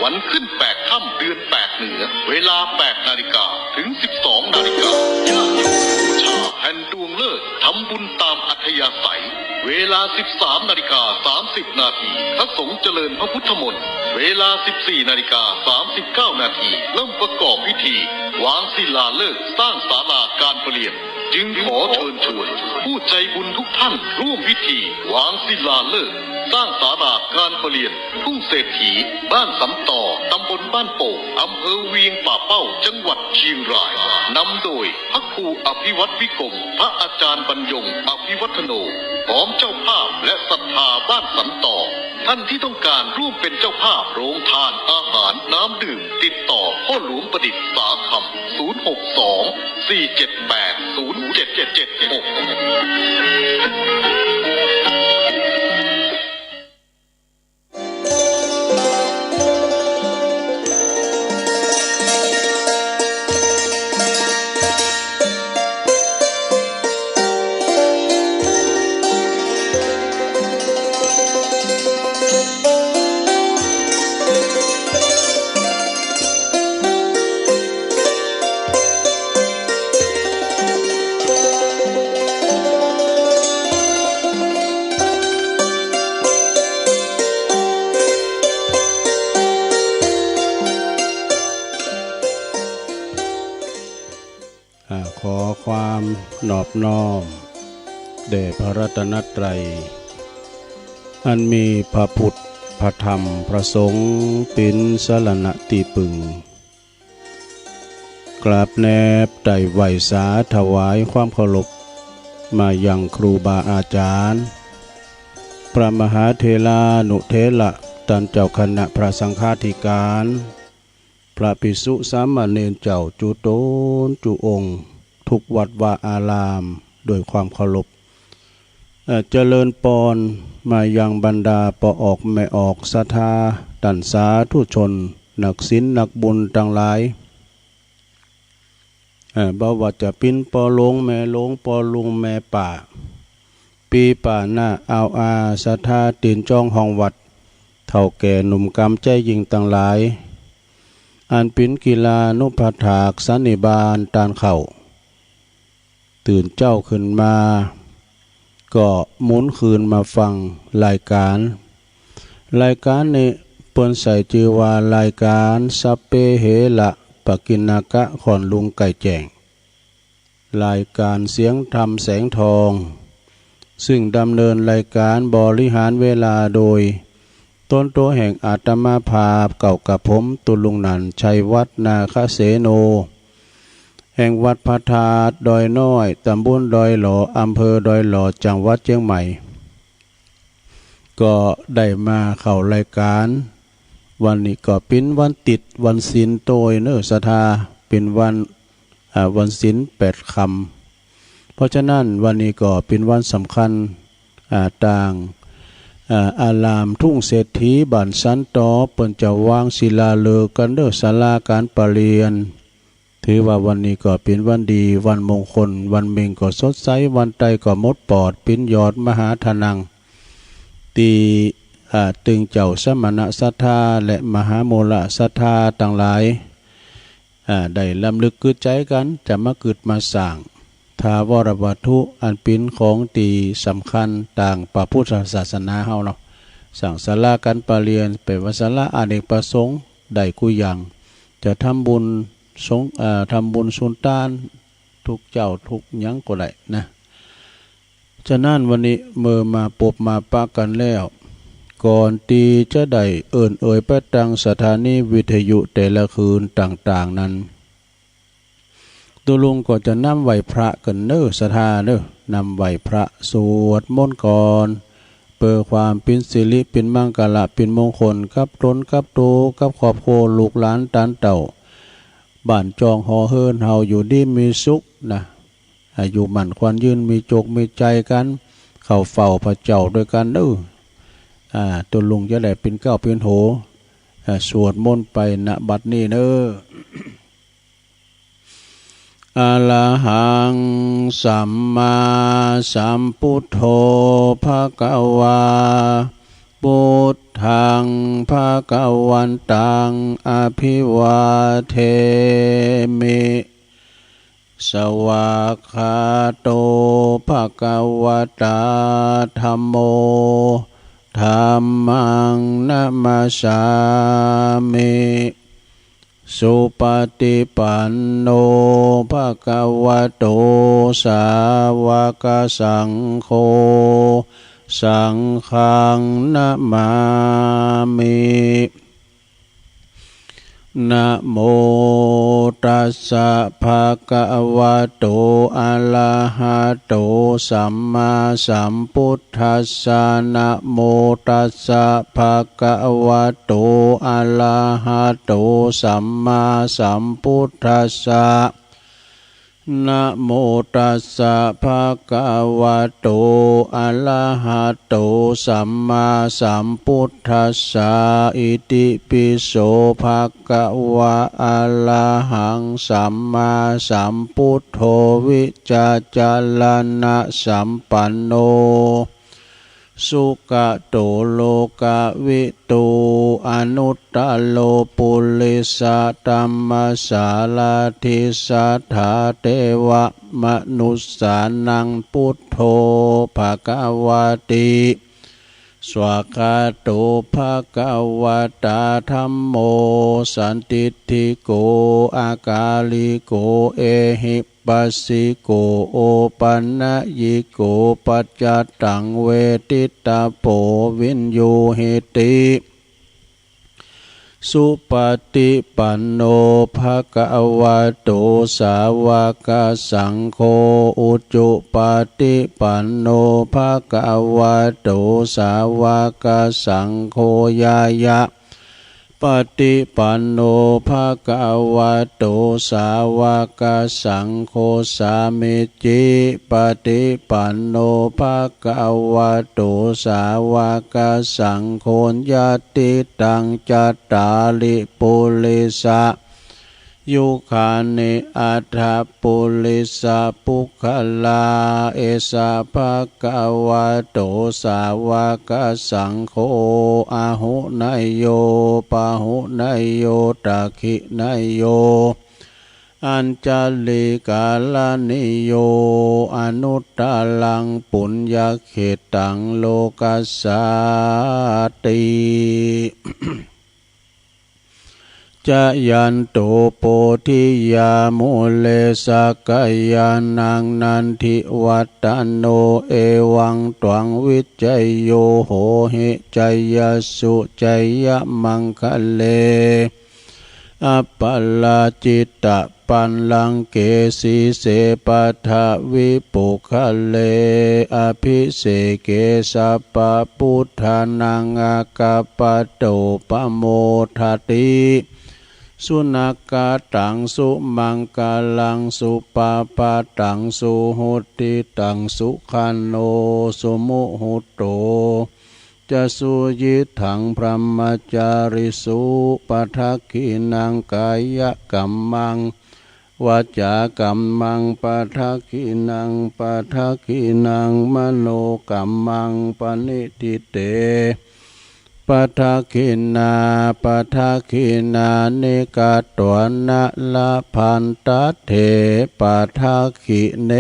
วันขึ้น8 ค่ำเดือน8เหนือเวลา8 นาฬิกาถึง 12 นาฬิกาญาติโยมบูชาแผ่นดวงเลิศทำบุญตามอัธยาศัยเวลา 13 นาฬิกา 30 นาทีพระสงฆ์เจริญพระพุทธมนต์เวลา 14 นาฬิกา 39 นาทีเริ่มประกอบพิธีวางศิลาฤกษ์สร้างศาลาการประเรียนจึงขอเชิญชวนผู้ใจบุญทุกท่านร่วมพิธีวางศิลาฤกษ์สร้างศาลาการประเรียนทุ่งเศรษฐีบ้านสำต่อตำบลบ้านโป่งอำเภอเวียงป่าเป้าจังหวัดเชียงรายนำโดยพระครูอภิวัตวิกรมพระอาจารย์บรรยงอภิวัฒโนพร้อมเจ้าภาพและศรัทธาบ้านสันต่อท่านที่ต้องการร่วมเป็นเจ้าภาพโรงทานอาหารน้ำดื่มติดต่อพ่อหลวงประดิษฐ์สาคำ062 478 0776ขอความนอบน้อมแด่พระรัตนตรัยอันมีพระพุทธพระธรรมพระสงฆ์เป็นสรณะที่พึ่งกราบแนบไต่ไหวสาถวายความเคารพมายังครูบาอาจารย์พระมหาเถรานุเถระท่านเจ้าคณะพระสังฆาธิการพระภิกษุสามเณรเจ้าจุโตนจุองค์ทุกวัดวาอารามโดยความเคารพเจริญปอนมายังบรรดาปออกแม่ออกศรัทธาตันสาธุชนนักศีลนักบุญทั้งหลายบ่ว่าจะปิ้นปอลงแม่ลงปอลุงแม่ป่าปีป่าหน้าเอาอาศรัทธาตีนจ้องห้องวัดเท่าแก่หนุ่มกำใจยิงทั้งหลายอันปิ้นกีฬานุภาถากสันนิบาลตานเข่าตื่นเจ้าขึ้นมาก็หมุนคืนมาฟังรายการนี้เปิ้นใส่ชื่อว่ารายการสัพเพเหระปกิณณกะขอนลุงไก่แจ้งรายการเสียงธรรมแสงทองซึ่งดำเนินรายการบริหารเวลาโดยต้นตัวแห่งอาตมาภาพเก่ากับผมตุลุงนันชัยวัฒนาคเสโนแห่งวัดพระธาตุดอยน้อยตำบลดอยหล่ออำเภอดอยหล่อจังหวัดเชียงใหม่ก็ได้มาเข้ารายการวันนี้ก็เป็นวันติดวันศีลโตยเนอสทาเป็นวันศีล8 ค่ำเพราะฉะนั้นวันนี้ก็เป็นวันสำคัญต่างอารามทุ่งเศรษฐีบ้านสันตอเปิ้นจะวางศิลาฤกษ์กันเด้อศาลาการประเรียนถือว่าวันนี้ก็เป็นวันดีวันมงคลวันเมงก็สดใสวันใดก็มดปอดปิ้นยอดมหาทนังตีตึงเจ้าสมณะศรัทธาและมหาโมลศรัทธาต่างหลายได้ลำลึกกึดใจกันจะมาเกิดมาสร้างทาวรวัตถุอันเป็นของตีสำคัญต่างพระพุทธศาสนาเฮาเนาะสั่งศาลาการประเรียนเป็นศาลาอเนกประสงค์ได้กุอย่างจะทำบุญทำบุญสุนทานทุกเจ้าทุกหยังก็ได้นะฉะนั้นวันนี้เมื่อมาปบมาปะกันแล้วก่อนตีจะได้เอ่ยไปตั้งสถานีวิทยุแต่ละคืนต่างๆนั้นตัวลุงก็จะนำไหวพระกันเน้อศรัทธาเน้อนำไหวพระสวดมนต์ก่อนเพื่อความเป็นสิริเป็นมังกรเป็นมงคลกับตนกับโตกับครอบครัวลูกหลานตานเต่าบ้านจองหอเฮิรนเฮาอยู่ดีมีสุขนะอายุมั่นควันยืนมีโจกมีใจกันเข้าเฝ้าพระเจ้าด้วยกันเด้อตัวลุงจะได้เป็นเก้าเป็นโหสวดมนต์ไปณบัดนี้เด้อ อะระหังสัมมาสัมพุทโธภะคะวา พุทธังภควันตังอภิวาเทมิสวากขาโตภควตาธัมโมธัมมังนัมมัสสามิสุปฏิปันโนภควโตสาวกสังโฆสังฆังนะมามินะโมตัสสะภะคะวะโตอะระหะโตสัมมาสัมพุทธัสสะนะโมตัสสะภะคะวะโตอะระหะโตสัมมาสัมพุทธัสสะนะโมตัสสะภะคะวะโตอะระหะโตสัมมาสัมพุทธัสสะอิติปิโสภะคะวะอะระหังสัมมาสัมพุทโธวิจาจารณะสัมปันโนสุขโตโลกวิตูอนุตตโลปุริสตัมมัสสาลาทิสัทธาเทวมนุสสานังพุทโธภควติสวากาโตภควตาธัมโมสันติทิโกอากาลิโกเอหิปัสสิโกโอปันนะยิโกปัจจตังเวทิตาโปวินโยเหติสุปฏิปันโนภควโตสาวกสังโฆอุจุปฏิปันโนภควโตสาวกสังโฆยายะปฏิปันโนภควโตสาวกสังโฆสามิจิปฏิปันโนภควโตสาวกสังโฆญาติตังจัตตาลิปุริสะยุคานิอัฏฐปุริสะปุคลาเอสะภะคะวะโตสาวกสังโฆอาหุนายโยปะหุนายโยตักขินายโยอัญจลิกาลานิโยอนุตตลังปุญญเขตังโลกัสสาติจะยันโตโพธิยามุเลสกายานังนันทิวัตตโนเอวังตวังวิจัยโยโหหิจัยยสุจัยยมังคะเลอัปปลาจิตตปันลังเกสีเสปัทวิปุคะเลอภิเสเกสัพพพุทธานังอากาปโตปโมทติสุนักกตังสุมังกาลังสุปาปาตังสุหุติตังสุขันโนสุมุหุโตจะสุยิถังพรหมจาริสุปัทขินังกายกัมมังวาจากัมมังปัทขินังปัทขินังมโนกัมมังปณิทิเตปัทขินาปัทขินานิกาตวนะละพันตเถปัทขิเน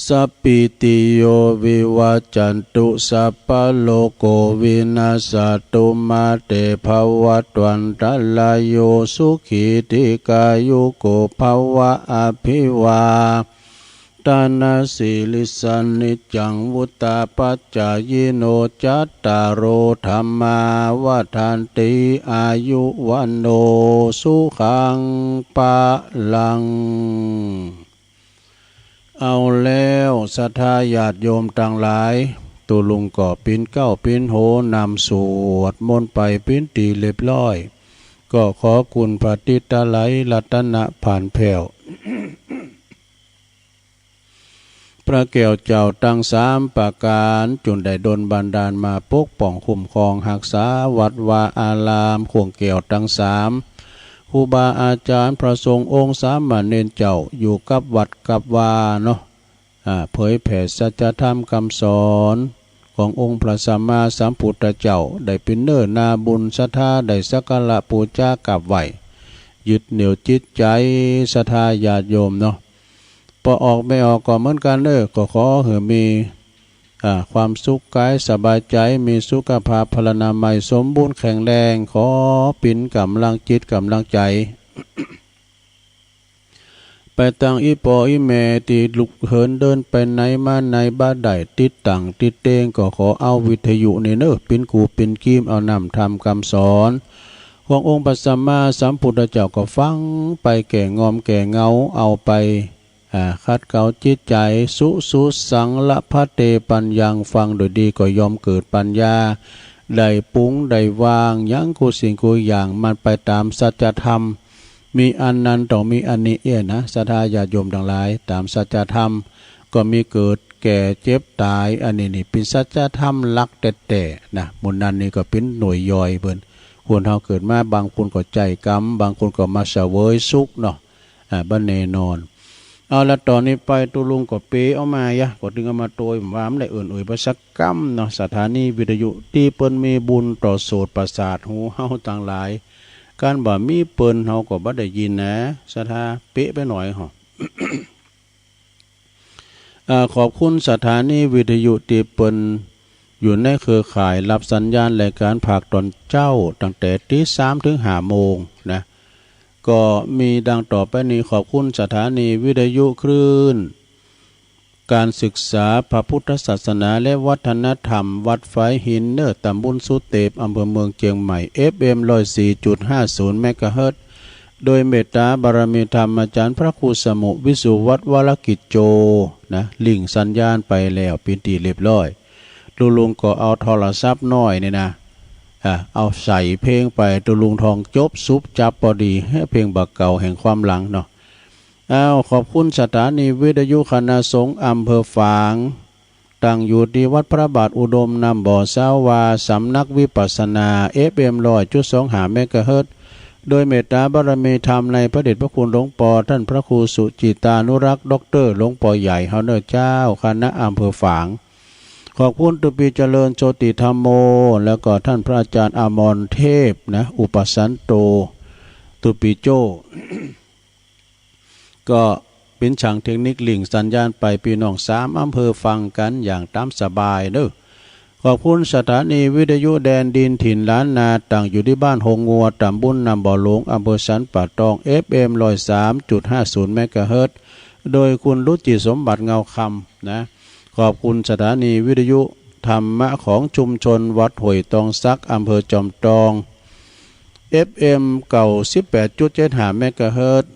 สัพพิติโยวิวัจจันตุสัพพะโลกวินาศตุมาเตภวัตวันตรายโยสุขีติกายุโกภวะอภิวาตานาสิลิสันนิจังวุตตาปัจจายโนจัตตารโอธรรมาวทันติอายุวันโนสุขังปะลังเอาแล้วศรัทธาญาติโยมต่างหลายตุลุงก่อปิ้นเก้าปิ้นโหนำสวดมนต์ไปปิ้นตีเรียบร้อยก็ขอคุณพระติตาไหลรัตนะผ่านแผ่ว พระแก้วเจ้าตั้งสามประการจุนได้ดลบันดาลมาปกป้องคุ้มครองรักษาวัดวาอารามข่วงแก้วตั้งสามครูบาอาจารย์พระสงฆ์องค์สามเณรเจ้าอยู่กับวัดกับวาเนาะเผยแผ่สัจธรรมคำสอน ขององค์พระสัมมาสัมพุทธเจ้าได้เป็นเนื้อนาบุญศรัทธาได้สักการะบูชากราบไหว้ยึดเหนี่ยวจิตใจศรัทธาญาติโยมเนาะพอออกไม่ออกก็เหมือนกันก็ขอให้มีความสุขกายสบายใจมีสุขภาพพลานามัยสมบูรณ์แข็งแรงขอปิ่นกำลังจิตกำลังใจ ไปตั้งอีปออีแม่ตีลุกเหินเดินไปไหนมาไหนบ้านใดติดตั้งติดเตงก็ขอเอาวิทยุนี่เป็นกูเป็นกีมเอานำทำคำสอนขององค์พระสัมมาสัมพุทธเจ้าก็ฟังไปแก่งอมแก่เงาเอาไปคัดเกลาจิตใจสุสังละพะเตปัญญังฟังโดยดีก็ยอมเกิดปัญญาได้ปุ้งได้วางยังกูสิ่งกูอย่างมันไปตามสัจธรรมมีอันนั้นต้องมีอันนี้นะศรัทธาญาติโยมทั้งหลายตามสัจธรรมก็มีเกิดแก่เจ็บตายอันนี้เป็นสัจธรรมลักแต่นะมุนนั้นนี่ก็เป็นหน่วยย่อยเพิ่นคนเฮาเกิดมาบางคนก็ใจกรรมบางคนก็มาเสวยสุขเนาะบ่แน่นอนเอาละตอนนี้ไปตุลุงก็เปเอามายะก็ถึงเอามาโตยว่ามันได้เอื่นประสักกรรมเนาะสถานีวิทยุที่เปิ้นมีบุญต่อโสตประสาทหูเฮาต่างหลายการบ่มีเปิ้นเฮาก็บ่ได้ยินนะสถาเป๊ะไปหน่อยฮะ ขอบคุณสถานีวิทยุที่เปิ้นอยู่ในเครือข่ายรับสัญญาณรายการภาคตอนเจ้าตั้งแต่ตี3ถึง5โมงนะก็มีดังต่อไปนี้ขอบคุณสถานีวิทยุคลื่นการศึกษาพระพุทธศาสนาและวัฒนธรรมวัดไฟหินตำบลสุเตปอำเภอเมืองเชียงใหม่ FM 104.50 เมกะเฮิรตซ์โดยเมตตาบารมีธรรมอาจารย์พระครูสมุวิสุวัฒน์วรกิจโจนะลิงสัญญาณไปแล้วเป็นที่เรียบร้อยลุงก็เอาโทรศัพท์น้อยนี่นะเอาใส่เพลงไปตุลุงทองจบซุปจับพอดีให้เพลงบักเก่าแห่งความหลังเนาะขอบคุณสถานีวิทยุคณะสงฆ์อำเภอฝางตั้งอยู่ที่วัดพระบาทอุดมนำบ่อสาวาสำนักวิปัสสนา FM 100.25 เมกะเฮิรตซ์โดยเมตตาบารมีธรรมในพระเดชพระคุณหลวงปอท่านพระครูสุจิตานุรักษ์ด็อกเตอร์หลวงปอใหญ่เฮาเนอร์เจ้าคณะอำเภอฝางขอบคุณตุปีเจริญโชติธรรมโมแล้วก็ท่านพระอาจารย์อมรเทพนะอุปสันโตตุปีโจ ก็เป็นช่างเทคนิคลิงสัญญาณไปพี่น้อง3อำเภอฟังกันอย่างตามสบายเด้อขอบคุณสถานีวิทยุแดนดินถิ่นล้านนาตั้งอยู่ที่บ้านหงงัวตำบลนำบ่อหลวงอำเภอสันป่าตอง FM 103.50 เมกะเฮิรตซ์โดยคุณรุจิสมบัติเงาคำนะขอบคุณสถานีวิทยุธรรมะของชุมชนวัดห้วยตองซักอำเภอจอมทอง FM เก่า 18.75 เมกะเฮิรตซ์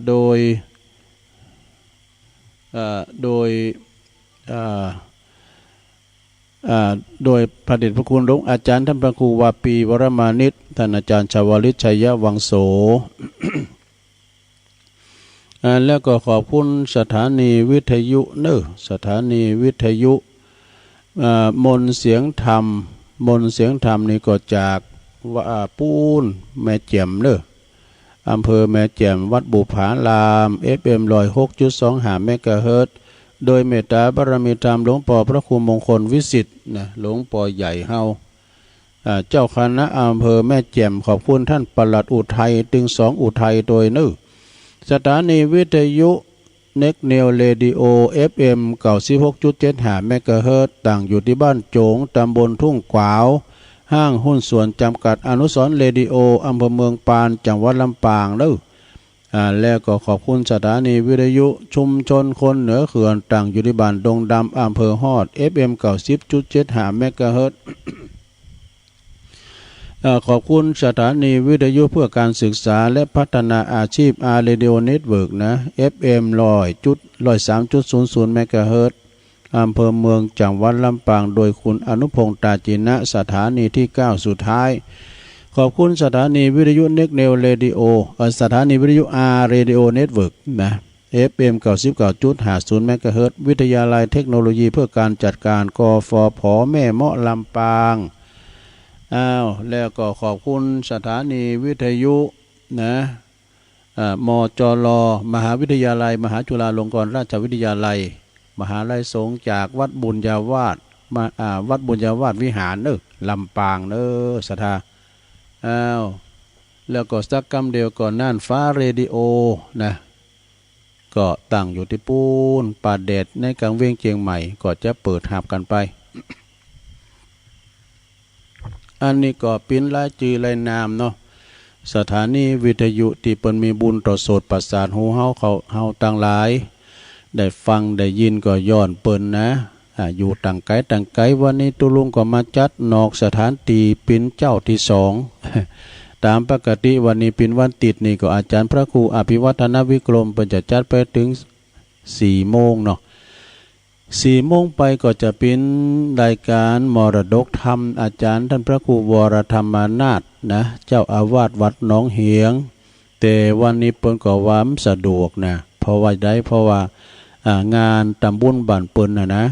โดยพระเดชพระคุณหลวงอาจารย์ท่านพระครูวาปีวรมานิตท่านอาจารย์ชวลิตชัยวังโส แล้วก็ขอบคุณสถานีวิทยุสถานีวิทยุมนเสียงธรรมนี่ก็จากปูนแม่เจียมอำเภอแม่แจ่มวัดบุผาราม FM 106.25 เมกะเฮิรตซ์โดยเมตตาบารมีธรรมหลวงพ่อพระครูมงคลวิสิทธิ์นะหลวงพ่อใหญ่เฮาเจ้าคณะอำเภอแม่แจ่มขอบคุณท่านปลัดอุทัยตึง2อุทัยโดยสถานีวิทยุเน็กเนลเรดิโอ FM 96.75 เมกะเฮิรตซ์ตั้งอยู่ที่บ้านโจงตำบลทุ่งกวาวห้างหุ้นส่วนจำกัดอนุสรณ์เรดิโออำเภอเมืองปานจังหวัดลำปางแล้วก็ขอบคุณสถานีวิทยุชุมชนคนเหนือเขื่อนตั้งอยู่ที่บ้านดงดำอำเภอฮอด FM 90.75 เมกะเฮิรตซ์ ขอบคุณสถานีวิทยุเพื่อการศึกษาและพัฒนาอาชีพอาร์เรดิโอเน็ตเวิร์กนะ FM 100.103.00 เมกะเฮิรตซ์อำเภอเมืองจังหวัดลำปางโดยคุณอนุพงษ์ตาจินะสถานีที่9สุดท้ายขอบคุณสถานีวิทยุเน็กเนลเรดิโอสถานีวิทยุอาร์เรดิโอเน็ตเวิร์กนะ FM 99.50 เมกะเฮิรตซ์วิทยาลัยเทคโนโลยีเพื่อการจัดการกฟผ.แม่เมาะลำปางแล้วก็ขอบคุณสถานีวิทยุนะมจร.มหาวิทยาลัยมหาจุฬาลงกรณราชวิทยาลัย มหาลัยสงฆ์จากวัดบุญญาวาสมาวัดบุญญาวาสวิหารลำปางศรัทธาแล้วก็สักกรรมเดียวก่อนนั่นฟ้าเรดิโอนะก็ตั้งอยู่ที่ปูนป่าเด็ดในกลางเวียงเชียงใหม่ก็จะเปิดหับกันไป อันนี้ก็ปิ้นลายจือลายนามเนาะสถานีวิทยุที่เปิ้นมีบุญต่อโสตประสาทหูเฮาต่างหลายได้ฟังได้ยินก็ย้อนเปิ้นนะอยู่ต่างไกลวันนี้ตุลุงก็มาจัดนอกสถานที่ปิ้นเจ้าที่สอง ตามปกติวันนี้ปิ้นวันติดนี่ก็อาจารย์พระครูอภิวัฒนวิกรมเปิ้นจะจัดไปถึง4 โมงเนาะ4 โมงไปก็จะเป็นรายการมรดกธรรมอาจารย์ท่านพระครูวรธรรมานาถนะเจ้าอาวาสวัดหนองเหียงแต่วันนี้เปิ้นก็ว่าสะดวกนะเพราะว่างานตำบุญบ้านเปิ้นนะ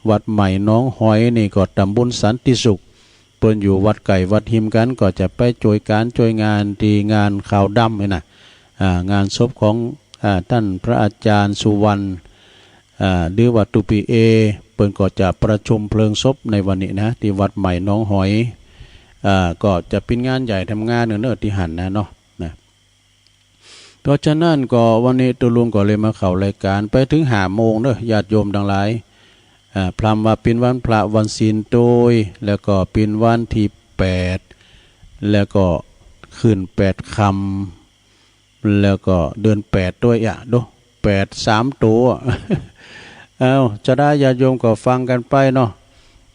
วัดใหม่น้องหอยนี่ก็ตำบุญสันติสุขเปิ้นอยู่วัดไก่วัดหิมกันก็จะไปช่วยงานที่งานข่าวดำนี่นะงานศพของท่านพระอาจารย์สุวรรณหรือวัดตุปีเเปิ้นก็จะประชุมเพลิงศพในวันนี้นะที่วัดใหม่น้องหอยก็จะเป็นงานใหญ่ทำงานเนื้อที่หันนะเนาะเพราะฉะนั้นก็วันนี้ตุลุงก็เลยมาเข้ารายการไปถึง5 โมงญาติโยมทั้งหลายพรำว่าเป็นวันพระวันศีลโดยแล้วก็เป็นวันที่8แล้วก็ขึ้น8 ค่ำแล้วก็เดือน8ด้วย8 3 ตัว จะได้ญาติโยมก็ฟังกันไปเนาะ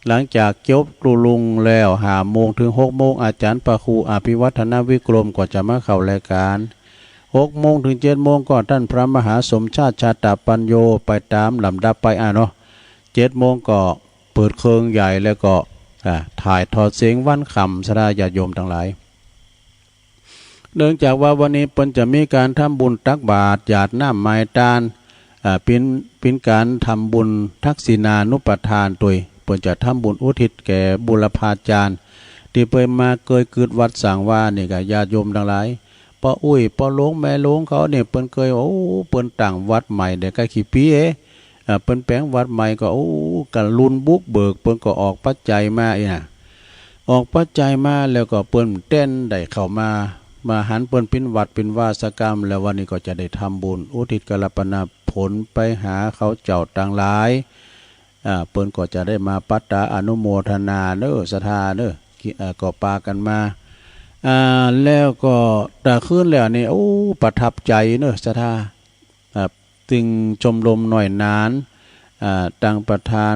หลังจากจบตุลุงแล้ว5 โมงถึง6 โมงอาจารย์พระครูอภิวัฒนวิกรมก็จะมาเข้ารายการ6 โมงถึง7 โมงก็ท่านพระมหาสมชาติชาตปัญโยไปตามลำดับไปเนาะ7 โมงก็เปิดเครื่องใหญ่แล้วก็ถ่ายทอดเสียงวันคำสดาญาติโยมทั้งหลายเนื่องจากว่าวันนี้เปิ้นจะมีการทำบุญตักบาตรหยาดน้ำไม้ตาลเป็นการทำบุญทักษิณานุปทานตัวเปิ้นจะทำบุญอุทิศแก่บุรพาจารย์ที่เปิ้นมาเกยเกิดวัดสังวานี่ก็ญาติโยมทั้งหลายป้าอุ้ยป้าหลวงแม่หลวงเขาเนี่ยเปิ้นเคยเปิ้นตั้งวัดใหม่ได้ใกล้กี่ปีเปิ้นแปลงวัดใหม่ก็กันลุนบุกเบิกเปิ้นก็ออกปัจจัยมาออกปัจจัยมาแล้วก็เปิ้นเต้นได้เข้ามาหันเปิ้นเป็นวัดเป็นวาสกรรมแล้ววันนี้ก็จะได้ทำบุญอุทิศกัลปนาผลไปหาเขาเจ้าต่างหลายเปิ้นก็จะได้มาปัตตาอนุโมทนาศรัทธาก็ปากันมาแล้วก็ตะคืนแล้วนี่ประทับใจศรัทธาตึงชมรมหน่อยนานตั้งประธาน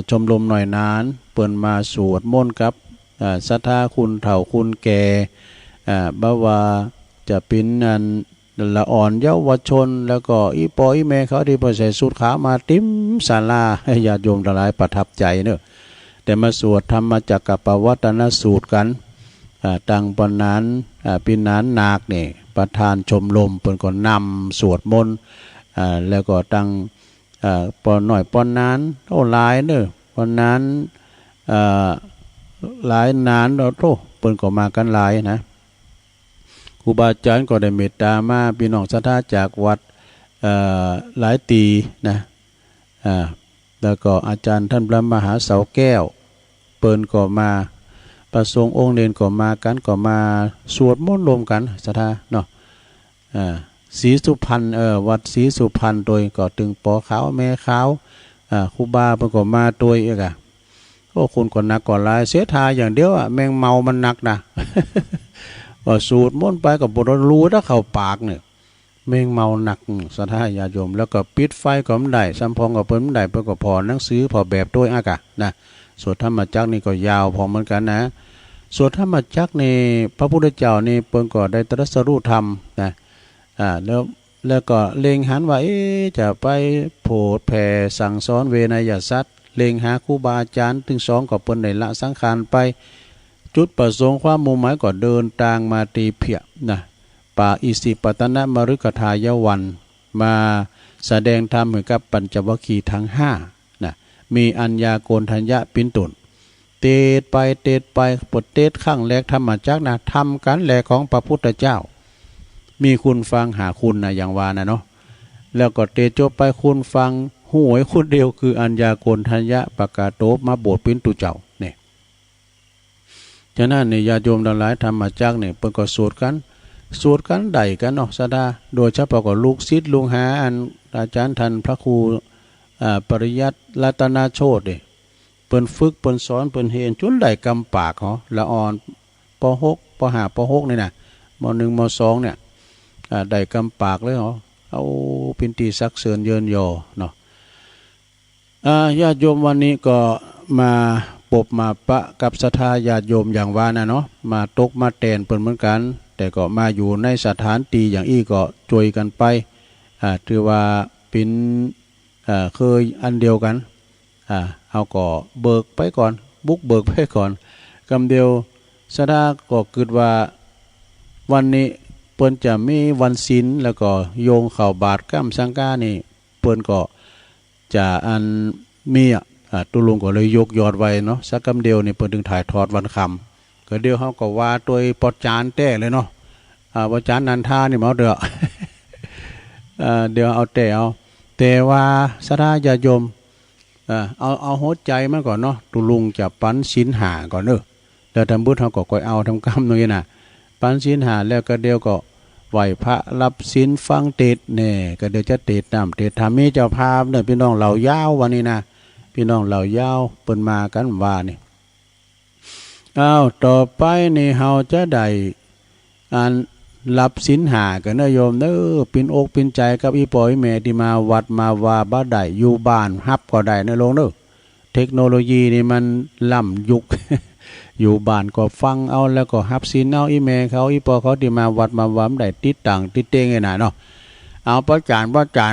ชมรมหน่อยนานเปิ้นมาสวดมนต์กับศรัทธาคุณเฒ่าคุณแก่บ่ว่าจะเป็นละอ่อนเยาวชนแล้วก็อีปออีแม่เขาที่ใส่สูทขาวมาติ้มศาลาให้ญาติโยมทั้งหลายประทับใจแต่มาสวดธรรมจักรปวัตนสูตรกันตั้งปนนั้นปีนั้นนาคนี่ประธานชมรมเพิ่นก็นำสวดมนต์แล้วก็ตั้งปอนหน่อยปอนนั้นหลายปอนนั้นหลายนานเพิ่นก็มากันหลายนะครูบาอาจารย์ก็ได้เมตตามาพี่น้องศรัทธาจากวัดหลายตีนะแล้วก็อาจารย์ท่านพระมหาเสาแก้วเปิ้นก็มาประสงค์องค์เนรก็มากันก็มาสวดมนต์รวมกันศรัทธาเนาะศรีสุพรรณวัดศรีสุพรรณโดยก็ตึงปอขาวแม่ขาวครูบาเพิ่นก็มาตัวอีกคุณก็หนักก็หลายเสียทาอย่างเดียวแมงเมามันหนักนะ ว่าสูดม้วนไปกับบทรู้ถ้าเข้าปากเนี่ยแมงเมาหนักศรัทธาญาติโยมแล้วก็ปิดไฟก็ไม่ได้สัมพองก็เพิ่นไม่ได้เพิ่นก็พอหนังสือพอแบบด้วยนะสวดธรรมจักรนี่ก็ยาวพอเหมือนกันนะสวดธรรมจักรนี่พระพุทธเจ้านี่เพิ่นก็ได้ตรัสรู้ธรรมนะแล้วก็เล็งหันว่าจะไปโผดแผ่สั่งสอนเวนยสัตว์เล็งหาครูบาอาจารย์ถึง2ก็เปิ้นได้ละสังขารไปจุดประสงค์ความมุ่งหมายก็เดินทางมาตีเพียนะป่าอิสิปตนมฤคทายวันมาแสดงธรรมให้กับปัญจวัคคีย์ทั้ง5นะมีอัญญาโกณทัญญะปินตุนเตดไปปดเตดข้างแรกธรรมจักนะทำกันแลของพระพุทธเจ้ามีคุณฟังหาคุณนะอย่างว่านะเนาะแล้วก็เตจบไปคุณฟังโห หวยคนเดียวคืออัญญาโกณทัญญะปกาโตมาโบสถ์เป็นตุเจ้าเนี่ยฉะนั้นเนี่ยญาติโยมทั้งหลายธรรมจักเนี่ยเพิ่นก็สวดกันใดกันเนาะสดาโดยเฉพาะก็ลูกศิษย์ลุงหาอันอาจารย์ท่านพระครูปริยัติรัตนาโชติเนี่ยเปิ้นฝึกเปิ้นสอนเปิ้นเฮ็ดจนได้กำปากเหรอละอ่อนป .6 ป .5 ป .6 นี่น่ะม .1 ม .2 เนี่ยได้กำปากเลยเหรอเอาเป็นที่ซักเสริญเยินยอเนาะญาติโยมวันนี้ก็มาปบมาปะกับศรัทธาญาติโยมอย่างว่านะเนาะมาตกมาแตนเปิ้นเหมือนกันแต่ก็มาอยู่ในสถานตีอย่างอี้ก็ช่วยกันไปถือว่าเป็นเคยอันเดียวกันเอาก็เบิกไปก่อนบุกเบิกไปก่อนกำเดียวศรัทธาก็คิดว่าวันนี้เปิ้นจะมีวันศีลแล้วก็โยงเข้าบาตรกัมสังฆานี่เปิ้นก็จะอันมีตุลุงก็เลยยกยอดไว้เนาะสักกำเดียวนี่เปิ้นถึงถ่ายทอดวันคำก็เดียวเฮาก็ว่าโดยปอจานแต้เลยเนาะปอจานนันทานี่มาเด้อ เดี๋ยวเอาแต่ว่าศรัทธาญาติโยมเอาหัวใจมันก่อนเนาะตุลุงจะปันศีลหาก่อนเด้อแล้วทำบุญเฮาก็ค่อยเอาทำกรรมนี่น่ะปันศีลหาแล้วก็เดียวก็ไหวพระรับศีลฟังเทศน์เนี่ยก็เดี๋ยวจะเทศน์น้ำเทศน์ธรรมมีเจ้าภาพเนี่ยพี่น้องเหล่ายาววันนี้นะพี่น้องเหล่ายาวเปิ้นมากันว่านี่ต่อไปนี่เฮาจะได้อันรับศีลหากันนะโยมเด้อปินอกปินใจกับอีปอยแม่ที่มาวัดมาว่าบ่ได้อยู่บ้านฮับก็ได้นะลงเด้อเทคโนโลยีนี่มันล้ำยุค อยู่บ้านก็ฟังเอาแล้วก็ฮับศีลเอาอีแม่เขาอีปอเขาที่มาวัดมาว่าได้ติดต่างติดเต้งไงน่ะเนาะเอาประจาน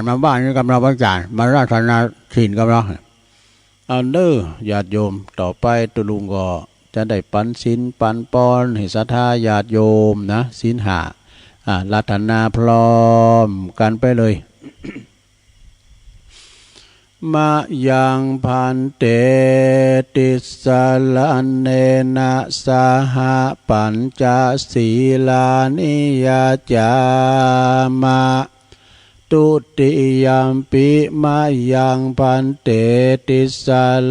มาบ้านนี่กับเราประจานมาราธนาศีลกับเราเอาเด้อญาติโยมต่อไปตุลุงก็จะได้ปันศีลปันปอนให้ศรัทธาญาติโยมนะศีลหารัตนาพร้อมกันไปเลย มายังพันเตติสลานเนนะสหปัญจศีลานิยาจามะตุติยมปิมายังพันเตติส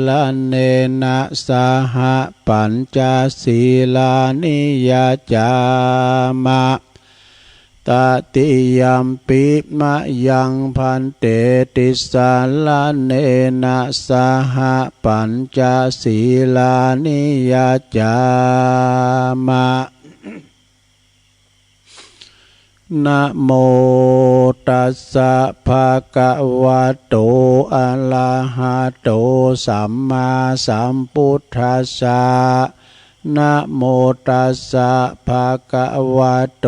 ลานเนนะสหปัญจศีลานิยาจามะตติยมปิมายังพันเตติสาลาเนนะสหปัญจศีลานิยาจามะนะโมตัสสะภะคะวะโตอะระหะโตสัมมาสัมพุทธัสสะนะโมตัสสะภะคะวะโต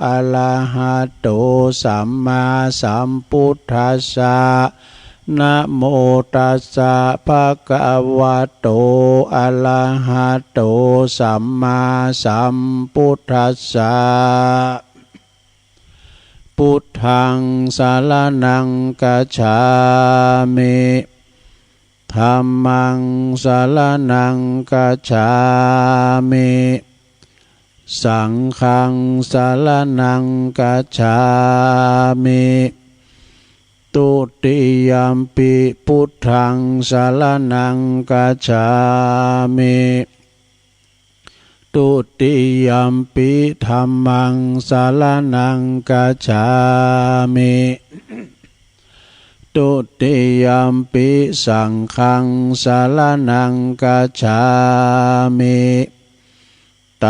อะระหะโตสัมมาสัมพุทธัสสะนะโมตัสสะภะคะวะโตอะระหะโตสัมมาสัมพุทธัสสะพุทธังสารนังกัจฉามิธัมมังสารนังกัจฉามิสังฆังสารนังกัจฉามิตุติยมปิพุทธังสารนังกัจฉามิตุติยมปิธัมมังสารนังกัจฉามิตุติยมปิสังฆังสารนังกัจฉามิต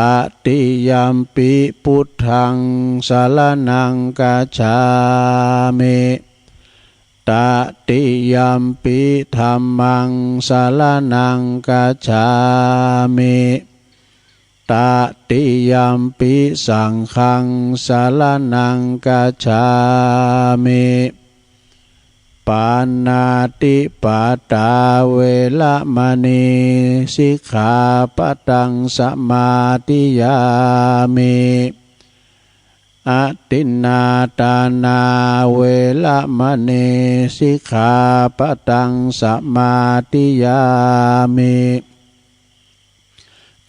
ติยมปิพุทธังสารนังกัจฉามิตติยมปิธัมมังสารนังกัจฉามิตติยมปิสังฆังสารนังกัจฉามิปานาติปาตาเวละมณีสิกขาปะทังสมาธิยามิอตินนาตานาเวละมณีสิกขาปะทังสมาธิยามิ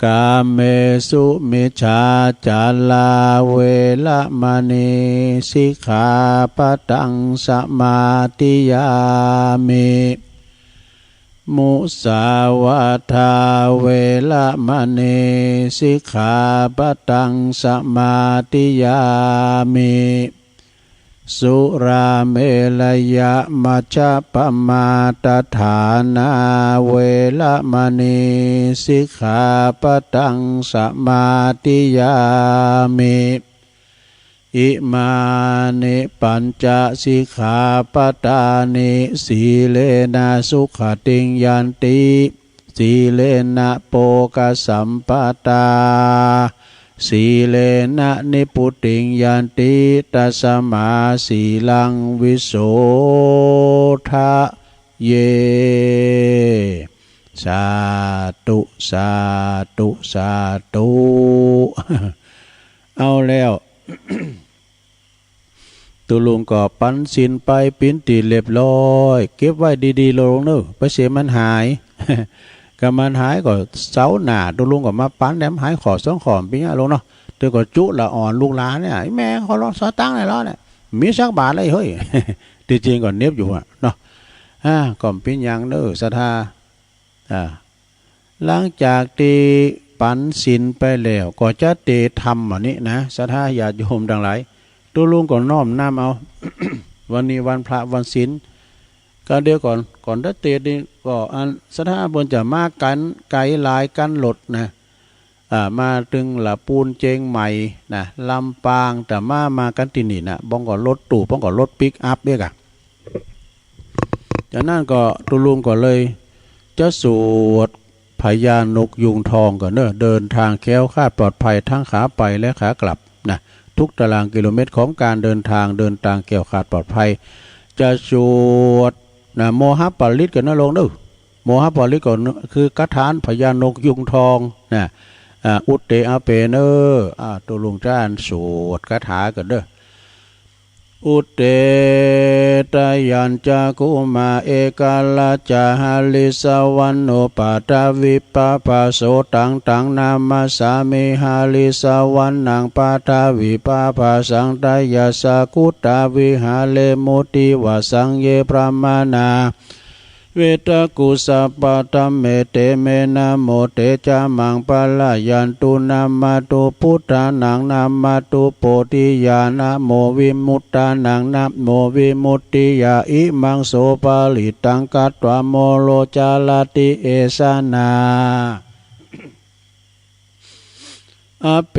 กาเมสุมิจฉาจาลาเวละมณีสิกขาปะตังสมาธิยามิมุสาวาทาเวละมณีสิกขาปะตังสมาธิยามิสุราเมลยะมัชฌะปมาตฐานาเวละมณีสิกขาปะตังสมาธิยามิอิมานิปัญจสิกขาปทานิสีเลนะสุขติงยันติสีเลนะโปกสัมปตาสีเลนะนิพุติงยันติตัสมาสีลังวิโสทะเยสาธุสาธุสาธุเอาแล้วตุลุงก็ปันสินไปปิ้นตีเรียบร้อยเก็บไว้ดีๆลงเนอะไปเสียมันหายก็มันหายก็เสาหนาตุลุงก็มาปันแหลมหายขอสองขอมปิ้งลงเนาะเดี๋ยวก็จุละอ่อนลูกหลานเนี่ยแม่เขาลองสตังค์เลยล้อเนี่ยมีสักบาทเลยเฮ้ยจริงๆก่อนเนียบอยู่อะเนาะก่อมปิ้งยังเนอะศรัทธาหลังจากตีปันสินไปแล้วก็จะเตทำอันนี้นะศรัทธาญาติโยมทั้งหลายตัวลุงก็น้อมน้ำเอา วันนี้วันพระวันศีลก็เดียวก่อนจะเตนี่ก็อันศรัทธาบนจะมากันไกลหลายกันหลดนะมาถึงละปูนเจงใหม่นะลำปางแต่มากันที่นี่นะบ้องก็รถตู่บ้องก็รถปิกอัพเนี่ยกันจากนั้นก็ตุลุงก็เลยจะสวดพญานกยุงทองก่อนเนอะเดินทางแคล้วคลาดปลอดภัยทั้งขาไปและขากลับนะทุกตารางกิโลเมตรของการเดินทางแคล้วคลาดปลอดภัยจะสวดนะโมหปาริตกันนะลงเนอะโมหปาริตก่อนคือกฐานพญานกยุงทองนะอุตเตอเปเนอตัวลุงจ้านสวดคาถากันเด้ออุตเตตยัญจคุมาเอกาลจาหาลิสวันโนปัตวิปปะโสตังนามาสามิหาลิสวันนังปัตวิปปะสังตยาสกุตตวิหาเลมุติวสังเยพระมานาเวตกุสัปปะตัมเมเตเมนะโมเตจามังปะละยันตุนามาตุพุทธานังนามาตุโพธิญาณโมวิมุตตานังนะโมวิมุตติยาอิมังโสปาลิตังกัตตวโมโลจาลาติเอสานาอเป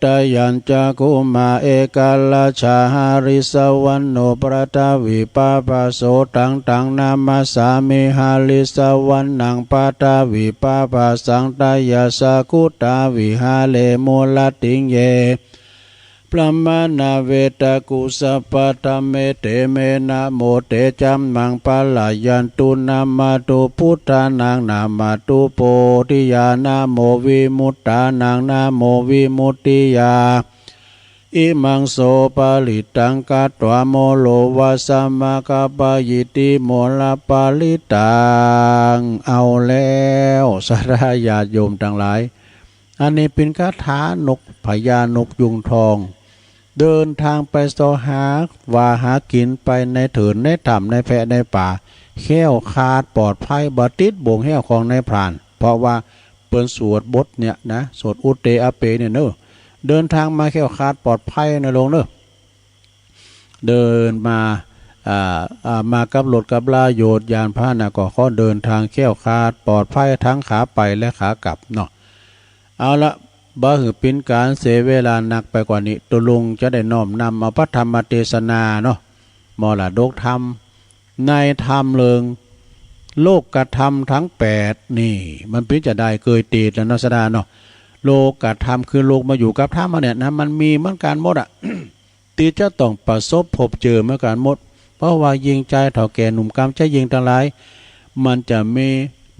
ตยัญจคุมาเอกาลชาหาริสวันโนปรตวิปปะโสตังนามาสามิหาลิสวันนังปัตวิปปะสังตยาสกุตตวิหาเลมูลติงเยพระมานาเวตกุสัปปะตัมเมเตเมนะโมเตจัมมังปะลายันตุนามาตุพุทธานังนามาตุโพธิญาณโมวิมุตตานังนาโมวิมุตติยาอิมังโสปาลิตังกัตตวโมโลวาสัมมาคปะยิติโมลปาลิตังเอาแล้วสาธุญาติโยมทั้งหลายอันนี้เป็นคาถานกพญานกยุงทองเดินทางไปสหาว่าหากินไปในเถินในถ้ำในแพะในป่าแค้วคาดปลอดภัยบ่ติดบ่งแห้วของในพรานเพราะว่าเปิ้นสวดบทเนี่ยนะสวดอุตเตอเปเนี่ยเนอะเดินทางมาแค้วคาดปลอดภัยในลงเนอะเดินมามากับรถกับลาโยดยานพาหนะก็ขอเดินทางแค้วคาดปลอดภัยทั้งขาไปและขากลับเนาะเอาละบ่หือเป็นการเสียเวลาหนักไปกว่านี้ตัวลุงจะได้น้อมนำเอาพระธรรมเทศนาเนาะมรดกธรรมในธรรมเลิงโลกกธรรมทั้ง8นี่มันเป็นจะได้เกยตีดแล้วเนาะสดาเนาะโลกธรรมคือโลกมาอยู่กับธรรมมาเนี่ยนะมันมีเหมือนกันหมดตีจะต้องประสบพบเจอเหมือนกันหมดเพราะว่ายิงใจเฒ่าแก่หนุ่มกำใจยิงทั้งหลายมันจะ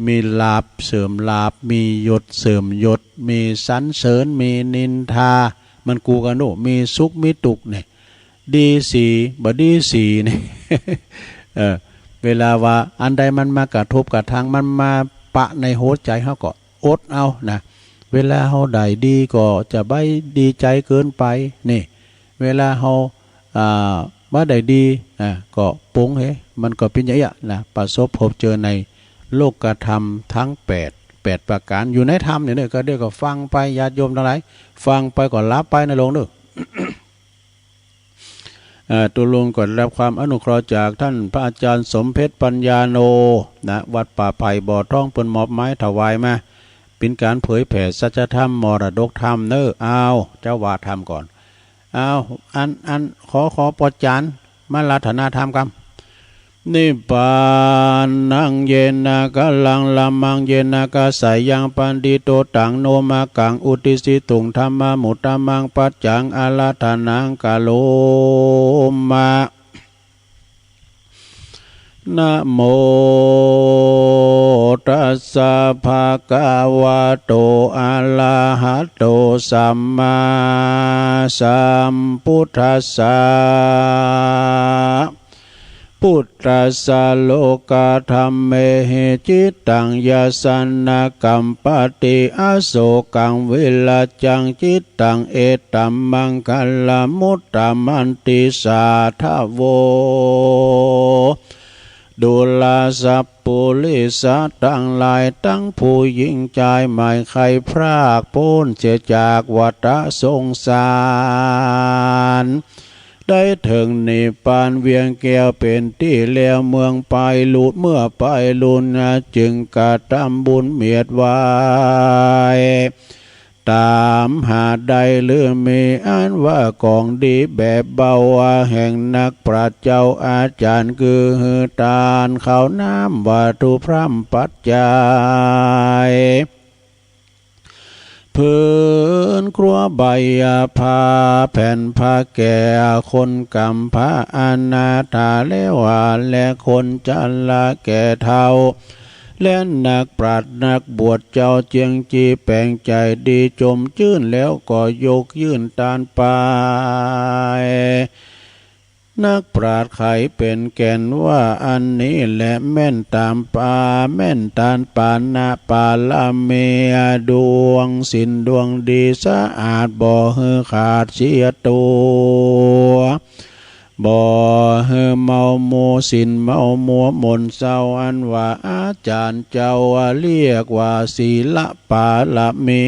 มีลาภเสริมลาภมียศเสริมยศมีสรรเสริญมีนินทามันกูกันโนมีสุขมีตุกเนี่ยดีสีบ่ดีสีเนี่ย เวลาว่าอันใดมันมากระทบกระทั่งมันมาปะในหัวใจเขาก็อดเอานะ เวลาเฮาได้ดีก็จะใบดีใจเกินไปนี่เวลาเฮาว่าได้ดีก็ปุ้งมันก็เป็นอย่างนี้นะประสบพบเจอในโลกธรรมทั้ง8ประการอยู่ในธรรมเนี่ยก็เดี๋ยวก็ฟังไปญาติโยมทั้งหลายฟังไปก็รับไปนะลงเด้อ ตุลงก่อนรับความอนุเคราะห์จากท่านพระอาจารย์สมเพชรปัญญาโนนะวัดป่าไผ่บ่อท้องเปิ้นมอบไม้ถวายมาเป็นการเผยแผ่สัจธรรมมรดกธรรมเน้อเอาเจ้าว่าธรรมก่อนเอาอันขอปอจานมาลาธนาธรรมกันนิพพานังเยนะกะลังละมังเยนะกะสายังปันดิโตตังโนมากังอุติสิตุงธรรมะมุตตะมังปัจจังอาลาธนังกะโลมานะโมตัสสะภะคะวะโตอะระหะโตสัมมาสัมพุทธัสสะพุทธัสสะโลกธัมเมหิจิตังยาสันนะกัมปติอโศกังวิลาจังจิตังเอตัมมังคัลลมุตตมันติสาทะโวดุลาสัพปุลิสะตั้งหลายตั้งผู้ยิ่งใจไม่ใครพรากพ้นเสียจากวัฏสงสารได้ถึงนิพพานเวียงแก้วเป็นที่แล้วเมืองไปลุดเมื่อไปลุนจึงกระทำบุญเมียดไว้ตามหาใดหรือมีอันว่ากองดีแบบเบาแห่งนักปราชญ์เจ้าอาจารย์คือตาลข้าวน้ำวัตถุพร่ำปัจจัยพื้นครัวใบผ้าแผ่นผ้าแก่คนกำผ้าอนาถาและคนจันละแก่เท่าและนักปราชญ์นักบวชเจ้าเจียงจีแปลงใจดีจมชื่นแล้วก็ยกยื่นตานไปนักปราชญ์ไขเป็นแก่นว่าอันนี้แหละแม่นตามป่าแม่นตานปานาปาลาเมียดวงสินดวงดีสะอาดบ่ฮือขาดเสียตัวบ่ฮือเมามัวสินเมามัวมนเศร้าอันว่าอาจารย์เจ้าเรียกว่าศีลปาลามี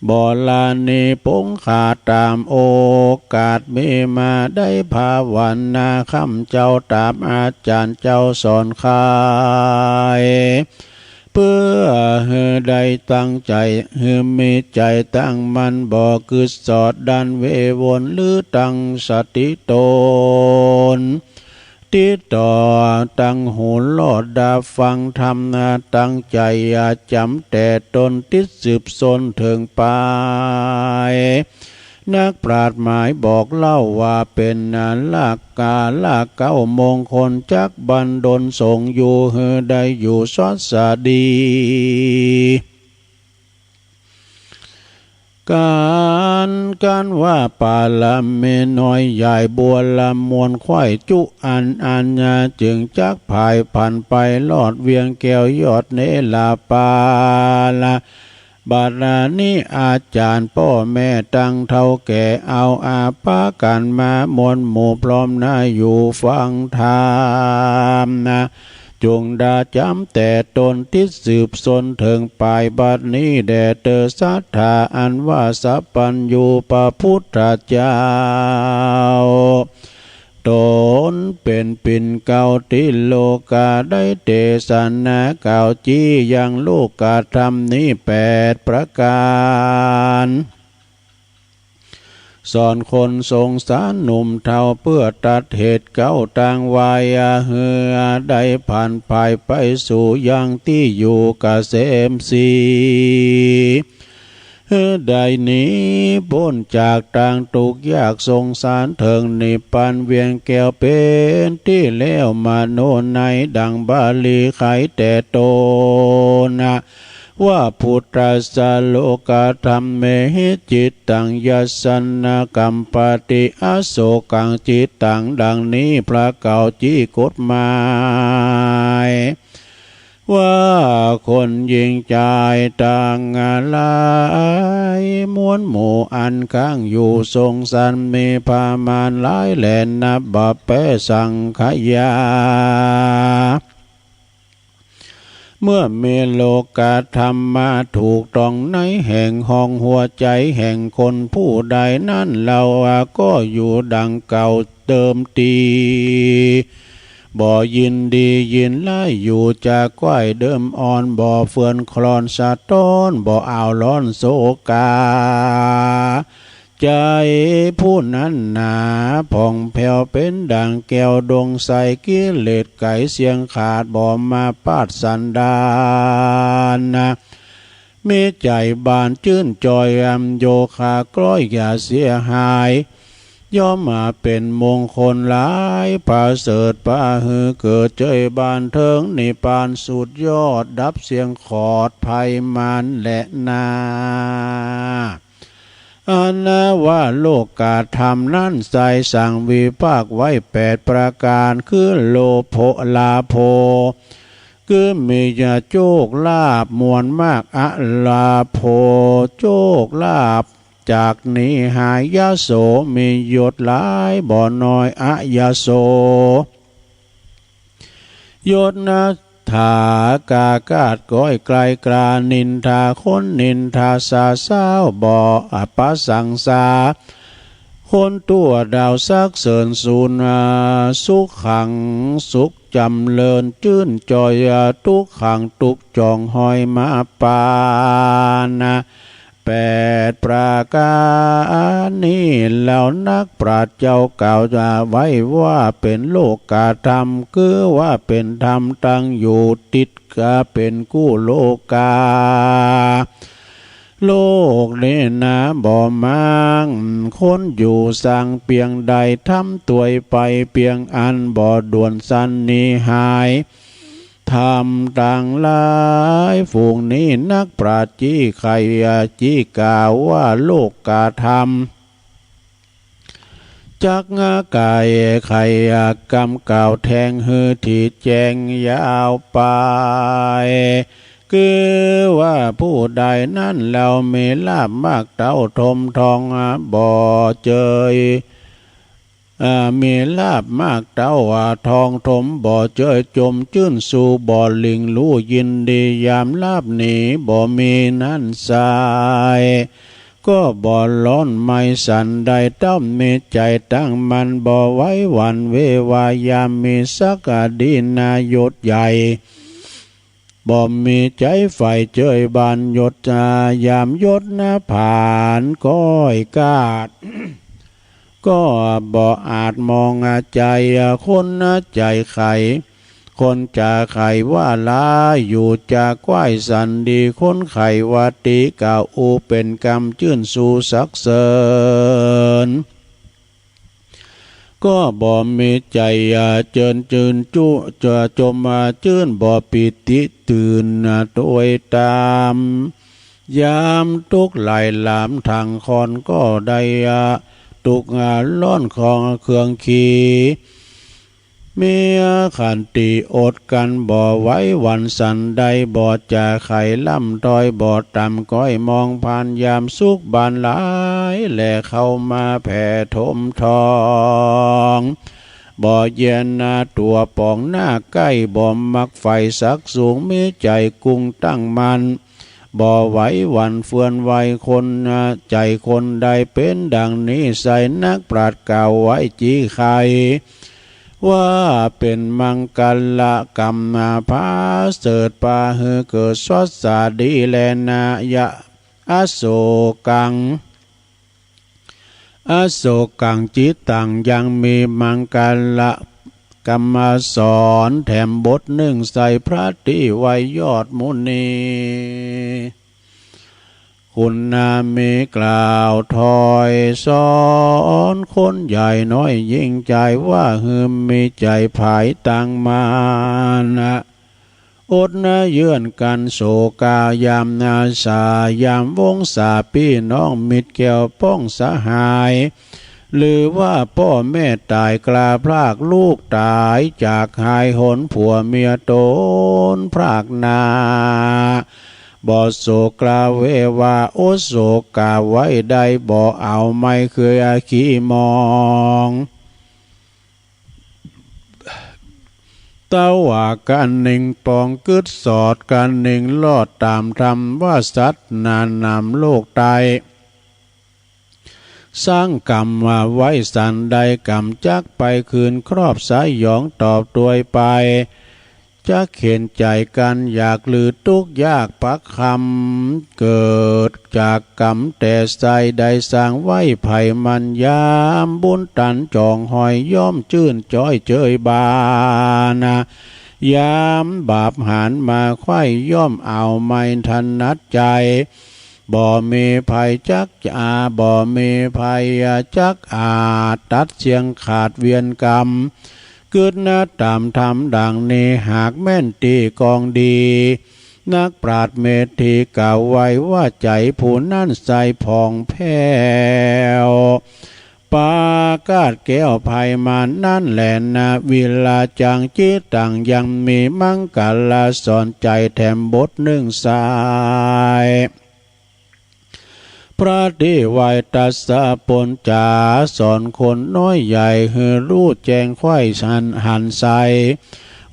บ่ลานีปงขาดตามโอกาสมีมาได้ภาวนาคำเจ้าตามอาจารย์เจ้าสอนขายเพื่อให้ได้ตั้งใจให้มีใจตั้งมันบ่คือสอดดันเววนหรือตั้งสติตนติดต่อตั้งหูลอดดาฟังธรรมนาตั้งใจจำแต่ตนติดสืบสนถึงไปนักปราชญ์หมายบอกเล่าว่าเป็นหลักกาละเก้ามงคลจักบันดลส่งอยู่เฮได้อยู่สอดสาดีการว่าปาละเมน้อยใหญ่บัวละมวลควายจุอันจึงจักภายพันไปลอดเวียงแก้วยอดเนลาปาละบาดานี้อาจารย์พ่อแม่ตั้งเท่าแก่เอาอาปากันมามวลหมู่พร้อมนาอยู่ฟังธรรมจงดาจำแต่ตนที่สืบสนถึงปลายบัดนี้แด่เตอศรัทธาอันว่าสัพพัญญูพระพุทธเจ้าตนเป็นปิ่นเก่าติโลกาได้เทศนาเก่าจี้ยังโลกาธรรมนี้8ประการสอนคนสงสารหนุ่มเทาเพื่อตัดเหตุเก่าต่างวายเหือได้ผ่านภายไปสู่ยังที่อยู่กเกษมสีได้หนีพ้นจากต่างทุกข์ยากสงสารถึงนิพพานเวียงแก้วเป็นที่แล้วมาโน่นในดังบาลีไขแต่โตนะว่าพุทธัสสะโลกธรรมเมหิจิตตังยัสสนะกัมปติอโศกังจิตตังดังนี้พระเก่าจี้กฎหมาย ว่าคนยิงใจต่างหลายมวลหมู่อันข้างอยู่ทรงสันมีพามานหลายแหลนนับบับเปสังขยาเมื่อเมโลกาธรรมมาถูกต้องในแห่งห้องหัวใจแห่งคนผู้ใดนั้นเราก็อยู่ดังเก่าเดิมตีบ่ยินดียินไล่อยู่จากก้อยเดิมอ่อนบ่เฟื่อนคลอนสะต้นบ่เอาร้อนโศกาใจผู้นั้นหนาผ่องแผ้วเป็นดังแก้วดวงใสกิเลสไก่เสียงขาดบ่มาปาดสันดานนะมีใจบานชื่นจอยโยคากล้อยอย่าเสียหายย่อมมาเป็นมงคลหลายป่าเสริฐป่าหือเกิดเจยบานเทิงนิพพานสุดยอดดับเสียงขอดภัยมันและนาอันนะว่าโลกาธรรมนั้นใส่สั่งวิภาคไว้8ประการคือโลภลาโภคือมีโชคลาภมวลมากอลาโภโชคลาภจากนี้หายาโสมียศหลายบ่อน้อยอยาโสยศนะถากากาดก้อยไกลกรานินทาคนนินทาสาเศร้าบ่ออปัสสังสาคนตัวดาวซักเสริญสูนสุขขังสุขจำเลินจื้นจอยทุกขังตุกจองหอยมาปานะ8ประการนี้แล้วนักปราชญ์เจ้าเก่าจะไว้ว่าเป็นโลกาธรรมคือว่าเป็นธรรมตั้งอยู่ติดกะเป็นกู้โลกาโลกนี้นะบ่มังคนอยู่สั่งเปียงใดทำตัวไปเปียงอันบ่ด่วนสันนิหายธรรมต่างหลายฝูงนี้นักปราชญ์จี้ไขจี้กล่าวว่าโลกาธรรมจักงากายไขกรรมกล่าวแทงหือที่แจงยาวไปคือว่าผู้ใดนั้นเรามีลาภมากเต้าทมทองบ่เจยมีลาบมากเต้าทองถมบ่เจยจมจื้นสู่บ่ลิงรู้ยินดียามลาบหนีบ่มีนั่นสายก็บ่ร้อนไม่สันใดต้อมมีใจตั้งมันบ่ไว้หวั่นเววายามมีสักดีนายศใหญ่บ่มีใจไฟเจยบานยศยามยศผ่านก้อยกาด ก็บ่อาจมองใจคนใจไขคนจะไขว่าลาอยู่จะกว้ายสันดีคนไขวัติกาอูเป็นกรรมจื่นสู่สักเสริญก็บ่มีใจเจิญจืนจุจะจมจื่นบ่ปิติตื่นโดยตามยามทุกไหลหลามทางคอนก็ได้ตุกล้อนของเครื่องขี่มีขันติอดกันบ่ไว้วันสันใดบ่จะไขล่ำต้อยบ่ต่ำก้อยมองผ่านยามสุขบานหลายแลเข้ามาแผ่ทมทองบ่เย็นตัวปองหน้าใกล้บ่มักไฟสักสูงมีใจกุ้งตั้งมันบ่ไหวหวั่นเฟื่อนไหวคนใจคนใดเป็นดังนี้ใส่นักปราชญ์กล่าวไว้จี้ไขว่าเป็นมังกรกรรมพาเสริฐปาหือเกิดสวัสสดีแลนายะอโศกังอโศกังจิตตังยังมีมังกรกรรมสอนแถมบทหนึ่งใส่พระติไวยยอดมุนีคุณนามีกล่าวถอยสอนคนใหญ่น้อยยิ่งใจว่าหืมมีใจภายตังมานะอดเยื่อนกันโศกายามนาสายามวงศาพี่น้องมิตรแก้วป้องสหาย หรือว่าพ่อแม่ตายกลาพรากลูกตายจากหายหนผัวเมียตนพรากนาบ่โศกลาเววาโอโศกาไว้ได้บ่เอาไม่เคยอาคีมองเต้าว่ากันหนึ่งปองกึดสอดกันหนึ่งลอดตามธรรมว่าสัตว์นานนำโลกตายสร้างกรรมมาไว้สันใดกรรมจักไปคืนครอบสายหยองตอบตัวยไปจะเข็นใจกันอยากลือทุกยากปักคำเกิดจากกรรมแต่ใจใดสร้างไว้ไผ่มันยามบุญตันจองหอยย่อมจื่นจ้อยเจยบานายามบาปหันมาไข่ย่อมเอาไม่ทันนัดใจบ่มีภัยจักบ่มีภัยจักอาจตัดเสียงขาดเวียนกรรมเกิดนาตามธรรมดังนี้หากแม่นตีกองดีนักปราชญ์เมธีกล่าวไว้ว่าใจผู้นั้นใสผ่องแผ้วปากาศแก้วภัยมานั่นแหละนาวิลาจังจิตตังยังมีมังกลาสอนใจแถมบทหนึ่งสายพระเทวัยตัสสะปนจาสอนคนน้อยใหญ่ให้รู้แจ้งไข้หันใส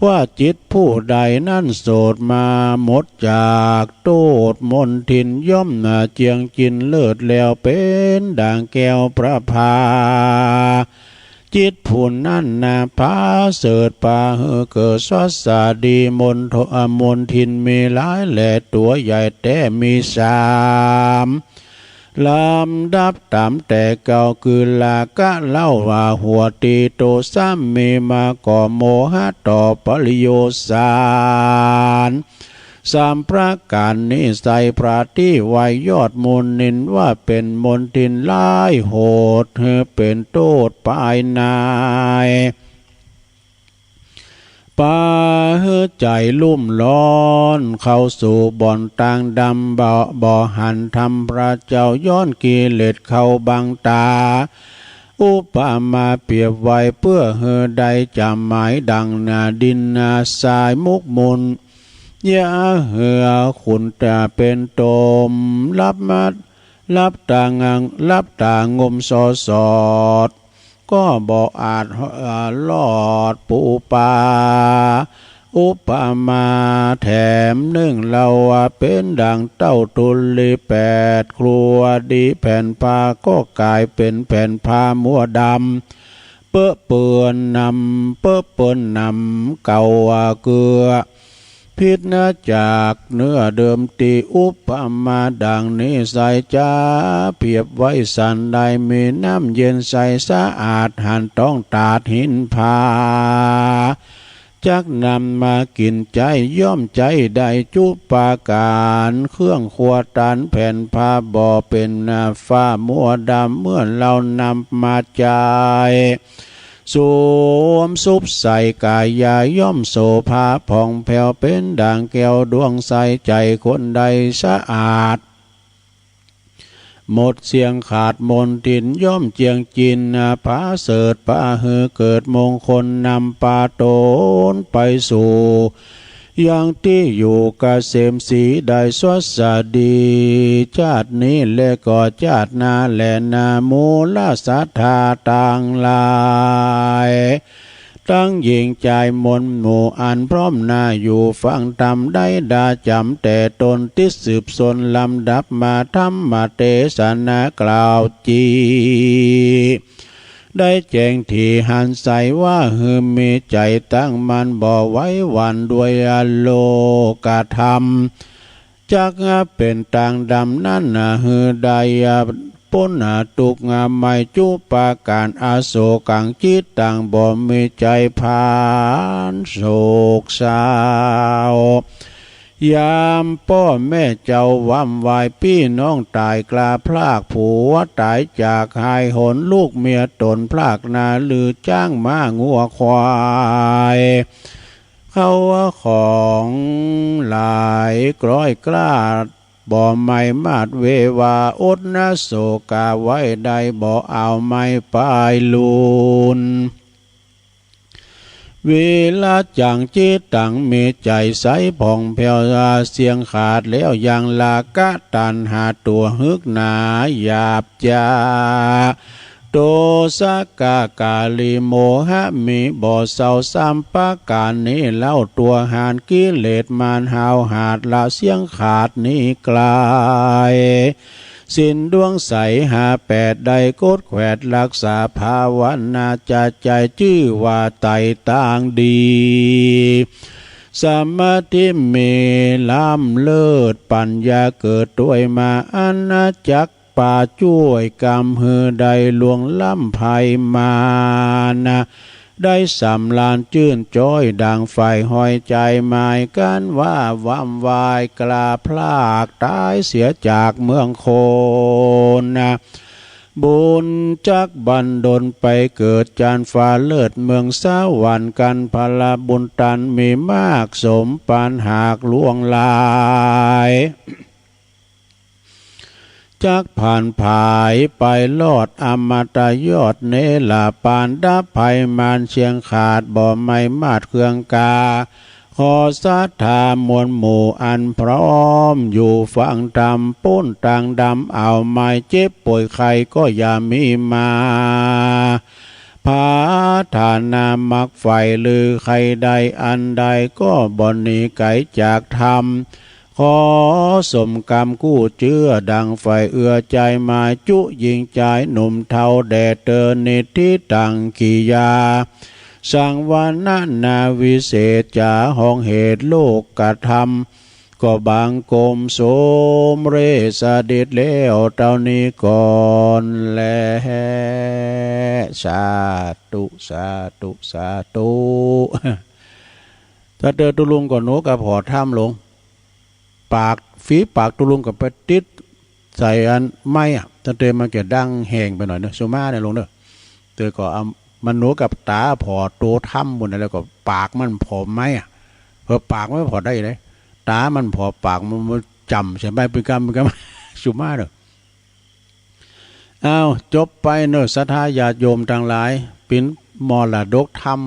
ว่าจิตผู้ใดนั่นโสดมาหมดจากโตดมนทินย่อมเจียงจินเลิศแล้วเป็นด่างแก้วพระพาจิตผู้นั่นพาเสดป่าเกิดสวัสดีมนทินมีหลายแหล่ตัวใหญ่แต่มีสามลำดับตามแต่เก่าคือลากะเล่าว่าหัวตีโตซ้ำมีมาก่อโมหะต่อปริโยสารสามประการนี้ใส่พระที่ไวยยอดมนนินว่าเป็นมนทินลายโหดเป็นโทษปายนายปาใจลุ่มร้อนเข้าสู่บ่อนต่างดำบ่อหันทำพระเจ้าย้อนกิเลสเข้าบังตาอุปมาเปรียบไว้เพื่อใดจำหมายดังนาดินนาสายมุกมุนยาขุนตาเป็นตมรับตางมสอดก็บ่อาจลอดปูปาอุปมาแถมหนึ่งเราเป็นดังเต้าตุลีแปดครัวดีแผ่นผ้าก็กลายเป็นแผ่นผ้ามัวดำเปื้อนนำเก่าเกลือพิษนาจากเนื้อเดิมตีอุปมาดังนี้ใส่จ้าเพียบไว้สันใดมีน้ำเย็นใสสะอาดหันต้องตาดหินพาจักนำมากินใจย่อมใจได้จุปาการเครื่องขวตันแผ่นผ้าบ่อเป็นฟ้ามัวดำเมื่อเรานำมาใจสวมซุบใส่กายาย่อมโสภาผ่องแผ้วเป็นด่างแก้วดวงใสใจคนใดสะอาดหมดเสียงขาดมนทินย่อมเจียงจินผาเสดป่าเกิดมงคลนำปาโตนไปสู่อย่างที่อยู่กเกษมสีได้สวัสดีชาตินี้และก็ชาติหน้าและนามูลสัทธาต่างหลายตั้งยิงใจมนหมู่อันพร้อมหน้าอยู่ฟังธรรมได้ดาจำแต่ตนติดสืบสนลำดับมาธรรมเทศนากล่าวจีได้แจ้งที่หันใสว่ามีใจตั้งมันบ่ไว้วันด้วยโลกธรรมจักเป็นต่างดำนั่นได้พ้นตุกไม่จุปาการอาโศกังจิตต่างบ่มีใจพานโศกเศร้ายามพ่อแม่เจ้าว่ำวายพี่น้องตายกลาพลากผัวตายจากหายหนลูกเมียตนพลากนาลือจ้างม้างัวควายเขาของหลายกร้อยกล้า บ่ไม่มาดเววาอดนะโศกาไว้ใดบ่เอาไม่ปลายลูนเวลาจังจิตตังมีใจใสผ่องแผ้วเสียงขาดแล้วยังลากะตันหาตัวฮึกหนาหยาบจาโตสกากาลิโมหะมีบ่เศร้าซ้ำปะการนี้เล่าตัวหานกิเลสมานหาวหาดละเสียงขาดนี้กลายสิ้นดวงใสหาแปดใดโกดแขวดรักษาภาวนาจะใจชื่อว่าไตต่างดีสมาธิเมล้ำเลิศปัญญาเกิดด้วยมาอาณาจักรป่าช่วยกรรมหือใดลวงล้ำภัยมานะได้สำลานจื่นจ้อยดังไฟหอยใจหมายกันว่าวำวายกลาพลากตายเสียจากเมืองโคนนะบุญจักบันดลไปเกิดจานฟ้าเลิศเมืองสวรรค์กันพลาบุญตันมีมากสมปานหากล่วงลายจักผ่านผายไปลอดอมตะยอดเนลาปานดับภัยมานเชียงขาดบ่ไม่มาดเครื่องกาขอสัทธามวลหมู่อันพร้อมอยู่ฝั่งดำปุ้นต่างดำเอาไม้เจ็บป่วยใครก็อย่ามีมาพาฐานามักไฟลือใครใดอันใดก็บ่หนีไกลจากธรรมขอสมกรรมกู้เจื้อดังไฟเอื้อใจมาจุยิงใจหนุ่มเทาแดดเตอนิทิตังกิยาสังวานาวิเศษจาห้องเหตุโลกกระทำก็บางกรมโสมเรสเด็จแล้วเท่านี้ก่อนแลสาธุสาธุสาธุถ้าเดินตุลุงก่อนโนกับหอถ้ำลงปากฝีปากตุลุงกับไปติดใส่อันไม่อ่ะถ้าเตยมาเกิดดังแห้งไปหน่อยเนอะสุมาเนี่ยลงเนอะเตยก็เอามันโนกับตาพอโตถ้ำบนอะไรก็ปากมันพอไหมอ่ะเพอปากไม่พอได้เลยตามันพอปากมันจำใช่ไหมเป็นกรรมสุมาเนอะอ้าวจบไปเนอะศรัทธาญาติโยมทั้งหลายเป็นมรดกธรรม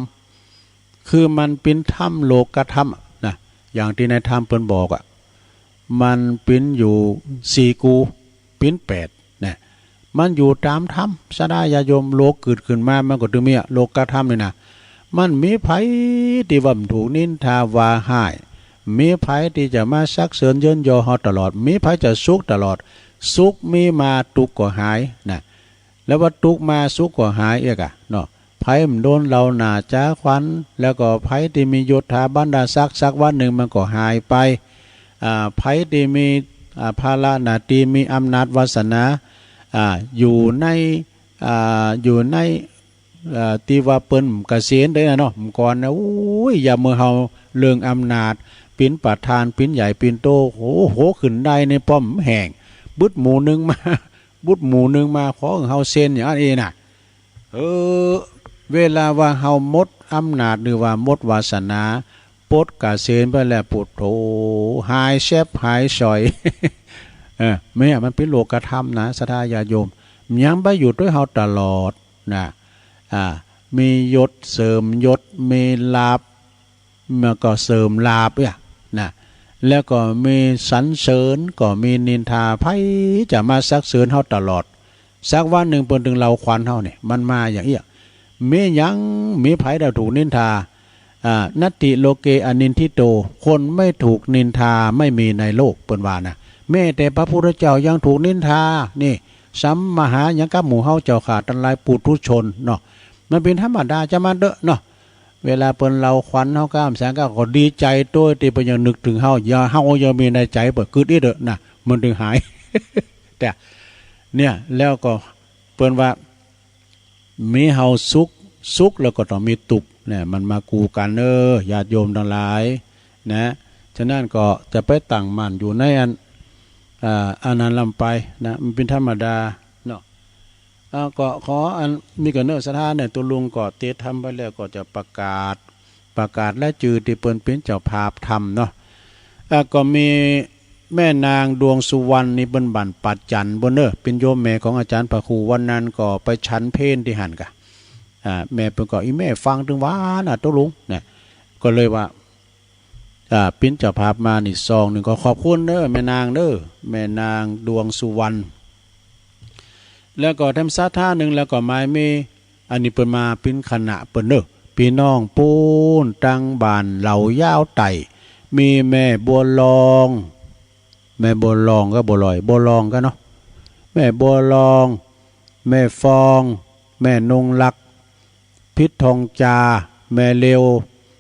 คือมันเป็นธรรมโลกธรรมนะอย่างที่ในธรรมเพิ่นบอกอ่ะมันเป็นอยู่สี่กูเป็นแปดเนี่ยมันอยู่ตามธรรมศรัทธาญาติโยมโลกเกิดขึ้นมามันก็ถึงมีโลกธรรมเลยนะมันมีไผที่ว่าถูกนินทาวาหายมีไผที่จะมาซักเสริญเยินยอเฮาตลอดมีไผจะสุขตลอดสุขมีมาทุกข์ก็หายนะแล้วว่าทุกข์มาสุขก็หายเอกอะเนาะไผมันโดนเราหนาจ้าควันแล้วก็ไผที่มียศถาบรรดาศักดิ์สักวันหนึ่งมันก็หายไปไผที่มีภาระหน้าที่มีอำนาจวาสนาอยู่ในที่ว่าเปิ้นเกษียณได้นะเนาะก่อนนะโอ้ยอย่าเมื่อเฮาเรื่องอำนาจปิ้นประธานปิ้นใหญ่ปิ้นโตโหขึ้นได้ในป้อมแห่งบุดหมู่นึงมาขอเฮาเซ็นอย่างนี้น่ะเวลาว่าเฮาหมดอำนาจหรือว่าหมดวาสนาปดกะเซ็นไปแล้วปุดโถหายแซบหายสอยแม่มันเป็นโลกธรรมนะศรัทธาญาติโยมยังไปอยู่ด้วยเฮาตลอดนะมียศเสริมยศมีลาภมันก็เสริมลาภเนี่ยนะแล้วก็มีสรรเสริญก็มีนินทาไผจะมาซักเสริญเฮาตลอดสักวันหนึ่งเปิ้นถึงเราควันเฮาเนี่ยมันมาอย่างเอี้ยมีหยังมีไผได้ถูกนินทานัตติโลเกอนินทิโตคนไม่ถูกนินทาไม่มีในโลกเปิ้นว่านะแม้แต่พระพุทธเจ้ายังถูกนินทานี่สัมมหายังกับหมู่เฮาเจ้าขาดตันลายปุถุชนเนาะมันเป็นธรรมดาจะมาเด้อเนาะเวลาเปิ้นเราควันเฮาก้ามแสงก็ดีใจตัวที่เปิ้นยังนึกถึงเฮาอย่าเฮายังมีในใจเปิ้นกึดอีเด้อนะมันถึงหาย แต่เนี่ยแล้วก็เปิ้นว่ามีเฮาสุขแล้วก็ต้องมีทุกข์เนี่ยมันมากูกันญาติโยมทั้งหลายนะฉะนั้นก็จะไปตั้งมั่นอยู่ในอันนั้นลำไปนะมันเป็นธรรมดาเนาะก็ขออันมีกันเนื้อสถานเนี่ยตัวลุงก็เตะทำไปแล้วก็จะประกาศและจือที่เปิ้นเป็นเจ้าภาพทำเนาะก็มี แม่นางดวงสุวรรณนี่เปิ้นบั่นปัดจันบนเด้อเป็นโยมแม่ของอาจารย์พระครูวันนั้นก็ไปฉันเพลที่หันกะแม่เปิ้นก็อีแม่ฟังถึงว่าน่ะตกลุงเนี่ยก็เลยว่าปิ้นเจ้าภาพมานี่ซองหนึ่งก็ขอบคุณเด้อแม่นางเด้อแม่นางดวงสุวรรณแล้วก็ทำซาท่าหนึ่งแล้วก็ไม้เมอันนี้เปิ้นมาปิ้นขณะเปิ้นเด้อพี่น้องปูนตังบานเหล่ายาวไต่มีแม่บัวลองแม่บัวลองก็บัวลอยบัวลองก็เนาะแม่บัวลองแม่ฟองแม่นงลักพิษทองจาแม่เลว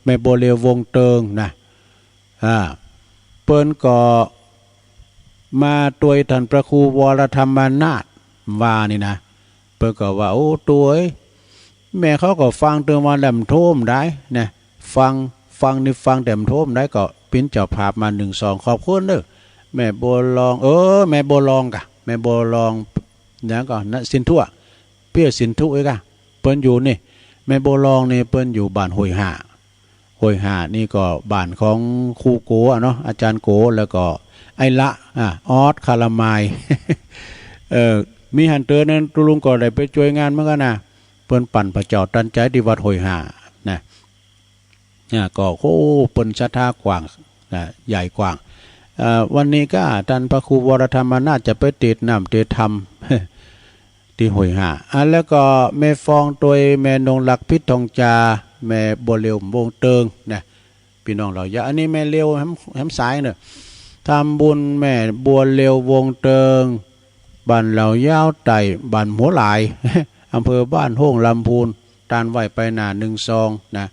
แม่บัวเลววงเติงนะเปิ้นก็มาตัวท่านพระครูวรธรรมนาถว่านี่นะเปิ้นก็ว่าโอ้ตัวแม่เขาก็ฟังเตือนว่าแหลมโทมได้นะฟังนี่ฟังแหลมโทมได้ก็ปิ้นเจ้าภาพมา1-2ขอบคุณเด้อแม่บัวลองแม่บัวลองกะแม่บัวลองเนี่ยก็นะสินทั่วเปี้ยสินทุ้ยกะเปิ้นอยู่นี่แม่บัวลองนี่เปิ้นอยู่บ้านห้วยห่านี่ก็บ้านของครูโกเนาะอาจารย์โกแล้วก็ไอ้ละออสคาราไมายมีหันเตอร์นั้นตุลุงก็ได้ไปช่วยงานเหมือนกันนะเปิ้นปั่นพระเจ้าตันใจที่วัดห้วยห่านะก็โอ้เปิ้นศรัทธากว้างใหญ่กว้างวันนี้ก็ท่านพระครูวรธรรมนาถจะไปติดน้ำติดธรรมที่ห้วยห่าแล้วก็แม่ฟองตัวแม่นงหลักพิษทองจาแม่บัวเร็ววงเติงนะพี่น้องเราอย่าอันนี้แม่เร็วแหมสายเนอะทำบุญแม่บัวเร็ววงเติงบ้านเหล่ายาวไต่บ้านหัวหลาย อำเภอบ้านโฮ่งลำพูนตานไหวไปหนา1 ซองนะ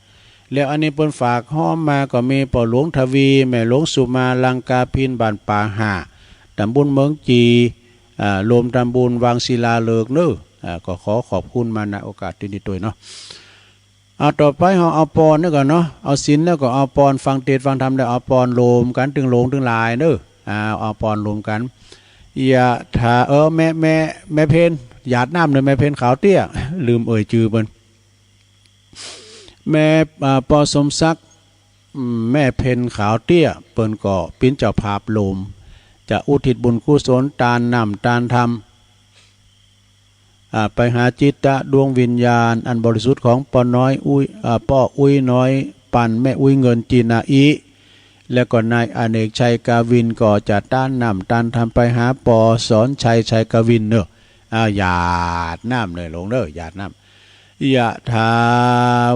แล้วอันนี้เปิ้นฝากห้อมมาก็มีป่อหลวงทวีแม่หลวงสุมาลังกาพินบ้านป่าห่าตำบลเมืองจีรวมตำบลวังศิลาเลิกเนอะก็ขอขอบคุณมาณโอกาสที่นี้ด้วยเนาะเอาต่อไปเอาปอนนี่ก่อนเนาะเอาศีลแล้วก็เอาปอนฟังเทศฟังธรรมแล้วเอาปอนรวมกันถึงหลงถึงลายเนอะเอาปอนรวมกันอย่าถ้าแม่เพนหยาดน้ำเลยแม่เพนขาวเตี้ยลืมจือเบิ้นแม่ปอสมศักดิ์แม่เพนขาวเตี้ยเปิ้นก็ปิ้นเจ้าภาพลมจะอุทิศบุญกุศลตานนำตานธรรมไปหาจิตตะดวงวิญญาณอันบริสุทธิ์ของปอน้อยป้ออุ้ยน้อยปันแม่อุ้ยเงินจีนาอีแล้วก็นายอเนกชัยกาวินก็จะต้านนำตานทำไปหาปอสอนชัยกาวินเนอะหยาดน้ำเลยหลงเนอะหยาดน้ำยะทา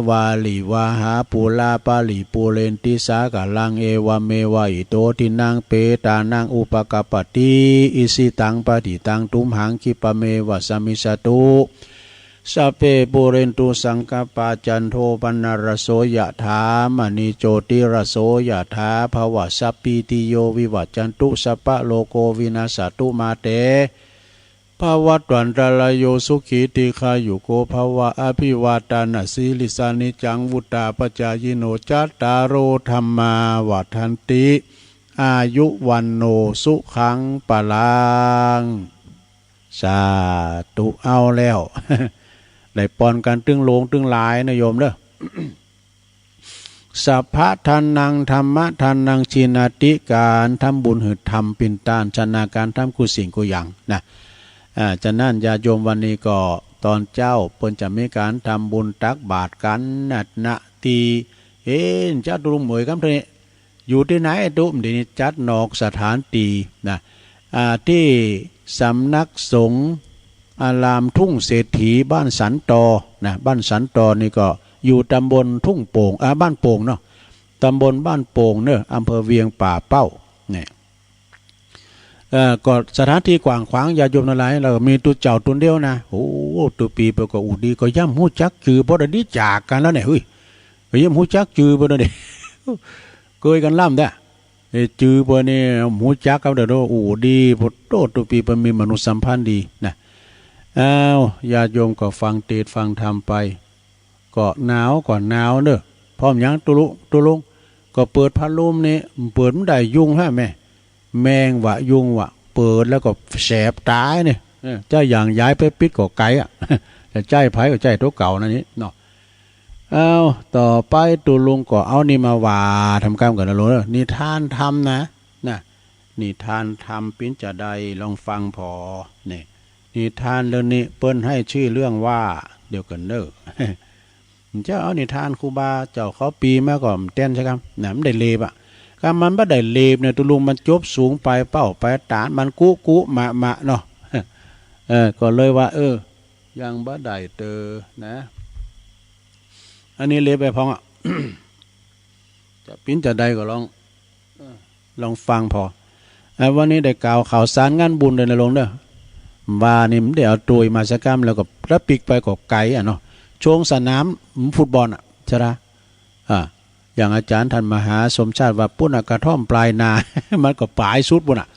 วาลิวาหาปูลาปาลิปูเรนติสากะลังเอวเมวะอิโตทินังเปตานังอุปกปติอิสิตังปฏิตังตุมหังคิปะเมวะสมิสตุสัพเพปุเรนตุสังกปาจันโทปนารโสยะถามณีโจติรโสยะถาภวะสัพพิติโยวิวัจจันตุสัพพะโลโกวินาศตุมาเตภวัตวันตรายโยสุขีติคายุโกภวะอภิวาตานาสีลิสานิจังวุตตาปจายโนจัตตารโอธรรมาวัฏันติอายุวันโนสุขังปะลังสาธุเอาแล้วได้ปอนกันตึงโลงตึงหลายนะโยมเด้อ สัพพะทานังธรรมะทานังชินาติการทำบุญหืดทำปินตานชนะการทำกุสิ่งกุยังนะจะนั่นญาโยมวันนี้ก็ตอนเจ้าเปิ้นจะมีการทำบุญตักบาตรกันนะตีเจ้าตุลุงเหมยครับทีนี้อยู่ที่ไหนตุ้มทีนี้จัดนอกสถานตีนะที่สำนักสงฆ์อารามทุ่งเศรษฐีบ้านสันตอนะบ้านสันตอนี่ก็อยู่ตำบลทุ่งโป่งบ้านโป่งเนาะตำบลบ้านโป่งเนอะอำเภอเวียงป่าเป้าเนี่ยก็สถานที่กว้างขวางญาโยมทั้งหลายเรามีตัวเจ้าตัวเดียวนะโอ้ตัวปีไปก็อุดีก็ย่ำหูจักจือพอได้จากกันแล้วเนี่ยเฮ้ยย่ำหูจักจือพอได้เคยกันล่ำได้จือพอเนี่ยหูจักเขาเด้ออุดีพอโตตัวปีมันมีมนุษยสัมพันธ์ดีนะญาโยมก็ฟังเทศน์ฟังธรรมไปก็หนาวก่อนหนาวเนอะพร้อมยังตุลุงก็เปิดพัดลมนี่เปิดไม่ได้ยุงฮะแมงวะยุงวะเปิดแล้วก็แสบตายเนี่ยเจ้าอย่างย้ายไปปิดก็ไกลอ่ะแต่ใจไผ่ก็ใจตัวเก่านั่นนี่เนาะต่อไปตุลุงก็เอานี่มาว่าทำกรรมกันนะลุงนี่ท่านทำนะ นิทานทำปิ้นจะใดลองฟังพอเนี่ยนิทานเรื่องนี้เปิ้นให้ชื่อเรื่องว่าเดี๋ยวกันเด้อ เจ้าเอานิทานครูบาเจ้าเขาปีมาก่อนเต้นใช่ครับน่ะมันได้เลบอ่ะก็มันบ่ได้เลบเนี่ยตุลุงมันจบสูงไปเป้าไปตานมันกุมะเนาะ ก็เลยว่ายังบ่ได้เตอนะอันนี้เลบไปพองอ่ะ จะปิ้นจะใดก็ลองฟังพอวันนี้ได้กล่าวข่าวสารงานบุญเลยนะลงเด้อว่านี่มันได้เอาตุยมาสักกรรมแล้วก็รับปิกไปก็ไกลอ่ะเนาะช่วงสนามฟุตบอลอ่ะใช่ไหมอย่างอาจารย์ท่านมหาสมชาติว่าปุ้นกระท่อมปลายนา มันก็ปลายสุดบุญอ่ะ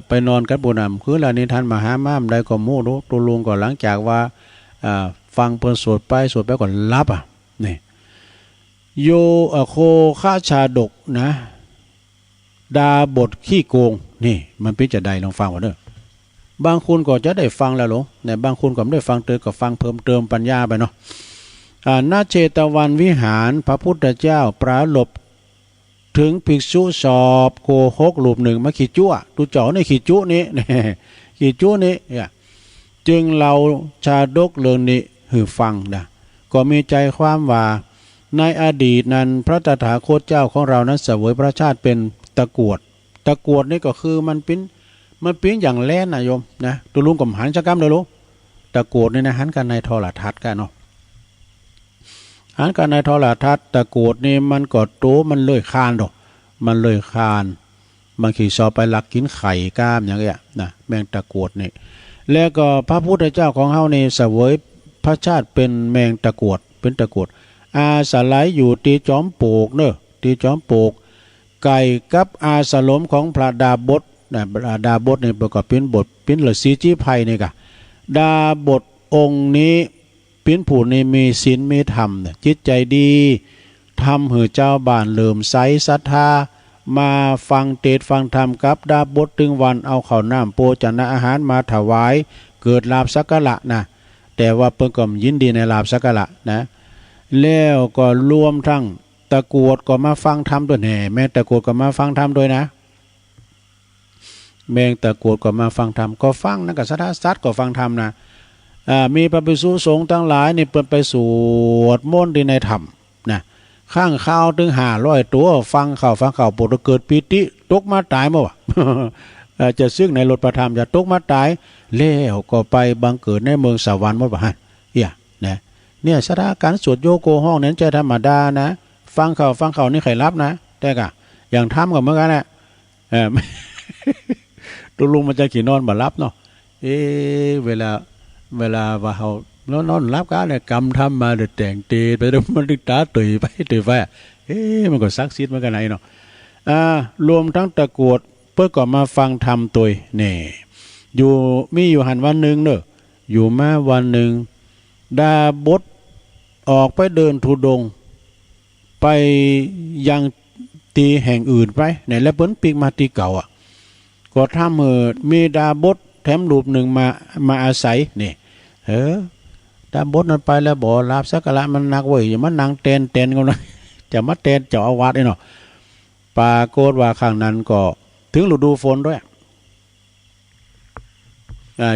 ไปนอนกันบุญอ่ะคือแล้วนี่ท่านมหาม่ามได้ก็มู่รู้ตัวลุงก็หลังจากว่าฟังเปิ้นสวดไปก่อนรับอ่ะนี่โยโคข้าชาดกนะดาบทขี้โกงนี่มันเป็นจะใดลองฟังว่าเด้อบางคนก็จะได้ฟังแล้วหรอเนี่ยบางคนก็ไม่ได้ฟังเติมก็ฟังเพิ่มเติมปัญญาไปเนาะณเจตวันวิหารพระพุทธเจ้าปราลบถึงภิกษุสอบโกหกรูปหนึ่งมาขีจุตูจ่อในขีจุนี้ขีจุนี้จึงเราชาดกเรื่องนี้หือฟังนะก็มีใจความว่าในอดีตนั้นพระตถาคตเจ้าของเรานั้นเสวยพระชาติเป็นตะกรวดนี่ก็คือมันเป็นอย่างแล่นนะโยมนะตัวลุงกับหันจักรรมเลยลูกตะกรวดนี่นะหันกันในโทรทัศน์กันเนาะหันกันในโทรทัศน์ตะกรวดนี่มันก็โตมันเลยคานดอกมันเลยคานบางทีชอบไปลักกินไข่ก้ามอย่างเงี้ยนะแมงตะกรวดนี่แล้วก็พระพุทธเจ้าของเฮานี่เสวยพระชาติเป็นแมงตะกรวดเป็นตะกรวดอาสาไหลอยู่ตีจอมโปกเนอะตีจอมโปกไก่กับอาสลมของพระดาบทนะดาบทนี่ประกอบเป็นบทเป็นฤาษีจี้ภัยนี่กะดาบทองค์นี้เป็นผู้นี้มีศีลมีธรรมจิตใจดีทำให้เจ้าบ้านเลื่อมใสศรัทธามาฟังเทศฟังธรรมกับดาบทถึงวันเอาข้าวน้ำโภชนะอาหารมาถวายเกิดลาภสักการะนะแต่ว่าเพิ่นก็ยินดีในลาภสักการะนะแล้วก็รวมทั้งตะกรวดก็มาฟังธรรมด้วยแน่แม่ตะกรวดก็มาฟังธรรมด้วยนะแมงตะกรวดก็มาฟังธรรมก็ฟังนะกับสัตว์ก็ฟังธรรมนะมีพระภิกษุสงฆ์ทั้งหลายนี่เปิดไปสวดมนต์ในธรรมนะข้างข้าวถึง500ตัวฟังข่าวปวดเกิดปิติตกมาตายมั้วะ จะซึ่งในรถประธรรมจะตกมาตายแล้วก็ไปบังเกิดในเมืองสวรรค์มั้วะนะเนี่ยสถานการณ์สวดโยโกห้องนั้นจะธรรมดานะฟังข่าวนี่ใครรับนะแต่กะอย่างทำกับเมื่อกันแหละตัวลุงมันจะขี่นอนมารับเนาะเวลาว่าเขานอนรับกันเนี่ยกำทำมาเดือดแต่งเตะไปแล้วมันดึกตาตื่นไปมันก็ซักซิดเหมือนกันไหนเนาะรวมทั้งตะกรวดเพื่อก่อมาฟังธรรมตัวเนี่ยอยู่หันวันหนึ่งเนอะอยู่มาวันหนึ่งดาบทออกไปเดินธุดงไปยังตีแห่งอื่นไปไหนแล้วเปิ้นปีกมาตีเก่าก็ทำมีดาบทแถมรูปหนึ่งมาอาศัยนี่ดาบทนั้นไปแล้วบ่ลาบสักการะมันนักเว้ยอย่ามานั่งเต้นกันนะจะมาเต้นเจ้าอาวาสเนาะปรากฏว่าข้างนั้นก็ถึงฤดูฝนด้วย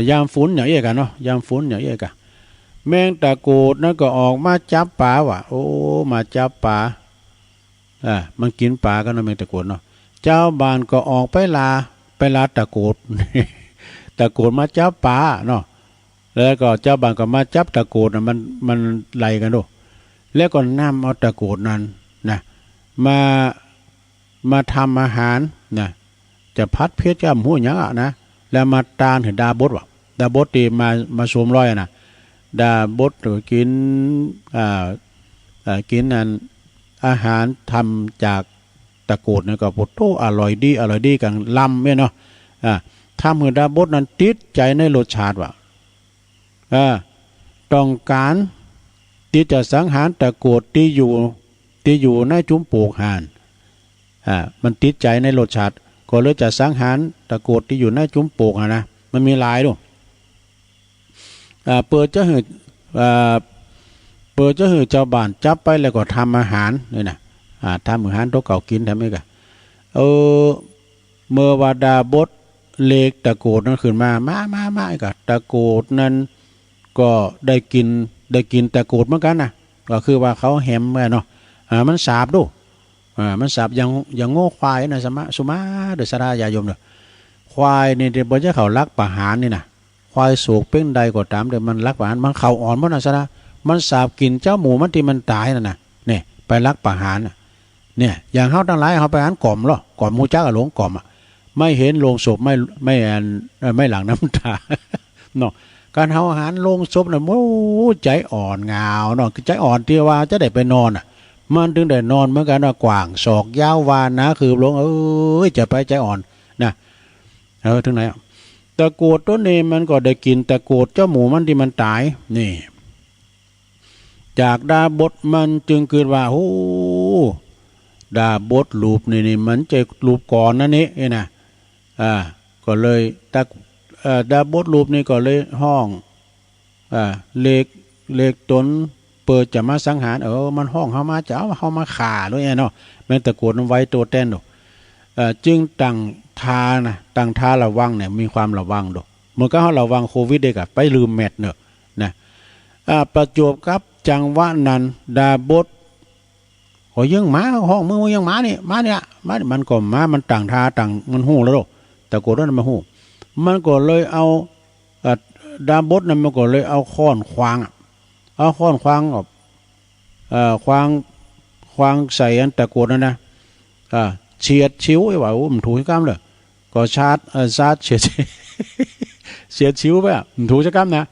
ยามฝนอย่างเงี้ยกันเนาะยามฝนอย่างเงี้ยกันแมงตะกรวดนั่นก็ออกมาจับปลาว่ะโอ้มาจับปลามันกินปลากันนะแมงตะกรวดเนาะเจ้าบ้านก็ออกไปลาตะกรวด ตะกรวดมาจับปลาเนาะแล้วก็เจ้าบ้านก็มาจับตะกรวดมันไล่กันดูแล้วก็นำเอาตะกรวดนั้นนะมาทำอาหารนะจะพัดเพชรกับหัวหยังนะแล้วมาตานถึงดาบดว่ะดาบดตีมาสวมรอยนะดาบดกินนั่นอาหารทำจากตะกรวดนี่ก็ปุตโตอร่อยดีกันลำเนี่ยเนาะทำให้ดาบดนั้นติดใจในรสชาติว่ะต้องการที่จะสังหารตะกรวดที่อยู่ในจุ้มปลูกห่านมันติดใจในรสชาติก็เลยจะสังหารตะกรวดที่อยู่ในจุ้มปลูกนะมันมีหลายด้วยเปิดจะหือเจ้าบ้านจับไปแล้วก็ทำอาหารนี่นะทำอาหารตัวเก่ากินทำไมกัน เมื่อว่าดาบดเลกตะโกดนั้นขึ้นมามาก็ตะโกดนั้นก็ได้กินตะโกดเหมือนกันนะก็คือว่าเขาแหมเนาะมันสาบดูมันสาบอย่างโง่ควายนะสุมาเดชราญาโยมเด้อควายนี่เดี๋ยวบ่จะเขาลักประหารนี่นะควายโศกเป้งใดก็ตามเดี๋ยวมันลักประหารมันเข่าอ่อนบ่นะสระมันสาบกินเจ้าหมูมันที่มันตายนั่นน่ะเนี่ยไปลักประหารเนี่ยอย่างเฮาทั้งหลายเฮาไปหารกล่อมเหรอกล่อมหมู่จักหลงกล่อมไม่เห็นโลงศพไม่หลังน้ำตาเนาะการเฮาอาหารโลงศพน่ะโอ้ใจอ่อนงาวเนาะใจอ่อนที่ว่าจะได้ไปนอนมันถึงได้นอนเหมือนกันว่ากว่างศอกยาววานนะคือหลวงจะไปใจอ่อนนะถึงไหนตะโกดต้นนี้มันก็ได้กินตะโกดเจ้าหมูมันที่มันตายนี่จากดาบทมันจึงเกิดว่าโอ้ดาบทรูปนี่มันจะรูปก่อนนั่นนี่นะก็เลยดาบทรูปนี่ก็เลยห้องเลขตนเปิดจะมาสังหารมันห้องเฮามาจะเอามาฆ่าด้วยเนาะแม่นตะโกดมันไว้ตัวแต้นดจึงตั้งท่าระวังเนี่ยมีความระวังดอกเมื่อก็เฮาระวังโควิดได้ก็ไปลืมแมทเนอะนะประจวบกับจังหวะนั้นดาบทก็ยังหมาห้องมือยังหมาเนี่ยมันก็หมามันต่างท่าต่างมันหู้แล้วตะโกดนั้นมาหู้มันก็เลยเอาดาบทนั้นมันก็เลยเอาค้อนขวางควางใส่อันตะโกดนั่นนะเฉียดชิวไอ้ว่ามันถูกกล้ามเลยก็ชาร์จเฉียดชิวไปมันถูกกล้ามนะ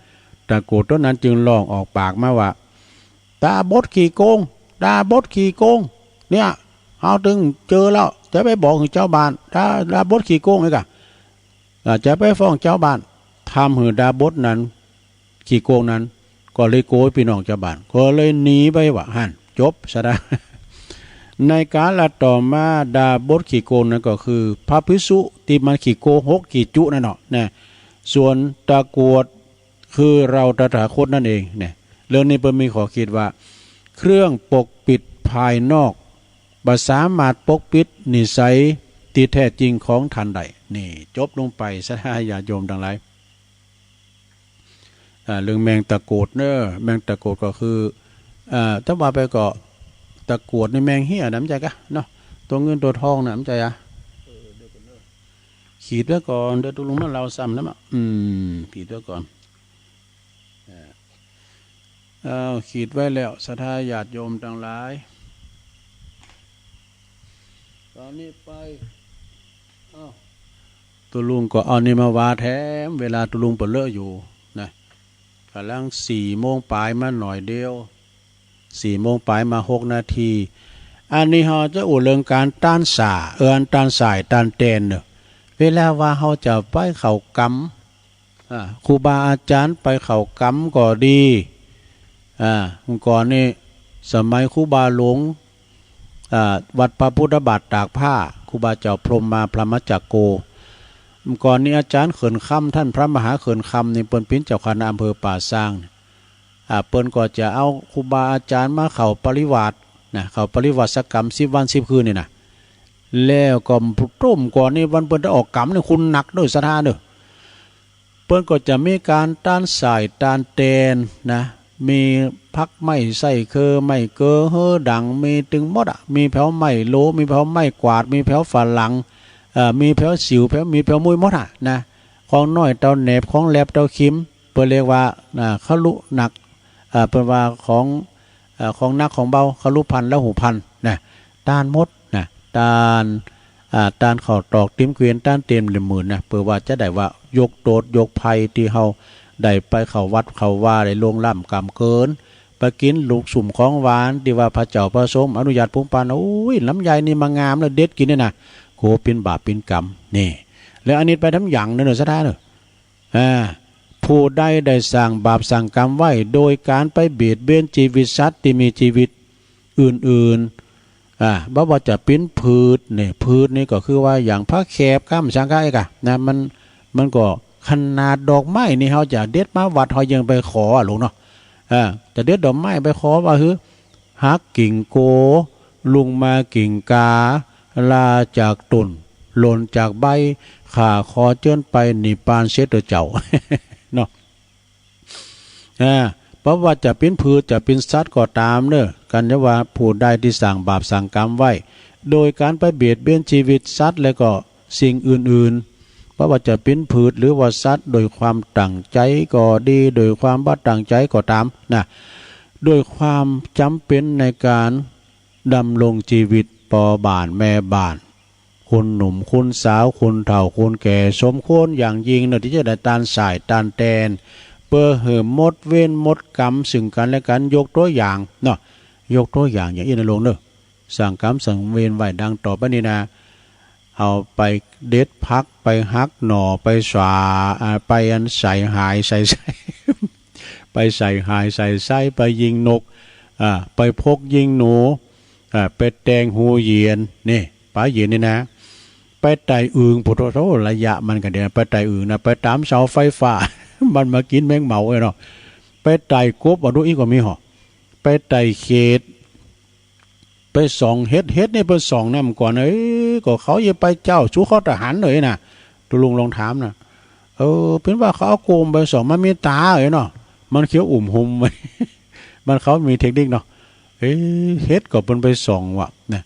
ตะโกดต้นนั้นจึงร้องออกปากมาว่าดาบทขี่โกงเนี่ยเอาถึงเจอแล้วจะไปบอกเจ้าบ้านถ้าดาบทขี่โกงไอ้กะจะไปฟ้องเจ้าบ้านทำให้ดาบทนั้นขี่โกงนั้นก็เลยโกยพี่น้องเจ้าบ้านก็เลยหนีไปว่าหันจบซะได้ในกาลต่อมาดาบทขี่โกงนั้นก็คือพระภิกษุที่มันขี่โกหกขี่จุนั่นเนาะเนี่ยส่วนตะกรวดคือเราตถาคตนั่นเองเนี่ยเรื่องนี้เพิ่นมีขอคิดว่าเครื่องปกปิดภายนอกบ่สามารถปกปิดนิสัยที่แท้จริงของท่านใดนี่จบลงไปซะญาติโยมทั้งหลายเรื่องแมงตะโกดเนอะแมงตะโกดก็คือถ้าว่าไปก็ตะกรวดในแมงเหี้ยน้ำใจกะเนาะตัวเงินตัวทองน้ำใจขีดไว้ก่อนเดี๋ยวตุลุงนั่นเราซ้ำแล้วมั้งขีดไว้ก่อนขีดไว้แล้วศรัทธาญาติโยมทั้งหลายตอนนี้ไปตุลุงก็เอานี่มาว่าแถมเวลาตุลุงเปิดเลอะอยู่นะกำลัง4 โมงปลายมาหน่อยเดียว4 โมงปลายมา6 นาทีอันนี้เราจะอุเรื่องการต้านสาต้านสายต้านเตนเนอะเวลาว่าเราจะไปเข้ากรรมครูบาอาจารย์ไปเข้ากรรมก็ดีก่อนนี่สมัยครูบาหลวงวัดพระพุทธบาทตากผ้าครูบาเจ้าพรหมมาพระมจักโกก่อนนี้อาจารย์เขินคำท่านพระมหาเขินคำในเปิ้นปิ้นเจ้าคณะอำเภอป่าซางเปิ้นก็จะเอาครูบาอาจารย์มาเข้าปริวาสนะเข้าปริวาสกรรม10 วัน 10 คืนนี่นะแล้วก็ต้มก่อนนี่วันเปิ้นจะออกกรรมนี่คุณหนักด้วยศรัทธาเด้อเปิ้นก็จะมีการต้านสายต้านเตนนะมีพักไม้ใส่ไม่เกอเฮอดังมีตึงมดมีแผวไม้โลมีแผวไม้กวาดมีแผวฝรั่งมีแผวสิวมีแผวมุ้ยมดนะของน้อยเตาแหนบของแลบเตาคิมเปิ้นเรียกว่าขลุหนักเปิ้นว่าของนักของเบาขลุพันแล้วหูพันนะต้านมดนะต้านเข้าตอกติ้มเกวียนต้านเต็มเลยหมื่นนะเพื่อว่าจะได้ว่ายกโตดยกภัยที่เฮาได้ไปเข้าวัดเข้าว่าได้ลงล่ำกำเกินไปกินลูกสุ่มของหวานที่ว่าพระเจ้าพระสมอนุญาตพุ่งปานโอ้ยลำไยนี่มางามแล้วเด็ดกินเนี่ยนะโคเป็นบาปเป็นกรรมนี่แล้วอันนี้ไปทำอย่างเนอะซะท่าเนอะผู้ใดได้สั่งบาปสั่งกรรมไว้โดยการไปเบียดเบียนชีวิตสัตว์ที่มีชีวิตอื่นบ่ว่าจะเป็นพืชเนี่ยพืชนี่ก็คือว่าอย่างพระแคบก้ามสังฆะกะนะมันก็ขนาดดอกไม้นี่เขาจะเด็ดมาวัดเขายังไปขอหลวงเนาะจะเด็ดดอกไม้ไปขอว่าคือหักกิ่งโกลุงมากิ่งกาลาจากตุน หล่นจากใบขาคอเจิ้นไปหนีปานเช็ดเจ้า เนาะเพราะว่าจะเป็นพืชจะเป็นสัตว์ก็ตามเนอะกันจะว่าผู้ใดที่สั่งบาปสั่งกรรมไว้โดยการไปเบียดเบียนชีวิตสัตว์และก็สิ่งอื่นๆเพราะว่าจะเป็นพืชหรือว่าสัตว์โดยความตั้งใจก็ดีโดยความบ่ตั้งใจก็ตามนะโดยความจำเป็นในการดำรงชีวิตปอบ้านแม่บ้านคนหนุ่มคนสาวคนเฒ่าคนแก่สมควรอย่างยิ่งเนอะที่จะได้ตานสายตานแตนเพื่อเหิมมดเว้นมดกรรมซึ่งกันและกันยกตัวอย่างเนาะยกตัวอย่างอย่างอินทร์ลงเนอะสั่งกรรมสั่งเวรไว้ดังต่อไปนี้นะเอาไปเด็ดพักไปหักหน่อไปสวาไปอันใส่หายใส่ใส่ ไปใส่หายใส่ไส้ไปยิงนกไปพกยิงหนูไปแตงหูเยียนนี่ป้าเยียนนี่นะไปไต่อึ่งพุทโธระยะมันกันเดียวไปไต่อึ่งนะไปตามเสาไฟฟ้า มันมากินแมงเมาเนาะไปไต่กบเอาดูอีกก็มีหรอไปไต่เขตไปส่องเฮ็ดนี่ไปส่องน้ำก่อนก็เขาอย่าไปเจ้าชู้เขาทหารเลยนะตุลุงลองถามนะเป็นว่าเขาเอาโกมไปส่องมันมีตาเนาะมันเขียวหุ่มไว้ มันเขามีเทคนิคเนาะเฮ็ดก็เป็นไปส่องว่ะนะ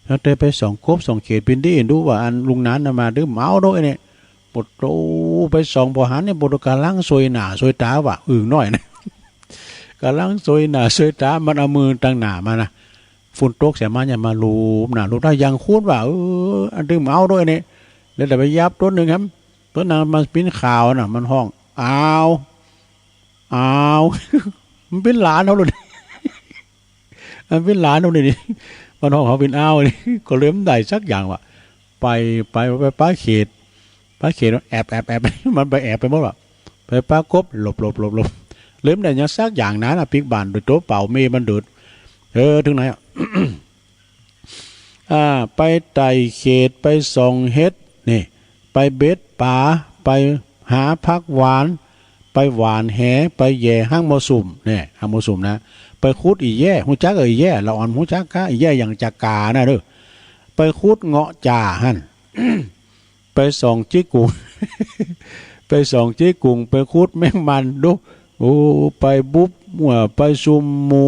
แล้วได้ไปส่องกบส่องเขตพินดีดูว่าอันลุงนั้นมาดื้อเมาด้วยเนี่ยปวดโตไปส่องพอหันเนี่ยปวดกาลังซวยหน้าซวยตาว่ะน้อยนะ กาลังซวยหน้าซวยตามันเอามือตั้งหน้ามานะฝุ่นตกเสียมาอย่ามาลูบหน้าลูบได้ยังคูดว่าอันดื้อเมาด้วยเนี่ยแล้วแต่ไปยับต้นหนึ่งครับต้นนั้นมันปิ้นข่าวน่ะมันห้องอ้าวมันเป็นหลานเขาเลย มันเป็นหลานเขาเลยมันห้องเขาเป็นอ้าวนี่ก็เริ่มได้สักอย่างว่ะไปป้าเขตแอบมันไปแอบไปหมดว่ะไปป้ากบหลบเริ่มได้ยังสักอย่างนั้นปิกบานโดยตัวเป่าเมมันเดือดถึงไหนอ่ะ ไปไต่เขตไปส่องเฮ็ดนี่ไปเบ็ดป่าไปหาพักหวานไปหวานแหไปแย่ห้างมอสุ่มเนี่ยห้างมอสุ่มนะไปคุดอีแย่หูจักอีแย่เราอ่อนหูจักกะอีแย่อย่างจักกานะเด้อไปคุดเงาะจ่าหั่น ไปส่องจี้กุง ไปส่องจี้กุงไปคุดแมงมันดูไปบุบไปซุมหมู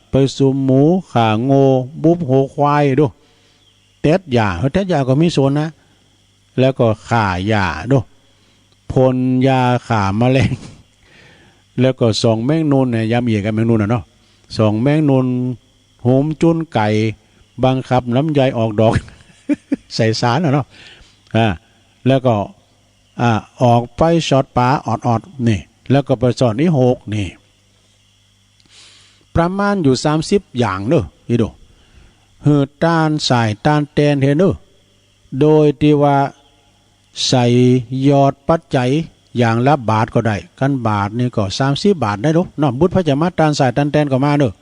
ไปซุมหมูขาโง่บุบหัวควายดูเต็ดหญ้าก็มีโซนนะแล้วก็ข่าหญ้าดูพ่นยาข่าแมลง แล้วก็ส่องแมงนูนเนี่ยยำเอียกับแมงนูนเนาะส่องแมงนูนโหมจุนไก่บังคับน้ำใยออกดอก ใส่สารเนาะแล้วก็ออกไปช็อตปลาออดนี่แล้วก็ไปสอนนี่6นี่ประมาณอยู่30อย่างเนอะนี่ดูหือต้านสายต้านแตนเห็นเนอะโดยที่ว่าใส่ยอดปัจจัยอย่างละบาทก็ได้กันบาทนี่ก็30 บาทได้ดูเนาะบุตรพระจะมาต้านสายต้านแตนก็มาเนอะ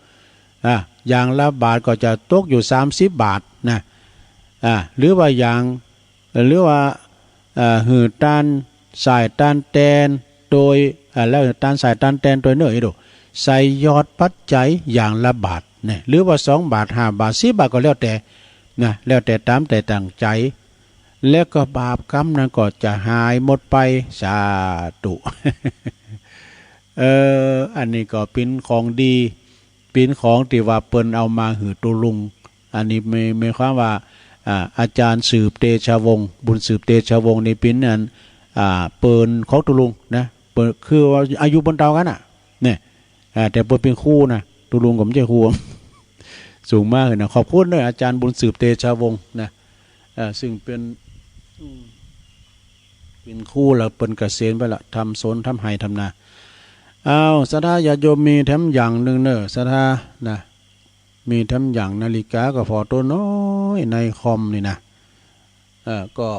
อย่างละบาทก็จะตกอยู่30 บาทนะหรือว่าอย่างหรือว่าหือต้านสายต้านแตนโดยแล้วต้านสายต้านแตนโดยเนอะอีดูใส่ยอดปัจจัยอย่างละบาทเนี่ยหรือว่า2 บาท5 บาท10 บาทก็แล้วแต่นะแล้วแต่ตามแต่ตั้งใจแล้วก็บาปกรรมนั้นก็จะหายหมดไปสาธุ อันนี้ก็เป็นของดีเป็นของที่ว่าเปิ้นเอามาหือตุลุงอันนี้ไม่ความว่าอาจารย์สืบเตชะวงศ์บุญสืบเตชะวงศ์นี่เป็นอันเปิ้นของตุลุงนะเปิ้นคือว่าอายุบนเตากันน่ะเนี่ยแต่เปิ้นเป็นครูนะตุลุงก็ไม่ใช่ครู สูงมากเลยนะขอบคุณด้วยอาจารย์บุญสืบเตชะวงศ์นะซึ่งเป็นคู่แล้วเปิ้นเกษียณไปละทำสนทำไห้ทำนาศรัทธาญาติโยมมีแถมอย่างหนึ่งเนอะศรัทธานะมีแถมอย่างนาฬิกาก็พอตัวน้อยในคอมนี่นะก็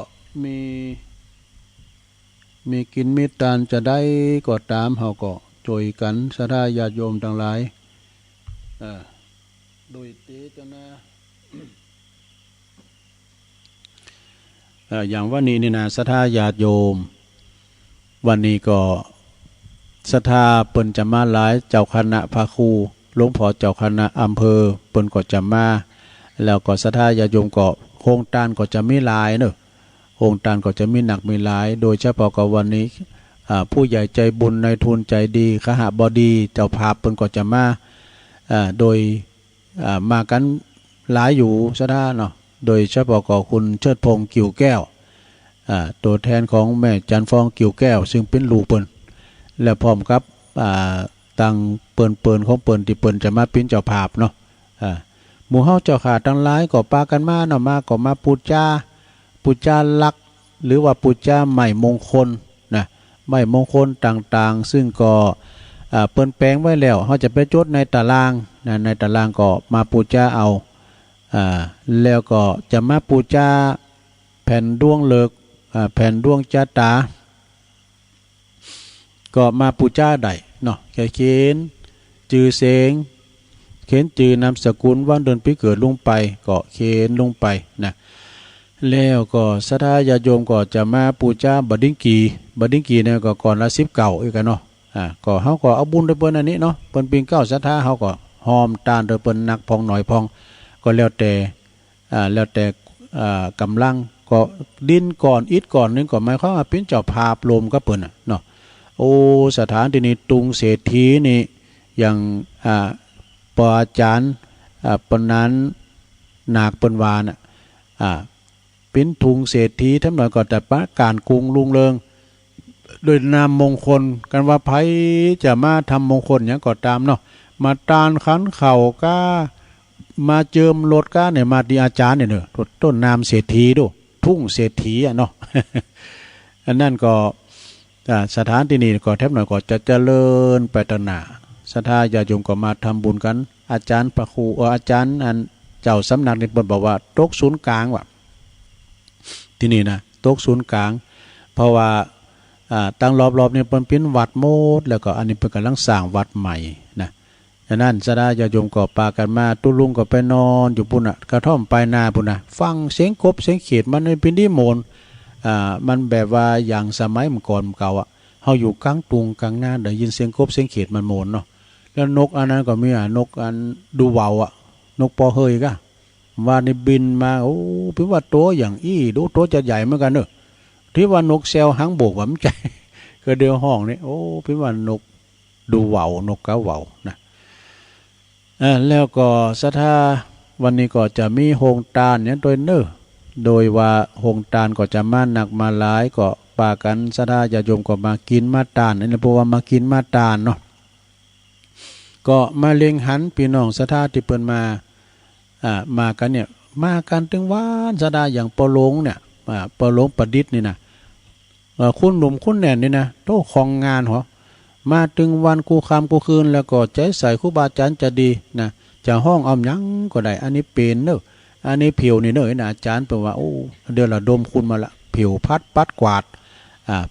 มีกินมีตานจะได้ก็ตามเฮาก็ช่วยกันศรัทธาญาติโยมทั้งหลายโดยเตตนา อย่างวันนี้นี่นะศรัทธาญาติโยมวันนี้ก็ศรัทธาเปิ้นจะมาหลายเจ้าคณะพระครูหลวงพ่อเจ้าคณะอำเภอเปิ้นก็จะมาแล้วก็ศรัทธาญาติโยมก็ค โรงทานก็จะมีหลายเนอะโรงทานก็จะมีหนักมีหลาย โดยเฉพาะกับวันนี้ผู้ใหญ่ใจบุญในทุนใจดีขหบดีเจ้าภาพเพิ่นก็จะมาโดยมากันหลายอยู่ซะด้าเนาะโดยเฉพาะกับคุณเชิดพงษ์กิ่วแก้วตัวแทนของแม่จันฟองกิ่วแก้วซึ่งเป็นลูกเปิ้นและพร้อมกับตังเปิ้นของเปิ้นที่เปิ้นจะมาเป็นเจ้าภาพเนาะหมู่เฮาเจ้าขาทั้งหลายก็ปากันมาเนาะมาก็มาปูจาลักหรือว่าปูจาใหม่มงคลนะใหม่มงคลต่างๆซึ่งก็เปิ้นแปลงไว้แล้วเฮาจะไปจดในตารางนะในตารางก็มาปูจาเอาแล้วก็จะมาปูจาแผ่นดวงเลิกแผ่นดวงจาตาก็มาปูจาได้เนาะแค่เขียนจื่อเสียงเขียนจื่อนามสกุลวันเดือนปีเกิดลงไปก็เขียนลงไปนะแล้วก็ศรัทธาญาติโยมก็จะมาปูจาบดิ้งกีเนี่ยก็ก่อนละ19อีกกันเนาะก็เฮาก็เอาบุญด้วยเปิ้นอันนี้เนาะเปิ้นปี9ศรัทธาเฮาก็หอมตานโดยเปิ้นนักพองหน่อยพองก็แล้วแต่กำลังก็ดินก่อนอิฐก่อนนึงก็หมายความว่าเป็นเจ้าภาพรวมกับเปิ้นเนาะโอ้สถานที่นี้ตุงเศรษฐีนี่อย่างปอาจารย์ปนั้นนาคเปิ้นวาน่ะเป็นทุงเศรษฐีทั้งหน่อยก็แต่ประการกรุงลุงเริงโดยนามมงคลกันว่าไผจะมาทำมงคลหยังก็ตามเนาะมาตานขันเข่าก้ามาเจิมรถก้าเนี่ยมาดีอาจารย์เนี่ยต้นนามเศรษฐีดูทุ่งเศรษฐีเนาะ อันนั้นก็สถานที่นี้ก็แทบหน่อยก็จะเจริญไปตนาศรัทธาญาติโยมก็มาทำบุญกันอาจารย์พระครูอาจารย์อันเจ้าสำนักนี่เพิ่นบอกว่าตกศูนย์กลางว่ะที่นี่นะตกศูนย์กลางเพราะว่าตั้งรอบๆนี่เพิ่นเป็นวัดโมดแล้วก็อันนี้เพิ่นกำลังสร้างวัดใหม่นะฉะนั้นศรัทธาญาติโยมก็ปากันมาตุลุงก็ไปนอนอยู่ปุ่นน่ะกระท่อมปลายนาปุ่นน่ะฟังเสียงกบเสียงเขียดมันเป็นที่โมนมันแบบว่าอย่างสมัยเมื่อก่อนเก่าเฮาอยู่กลางตุงกลางนาได้ยินเสียงกบเสียงเขียดมันโมนเนาะแล้วนกอันนั้นก็มีนกอันดูเว้านกปอเฮยก็ว่านี่บินมาโอ้พี่ว่าตัวอย่างดูตัวจะใหญ่เหมือนกันเนอะที่ว่านกแซวหางโบกว่ามันใจก็เดียวห้องนี่โอ้พี่ว่านกดูเว้านกกะเว้านะแล้วก็ศรัทธาวันนี้ก็จะมีโฮงตานเนี่ยโดยเนอะโดยว่าโฮงตานก็จะมาหนักมาหลายก็ปากันศรัทธาญาติโยมก็มากินมาตานนี่เพราะว่ามากินมาตานเนาะก็มาเล็งหันพี่น้องศรัทธาที่เปิ้นมากันเนี่ยมากันถึงวานศรัทธาอย่างปอหลงเนี่ยปอหลงประดิษฐ์นี่นะคุณหนุ่มคุณแน่นนี่นะโตของงานเหรอมาถึงวันกูคำกูคืนแล้วก็ใจใส่ครูบาอาจารย์จะดีนะจะห้องอ้อมยังก็ได้อันนี้เป็นเนอะอันนี้ผิวนี่เนอะนะอาจารย์เป็นว่าโอ้เดือนละดมคุณมาละผิวพัดปัดกวาด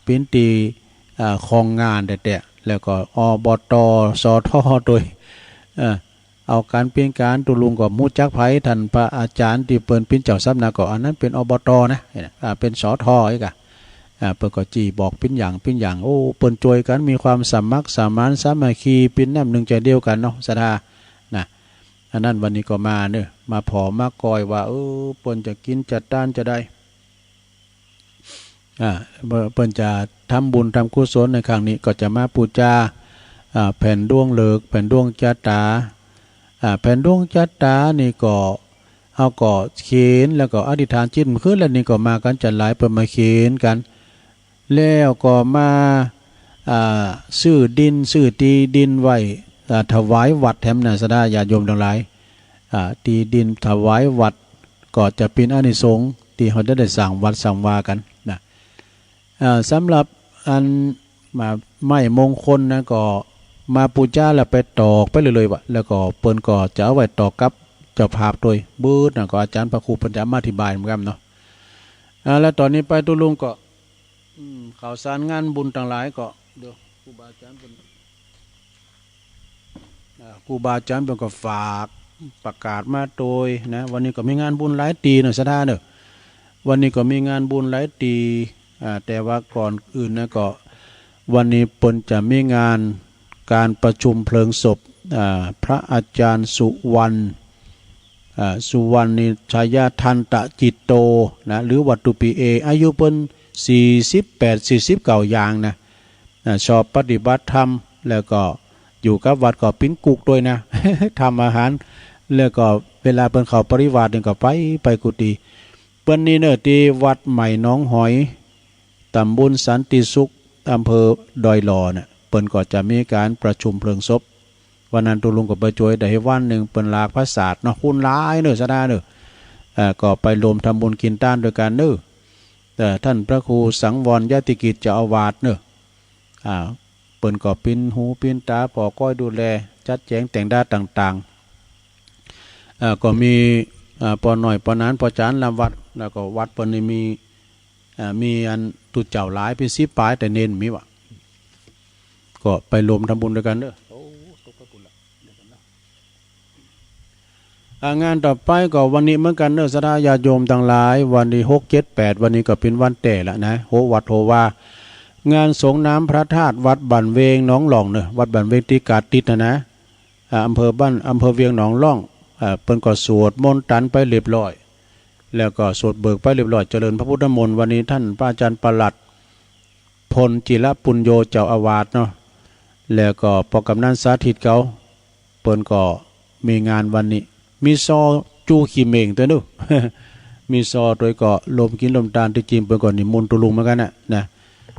เป็นตีของงานแต่แล้วก็อบต.สท.โดยเอาการเปลี่ยนการตุลุงก็มูจักไผท่านพระอาจารย์ที่เปิ้นเป็นเจ้าสำนักก็อันนั้นเป็นอบต.นะเป็นสท.อีกเปิ้นก็จีบอกเป็นอย่างโอ้เปิ้นช่วยกันมีความสามัคคีสามัคคีเป็นน้ำหนึ่งใจเดียวกันเนาะศรัทธานะอันนั้นวันนี้ก็มาเนอะมาผอมากอยว่าเปิ้นจะกินจัดต้านจะได้เปิ้นจะทำบุญทำกุศลในครั้งนี้ก็จะมาปูจาแผ่นดวงเลิกแผ่นดวงจาตาแผ่นดวงจาตานี่ก็เอาก็เขียนแล้วก็อธิษฐานจิตขึ้นแล้วนี่ก็มากันจัดหลายเปิ้นมาเขียนกันแล้วก็มาซื้อดินซื้อตีดินไว้ถวายวัดแถมนาศรัทธาญาติโยมทั้งหลายตีดินถวายวัดก็จะเป็นอานิสงส์ที่เขาได้สร้างวัดสร้างวากันนะสำหรับอันมาไม้มงคลนะก็มาปูจาแล้วไปตอกไปเลยๆวะแล้วก็เปิ้นก็จะเอาไว้ตอกกับเจ้าภาพโดยบืดนะก็อาจารย์พระครูปัญญามาอธิบายเหมือนกันเนาะแล้วตอนนี้ไปตุลุงก็ข่าวสารงานบุญต่างหลายก็เดี๋ยวครูบาอาจารย์เป็นก็ฝากประกาศมาโดยนะวันนี้ก็มีงานบุญหลายตีเนอะศรัทธาเนอะวันนี้ก็มีงานบุญหลายตีแต่ว่าก่อนอื่นนะก็วันนี้เปิ้นจะมีงานการประชุมเพลิงศพพระอาจารย์สุวรรณ สุวรรณิชายาทันตะจิตโตนะหรือวัตถุปีเออายุเพิ่น48-49อย่างนะชอบปฏิบัติธรรมแล้วก็อยู่กับวัดก็ปิ้นกุกด้วยนะ ทำอาหารแล้วก็เวลาเพิ่นเข้าปริวาสนี่ก็ไปกุฏิเปิ้นนี่เนอะที่วัดใหม่หนองหอยตำบลสันติสุขอำเภอดอยหลอน่ะเปิ้นก็จะมีการประชุมเพลิงศพวันนั้นตุลุงก็ไปช่วยได้วันหนึ่งเปิ้นลากพระศาสตร์เนาะคุณหลายเนอะซะดาเนอะก็ไปรวมทำบุญกินต้านโดยการเนอะแต่ท่านพระครูสังวรยติกิจเจ้าอาวาสเนอะเปิ้นก็ปิ้นหูปิ้นตาปอก้อยดูแลจัดแจงแต่งด้านต่างๆก็มีปอหน่อยปอนั้นปอจานลำวัดแล้วก็วัดเปิ้นนี่มีอันตุเจ้าหลายเป็น10ปลายแต่เน้นมีวะก็ไปรวมทำบุญด้วยกันเด้องานต่อไปก็วันนี้เหมือนกันเนอะสดาญาโยมทั้งหลายวันที่6 7 8วันนี้ก็เป็นวันแต่ละนะโหวัดโหวางานสงน้ำพระธาตุวัดบันเวงหนองหล่องเนอะวัดบันเวงที่กาดติดนะอำเภอเวียงหนองล่องเปิ้นก็สวดมนต์ตันไปเรียบร้อยแล้วก็สวดเบิกไปเรียบร้อยเจริญพระพุทธมนต์วันนี้ท่านพระอาจารย์ประหลัดพลจิรปุญโญเจ้าอาวาสเนาะแล้วก็ปกำนันสาธิตเขาเปิ้นก็มีงานวันนี้มีซอจูขี้เมงตัวนู้ มีซอโดยก็ลมกินลมตาลที่จริงเปิ้นก็นิมนต์ตุลุงเหมือนกันนะ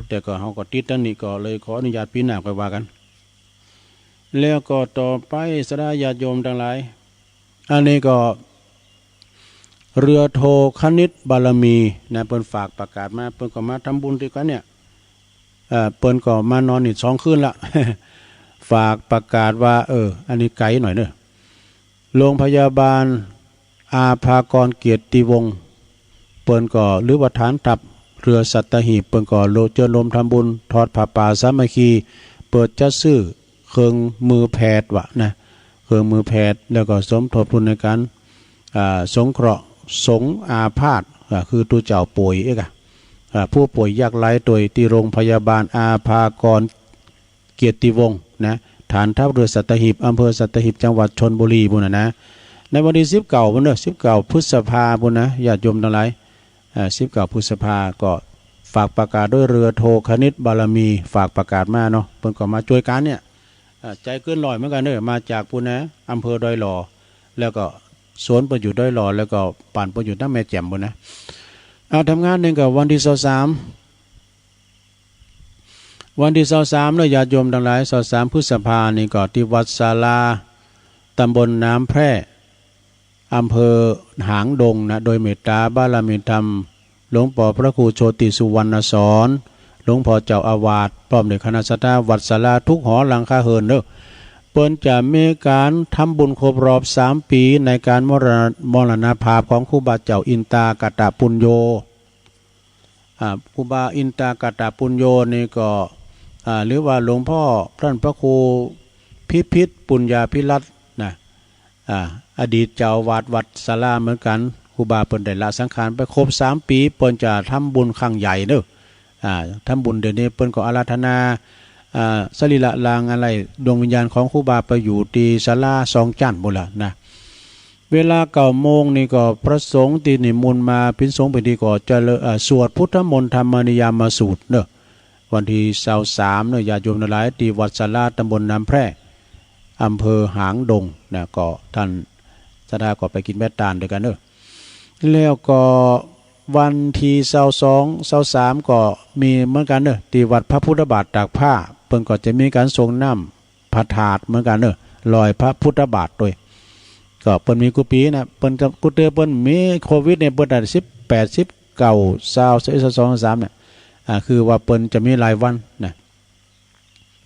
แต่ก็เฮาก็ติดตั้งนี้ก็เลยขออนุญาตพี่หน้าไปว่ากันแล้วก็ต่อไปสดาญาติโยมทั้งหลายอันนี้ก็เรือโทคณิตบารมีนะเปิ้นฝากประกาศมาเปิ้นก็มาทำบุญด้วยกันเนี่ยเปิ้นก็มานอนนี่2คืนละ ฝากประกาศว่าอันนี้ไกลหน่อยเด้อโรงพยาบาลอาภากรเกียรติวงศ์เปิ้นก็หรือว่าฐานทัพเรือสัตหีบเปิ้นก็โลเจริญทำบุญทอดผ้าป่าสามัคคีเปิดจัดซื้อเครื่องมือแพทย์วะนะเครื่องมือแพทย์แล้วก็สมทบทุนในการสงเคราะห์สงอาพาธคือตัวเจ้าป่วยผู้ป่วยยากไร้โดยที่โรงพยาบาลอาภากรเกียรติวงศ์นะฐานทัพเรือสัตหีบอำเภอสัตหีบจังหวัดชลบุรีบุญนะในวันที่19บุญเนอะ19พฤษภาบุญนะญาติโยมทั้งหลาย19พฤษภาก็ฝากประกาศด้วยเรือโทคณิตบารมีฝากประกาศมาเนาะเพิ่นก็มาช่วยกันเนี่ยใจเกินร้อยเหมือนกันเนอะมาจากปุณนะอำเภอดอยหล่อแล้วก็สวนประยุทธ์ดอยหล่อแล้วก็ป่านประยุทธ์น้ำแม่แจ่มบุญนะทำงานหนึ่งกับวันที่23วันที่23เนอะญาติโยมทั้งหลาย23พฤษภานี่ก็ที่วัดศาลาตำบลน้ำแพร่อำเภอหางดงนะโดยเมตตาบารมีธรรมหลวงพ่อพระครูโชติสุวรรณสอนหลวงพ่อเจ้าอาวาสพร้อมด้วยคณะสัตยาวัดศาลาทุกหอหลังคาเฮินเนอะเปิ้นจะมีการทำบุญครบรอบ3 ปีในการมรณภาพของครูบาเจ้าอินตากตปุญโญครูบาอินตากตปุญโญนี่ก็หรือว่าหลวงพ่อท่านพระครูพิษปุญญาภิรัตน์นะอดีตเจ้าวัดศาลาเหมือนกันครูบาเปิ้นได้ละสังขารไปครบ3 ปีเปิ้นจะทำบุญครั้งใหญ่เนอะทำบุญเดี๋ยวนี้เปิ้นก็อาราธนาสรีระลางอะไรดวงวิญญาณของครูบาไปอยู่ที่ศาลา2 จันทร์บุญละนะเวลา9 โมงนี่ก็พระสงฆ์ที่นิมนต์มาพิณสงฆ์ไปดีก็จะสวดพุทธมนต์ธรรมนิยามสูตรเนอะวันที่23เนอะญาติโยมทั้งหลายที่วัดศาลาตำบลน้ำแพร่อำเภอหางดงนะก็ท่านศรัทธาก็ไปกินแม่ตาลด้วยกันเนอะแล้วก็วันที่22 23ก็มีเหมือนกันเนอะที่วัดพระพุทธบาทตากผ้าเปิ้นก็จะมีการส่งน้ำพระธาตุเหมือนกันเนอะลอยพระพุทธบาทด้วยก็เปิ้นมีกุปีนะเปิ้นกุเตอเปิ้นมีโควิดเนี่ยเปิ้นได้18 19 20 22 23เนี่ยคือว่าเปิ้นจะมีรายวันนะ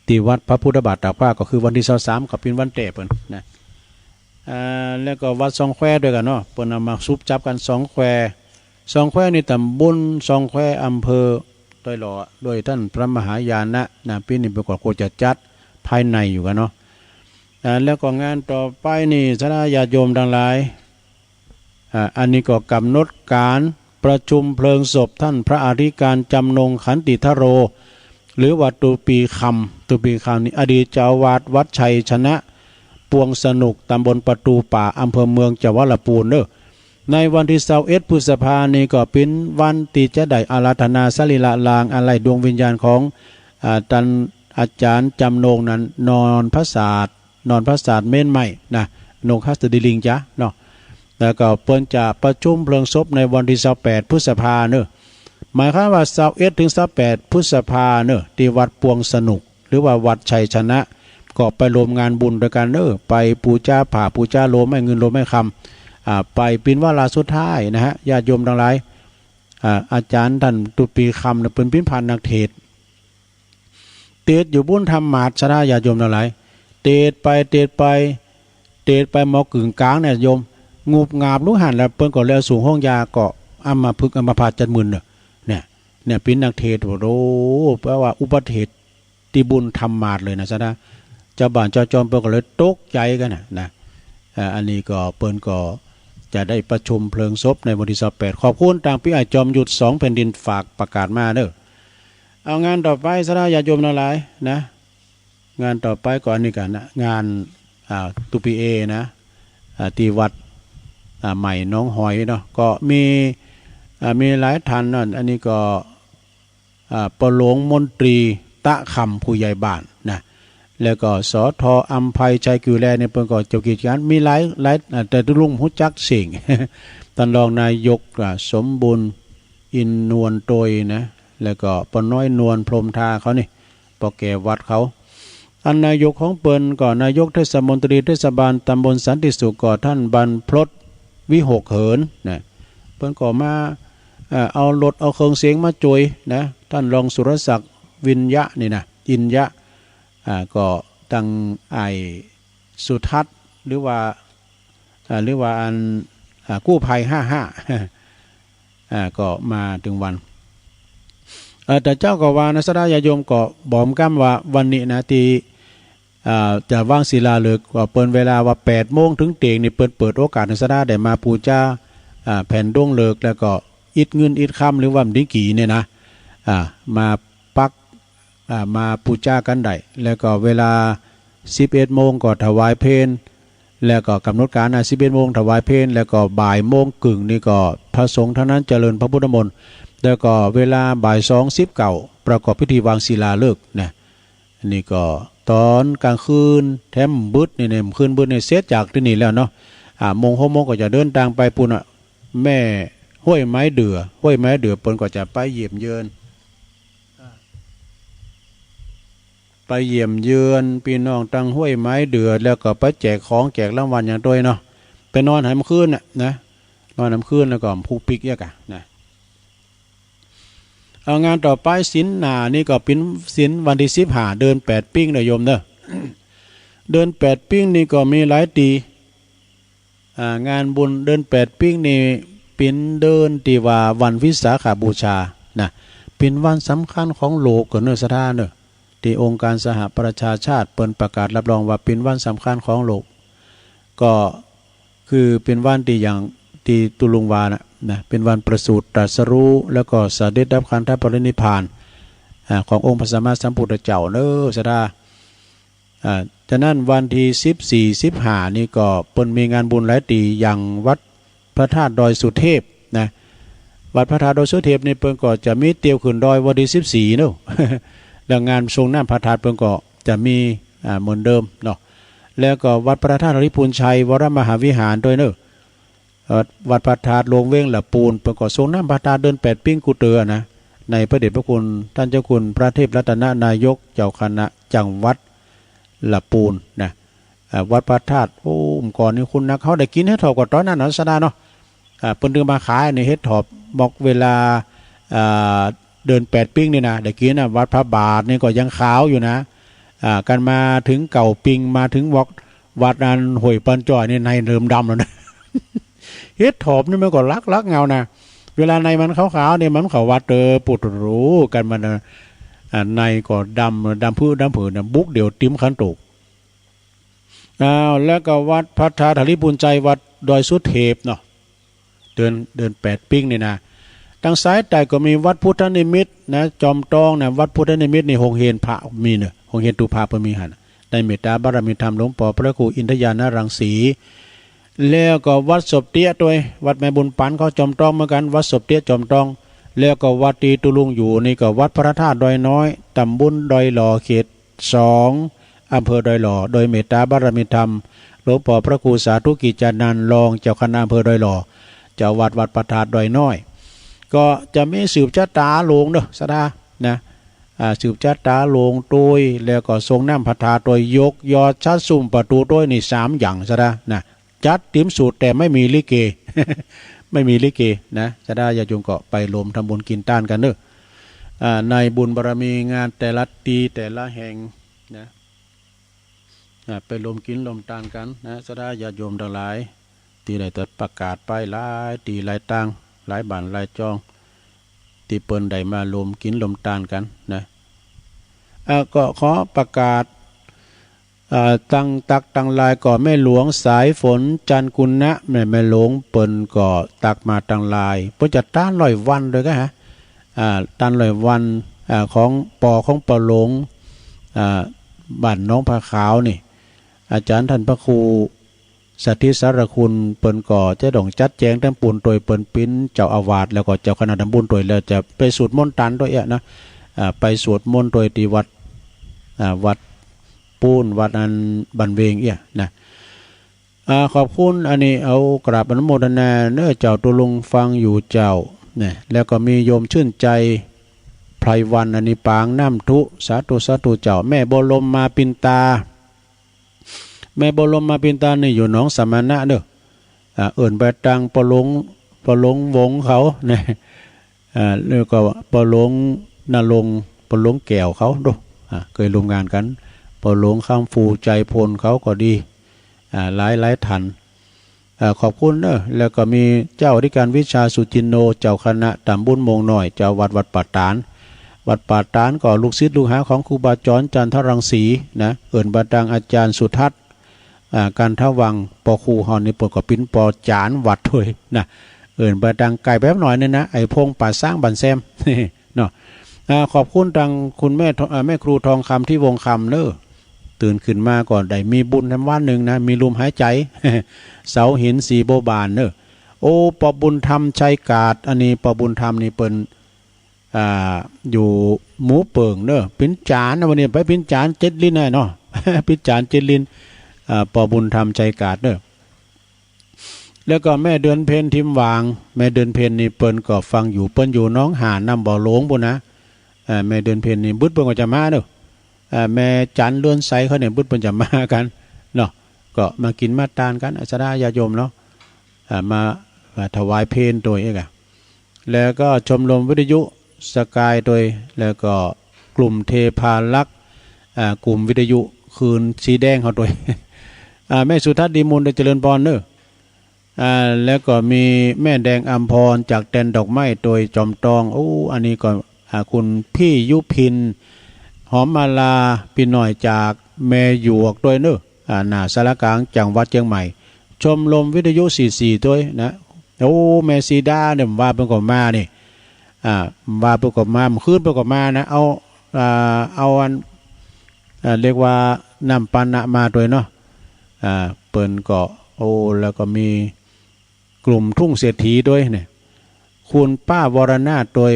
ที่วัดพระพุทธบาทตากผ้าก็คือวันที่23ก็เป็นวันเตะเปิ้นนะแล้วก็วัดสองแควด้วยกันเนาะเปิ้นเอามาซุบจับกัน2 แควนี่ตำบล2 แควอำเภอดอยหล่อโดยท่านพระมหายานะปีนี้ประกอบโคจะจัดภายในอยู่กันเนาะแล้วก็งานต่อไปนี่สถาญาติโยมทั้งหลายอันนี้ก็กำหนดการประชุมเพลิงศพท่านพระอธิการจำนงขันติทโรหรือวัดตุปีคำนี่อดีตเจ้าวาดวัดชัยชนะ ปวงสนุกตำบลประตูป่าอำเภอเมืองจังหวัดลำพูนเด้อในวันที่21พฤษภาคมนี้ก็เป็นวันที่จะได้อาราธนาสรีระลางอะไรดวงวิญญาณของท่านอาจารย์จำนงนั้นนอนพระศาสตร์เม่นใหม่นะนงคัสติลิงจ้ะเนาะแล้วก็เปิ้นจะประชุมเพลิงศพในวันที่28พฤษภาเนอะหมายความว่า21ถึง28พฤษภาเนอะที่วัดปวงสนุกหรือว่าวัดชัยชนะก็ไปรวมงานบุญด้วยกันเนอะไปปูชาผ่าปูชาโลไม่เงินโลไม่คำไปปินวาระสุดท้ายนะฮะญาติโยมทั้งหลายอาจารย์ท่านตุปีคำเนี่ยเป็นพิมพานนักเทศเตดอยู่บุญธรรมมาศราญาติโยมทั้งหลายเตดไปหมอกึ่งกลางเนี่ยโยมงูบงาบลูกหันแล้วเปิ้นก็แล้วสูงห้องยาก็อัมมาพึกอัมมาพาจัดมึนเนี่ยเป็นนักเทศโอ้แปลว่าอุปเทศที่บุญธรรมมาศเลยนะซะนะเจ้าบ้านเจ้าจอมเปิ้นก็เลยตกใจกันนะอันนี้ก็เปิ้นก็จะได้ประชุมเพลิงศพในวันที่28ขอบคุณทางพี่ไอจอมหยุด2แผ่นดินฝากประกาศมาเด้อเอางานต่อไปซะนะญาติโยมทั้งหลายนะงานต่อไปก่อนนี่กันนะงานตุปีเอนะที่วัดใหม่น้องหอยเนาะก็มีหลายท่านนั่นอันนี้ก็ปหลวงมนตรีตะคำผู้ใหญ่บ้านนะแล้วก็สทอัมภัยชัยกิวแลในเปิ้นก็เจ้ากิจการมีหลายแต่ตุลุงฮู้จักสิ่ง ท่านรองนายกสมบุญอินนวลโตยนะแล้วก็ปน้อยนวลพรหมทาเขานี่ปอแก่วัดเขาอันนายกของเปิ้นก็นายกเทศมนตรีเทศบาลตำบลสันติสุขก็ท่านบรรพตวิหกเหินนะเปิ้นก็มาเอารถเอาเครื่องเสียงมาจุยนะท่านรองสุรศักดิ์วินยะนี่นะอินยะก็ตั้งไอสุทัศน์หรือว่าอันกู้ภัย55ก็มาถึงวันแต่เจ้าก็ว่านะสดาญาโยมก็บอกกั้มว่าวันนี้นะที่จะว่างศิลาฤกษ์ก็เปิดเวลาว่า8 โมงถึงเตียงนี่เปิดโอกาสในสดาได้มาปูชาแผ่นดวงฤกษ์แล้วก็อิดเงินอิดคำหรือว่าดิ้งกี่เนี่ยนะมาปักมาปูชากันได้แล้วก็เวลา11 โมงก็ถวายเพลแล้วก็กำหนดการ11 โมงถวายเพลแล้วก็บ่ายโมงกึ่งนี่ก็พระสงฆ์เท่านั้นเจริญพระพุทธมนต์แล้วก็เวลาบ่าย2:19ประกอบพิธีวางศิลาฤกษ์นะนี่ก็ตอนกลางคืนแถมบึดนี่เนี่ยคืนบึดเนี่ยเสร็จจากที่นี่แล้วเนาะโมง6 โมงก็จะเดินทางไปปุ่นแม่ห้วยไม้เดือเปิ้นก็จะไปเยี่ยมเยือนพี่น้องตั้งห้วยไม้เดือแล้วก็ไปแจกของแจกรางวัลอย่างด้วยเนาะไปนอนหามคืนนะนอนหามคืนแล้วก็ผูกปิกเยอะกะนะเอางานต่อไปศีลหนานี่ก็เป็นศีลวันที่15เดิน8ปิ้งนะโยมเด้อ เดิน8ปิ้งนี่ก็มีหลายตีงานบุญเดิน8ปิ้งนี่เป็นเดินที่ว่าวันวิสาขบูชานะเป็นวันสำคัญของโลกเนอะสถานเนอะที่องค์การสหประชาชาติเปิดประกาศรับรองว่าเป็นวันสำคัญของโลกก็คือเป็นวันที่อย่างที่ตุลุงวานะเป็นวันประสูติตรัสรู้แล้วก็เสด็จดับขันธปรินิพพานขององค์พระสัมมาสัมพุทธเจ้าเนอะสดาฉะนั้นวันที่14-15นี่ก็เปิ้นมีงานบุญหลายตีอย่างวัดพระธาตุดอยสุเทพนะวัดพระธาตุดอยสุเทพนี่เปิ้นก็จะมีเตียวขึ้นดอยวันที่14เนอะแล้วงานทรงน้ำพระธาตุเปิ้นก็จะมีเหมือนเดิมเนาะแล้วก็วัดพระธาตุริพุนชัยวรมหาวิหารด้วยเนอะวัดพระธาตุหลวงเว้งละปูนเปิ้นก็ทรงน้ำพระธาตุเดิน8ปิ้งกุเตือนะในพระเดชพระคุณท่านเจ้าคุณพระเทพรัตนนายกเจ้าคณะจังหวัดละปูนนะวัดพระธาตุโอ้ก่อนนี้คุณนะเขาได้กินเฮ็ดถอบกว่าตอนนั้นสดาเนาะเปิ้นดึงมาขายในเฮ็ดถอบบอกเวลาเดิน8ปิ้งนี่นะได้กินนะวัดพระบาทนี่ก็ยังขาวอยู่นะกันมาถึงเก่าปิงมาถึงวัดนั้นห้วยปันจ่อยนี่ในเริ่มดำแล้วนะ เฮ็ดถอบนี่มันก็ลักเงานะเวลาในมันขาวๆเนี่ยมันเขาวัดปุดรู้กันมันในก็ดำพื้นดำผืนบุกเดี๋ยวติ้มขันตุกแล้วก็วัดพระธาตุริพุนใจวัดดอยสุเทพเนาะเดิน8ปิ้งนี่นะทางซ้ายแต่ก็มีวัดพุทธนิมิตรนะจอมตองนะวัดพุทธนิมิตรนี่หงเฮนพระมีเนอะหงเฮนตุภาพมีหัน ในเมตตาบารมีธรรมหลวงพ่อพระครูอินทยานรังสีแล้วก็วัดศพเตี้ยด้วยวัดแม่บุญปันเขาจอมตองเหมือนกันวัดศพเตี้ยจอมตองแล้วก็วัดตีตุลุงอยู่นี่ก็วัดพระธาตุดอยน้อยตำบลดอยหล่อเขต2อำเภอดอยหล่อโดยเมตตาบารมีธรรมหลวงพ่อพระครูสาธุกิจจานันท์รองเจ้าคณะอำเภอดอยหล่อเจ้าวัดพระธาตุดอยน้อยก็จะมีสืบชะตาหลวงเด้อสดานะสืบชะตาหลวงตัวยแล้วก็ทรงน้ำพระธาตุตัวยกยอดชัดซุ่มประตูตัวยนี่3อย่างสดานะจัดติมสูตรแต่ไม่มีลิเก ไม่มีลิเกนะจะได้ญาติโยมก็ไปรวมทำบุญกินต้านกันเนอะในบุญบารมีงานแต่ละตีแต่ละแห่งนะไปรวมกินรวมต้านกันนะจะได้ญาติโยมทั้งหลายตีใดตัดประกาศไปหลายตีหลายตังหลายบ้านหลายจองตีเปิ้นใดมารวมกินรวมต้านกันนะก็ขอประกาศตั้งตักตั้งลายก่อแม่หลวงสายฝนจันกุณนะแม่หลวงเปิ้นก่อตักมาตั้งลายเพื่อจะต้านลอยวันเลยก็ฮะต้านลอยวันของปอหลวงบ้านน้องผาขาวนี่อาจารย์ท่านพระครูสัทธิสารคุณเปิ้นก่อจะต้องจัดแจงทั้งปูนตัวเปิ้นปิ้นเจ้าอาวาสแล้วก็เจ้าคณะทำบุญตัวแล้วจะไปสวดมนต์ตันตัวเอะนะไปสวดมนต์ตัวที่วัดปูนวัดอันบันเวงนะขอบคุณอันนี้เอากราบอนุโมทนาเนื้อเจ้าตุลุงฟังอยู่เจ้าเนี่ยแล้วก็มีโยมชื่นใจไพรวันอันนี้ปางน้ำทุสาธุเจ้าแม่บรมมาปินตาแม่บรมมาปินตานี่อยู่หนองสมณะเด้อเอิ่นไปตังปลงวงเขาเนี่ยแล้วก็ปลงนรงปลงแก้วเขาดูเคยรวมงานกันปหลวงคำฟูใจพลเขาก็ดีหลายทันขอบคุณเนอะแล้วก็มีเจ้าอธิการวิชาสุจินโนเจ้าคณะตำบุญมงหน่อยเจ้าวัดป่าตานวัดป่าตานก็ลูกศิษย์ลูกหาของครูบาจรจันทรังสีนะเอิ่นบาดังอาจารย์สุทัศน์การทวังปอครูฮอนนี่ปวดกับปิ้นปอจานวัดด้วยนะเอิ่นบาดังไก่แป๊บหน่อยเนี่ยนะไอพงป่าสร้างบันแซมเนาะขอบคุณดังคุณแม่ครูทองคำที่วงคำเนอะตื่นขึ้นมาก่อนได้มีบุญทำวันหนึ่งนะมีลมหายใจ เสาหินสีโบบานเนอะโอ้ปอบุญธรรมชัยกาดอันนี้ปอบุญธรรมนี่เป็นอยู่หมูเปิงเนอะปิ้นจานนะวันนี้ไปปิ้นจาน7 ลิ้นเนาะ ปิ้นจาน7 ลิ้นปอบุญธรรมชัยกาดเนอะแล้วก็แม่เดือนเพนทิมวางแม่เดือนเพนนี่เปิ้นก็ฟังอยู่เปิ้นอยู่น้องหานำบ่อหลวงบุนะแม่เดือนเพนนี่บุญเปิ้นก็จะมาเนอะแม่จันเลื่อนไซเขาเนี่ยบุญเปิ้นจะมากันเนาะก็มากินมาตานกันอาสาญาโยมเนาะมาถวายเพลตัวเองแล้วก็ชมรมวิทยุสกายโดยแล้วก็กลุ่มเทพาลักษ์กลุ่มวิทยุคืนสีแดงเขาโดยแม่สุทัศน์ดีมูลได้เจริญพรเนอะแล้วก็มีแม่แดงอัมพรจากแดนดอกไม้โดยจอมตองโอ้อันนี้ก็คุณพี่ยุพินหอมมาลาปีหน่อยจากแม่หยวกด้วยเนอะหน้าสารกลางจังหวัดเชียงใหม่ชมรมวิทยุ44ด้วยนะโอ้แม่ซีดาเนี่ยว่าเป็นกบมานี่ว่าเป็นกบมาขึ้นเป็นกบมานะเอาอันเรียกว่านำปันนะมาด้วยเนาะเปิ่นก็โอ้แล้วก็มีกลุ่มทุ่งเศรษฐีด้วยเนี่ยคุณป้าวรนาถโดย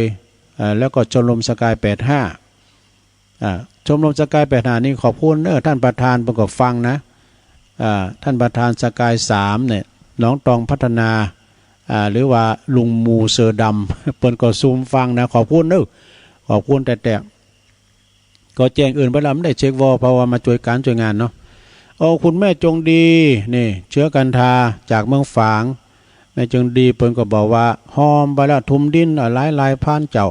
แล้วก็ชมรมสกาย85ชมรมสกาย85นี่ขอบคุณท่านประธานประกอบฟังนะท่านประธานสกาย3เนี่ยน้องตองพัฒนาหรือว่าลุงมูเสือดำเปิ้นก็ซูมฟังนะขอบคุณขอบคุณแต่ก็แจ้งอื่นไปแล้วไม่ได้เช็ควอเพราะว่ามาช่วยการช่วยงานเนาะโอ้คุณแม่จงดีนี่เชื้อกันทาจากเมืองฝางแม่จงดีเปิ้นก็บอกว่าหอมไปแล้วทุ่มดินหลายพันเจ้า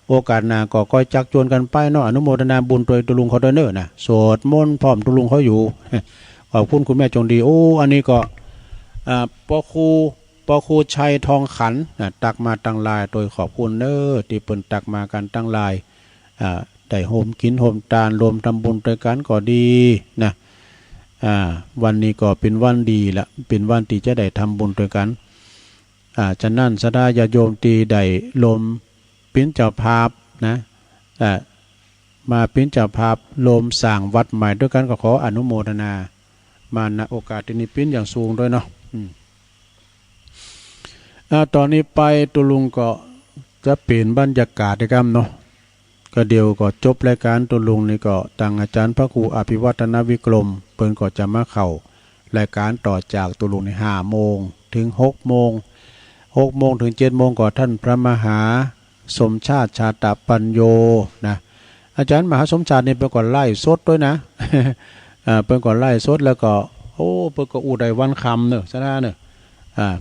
โอกาสหน้าก็ค่อยจักชวนกันไปเนาะอนุโมทนาบุญตัวตุลุงเขาด้วยเนอะนะสวดมนต์พร้อมตุลุงเขาอยู่ขอบคุณคุณแม่จงดีโอ้อันนี้ก็ปอครูชัยทองขันตักมาตั้งลายโดยขอบคุณเนอะที่เปิ้นตักมากันตั้งลายได้โฮมกินโฮมตาลรวมทำบุญด้วยกันก็ดีนะวันนี้ก็เป็นวันดีละเป็นวันที่จะได้ทำบุญด้วยกันฉะนั้นสดาญาโยมตีได้ลมเป็นเจ้าภาพนะ มาเป็นเจ้าภาพโลมสร้างวัดใหม่ด้วยกันก็ขออนุโมทนามาณโอกาสนี้เป็นอย่างสูงด้วยเนาะตอนนี้ไปตุลุงก็จะเปลี่ยนบรรยากาศนะครับเนาะก็เดียวก็จบรายการตุลุงนี่ก็ตั้งอาจารย์พระครูอภิวัฒนวิกรมเปิ้นก็จะมาเข้ารายการต่อจากตุลุงใน5 โมงถึง6 โมง6 โมงถึง7 โมงก็ท่านพระมหาสมชาติชาตปัญโยนะอาจารย์มหาสมชาตินี่เปิ้นก็ไล่สดด้วยนะ เปิ้นก็ไล่สดแล้วก็โอ้เปิ้นก็อูได้วันคำเนอะซะนะเนอะ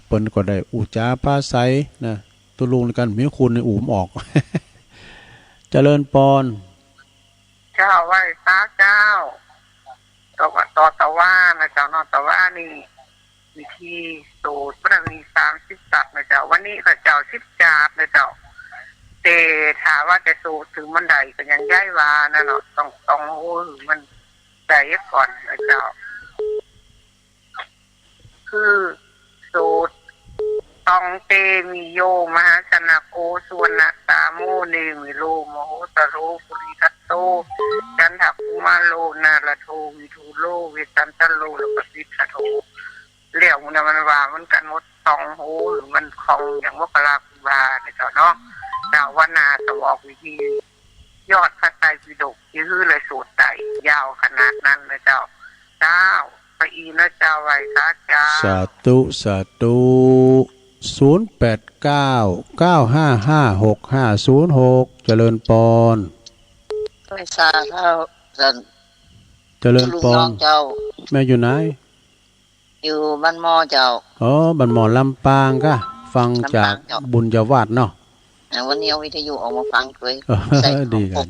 เปิ้นก็ได้อุจาภาษัยนะตุลุงกันมีคุณในอูมออก เจริญปอนเจ้าไหว้พระเจ้าต่อตะว่านะเจ้านอตะว่านี่วิธีสูตรพระมี30 จับนะเจ้าวันนี้พระเจ้า10 จับนะเจ้าเตถามว่าจะสูตรถึงมันใดก็ยังย้ายวานะเนาะต้องโอ้มันใจก่อนนะเจ้าคือสูตรตองเตมิโยมหาชนะโกสุวรรณตาโมเนมิโลโมโหตโรปุริทัตโตจันทภูมาโลนาลโทวิทูโลเวตันตโลและปฏิทโทเรียกมันว่ามันกันหมดตองโหหรือมันคองอย่างว่าปราคุบาเนี่ยเจ้าเนาะดาวนาตะวอกวิธียอดพระไตรปิฎกยื้อเลยสูตรใดยาวขนาดนั้นนะเจ้าพระอีนะเจ้าไว้สาเจ้าสาธุสาธุ0899555656เจริญปอนไปสาเจ้าเจริญปอนเจ้าแม่อยู่ไหนอยู่บ้านหม้อเจ้าบ้านหมอลำปางก็ฟังจากบุญญาวาสเนาะวันนี้เอาวิทยุออกมาฟังด้วยดีค่ะ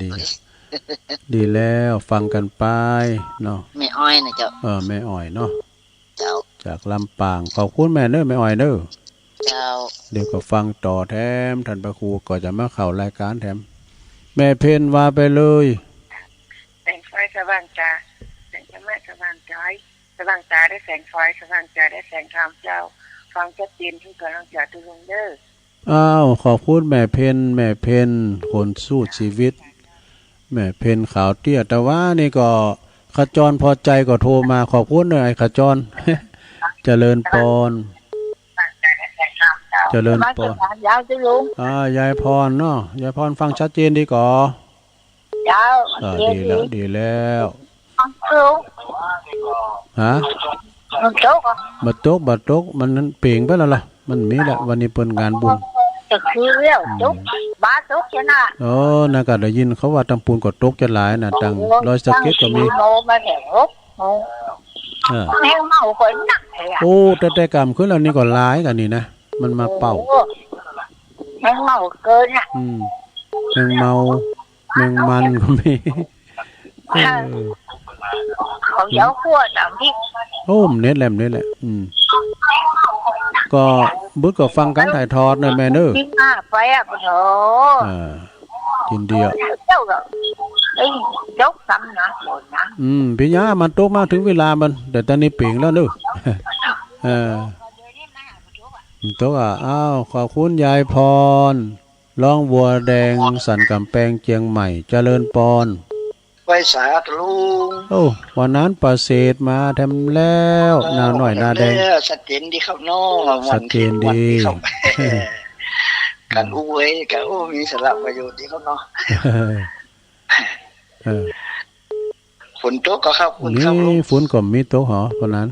ดีแล้วฟังกันไปเนาะแม่อ้อยนะเจ้าแม่อ้อยเนาะเจ้าจากลำปางขอบคุณแม่เด้อแม่อ้อยเด้อเจ้าเดี๋ยวก็ฟังต่อแถมท่านพระครูก็จะมาเข้ารายการแถมแม่เพนว่าไปเลยแสงไฟสว่างจ้าแสงธรรมะสว่างใจสว่างตาได้แสงไฟสว่างใจได้แสงธรรมเจ้าฟังชัดเจนที่กำลังจะตุลงเด้อขอบคุณแม่เพนคนสู้ชีวิตแม่เพนขาวเตี้ยแต่ว่านี่ก็ขจรพอใจก็โทรมาขอบคุณหน่อยขจร เจริญปอนเจริญปอนยาวจิลุงยายพรเนาะยายพรฟังชัดเจนดีก่อยาวดีแล้วฮะบัดตกมันนั้นเปลี่ยนไปแล้วล่ะมันมีแหละวันนี้เปิ้นงานบุญจะคือเรื่องตกบ้าตกจังน่ะน่าก็ได้ยินเขาว่าตำปูนก็ตกจะหลายน่ะตังรอยสะเก็ดก็มีโมมาแถวแมงเมาคนหนักเลยแต่กรรมขึ้นแล้วนี่ก็หลายกันนี่นะมันมาเป่าแมงเมาเกินอ่ะแมงเมาแมงมันก็มีเขาเยาขวดอ่ะพี่เน็ตแหลมก็บึกก็ฟังกันถ่ายทอดหน่อยแม่เด้อไปอ่ะปะโถกินเดียวเจ้าก็ยกซ้ำนะหมดนะพี่ย่ามันตกมาถึงเวลามันแต่ตอนนี้เปลี่ยนแล้วเด้อตกขอบคุณยายพรร้องบัวแดงสันกำแพงเชียงใหม่เจริญปอนไปสาธุลุงวันนั้นประเสริฐมาทำแล้วนาหน่อยนาแดงสัจเจนดีครับน้อสัจเจนดีการอุ้ยกับมีสาระประโยชน์ดีครับเนาะฝนตกก็ครับนี่ฝนก็มีตกหรอคนนั้น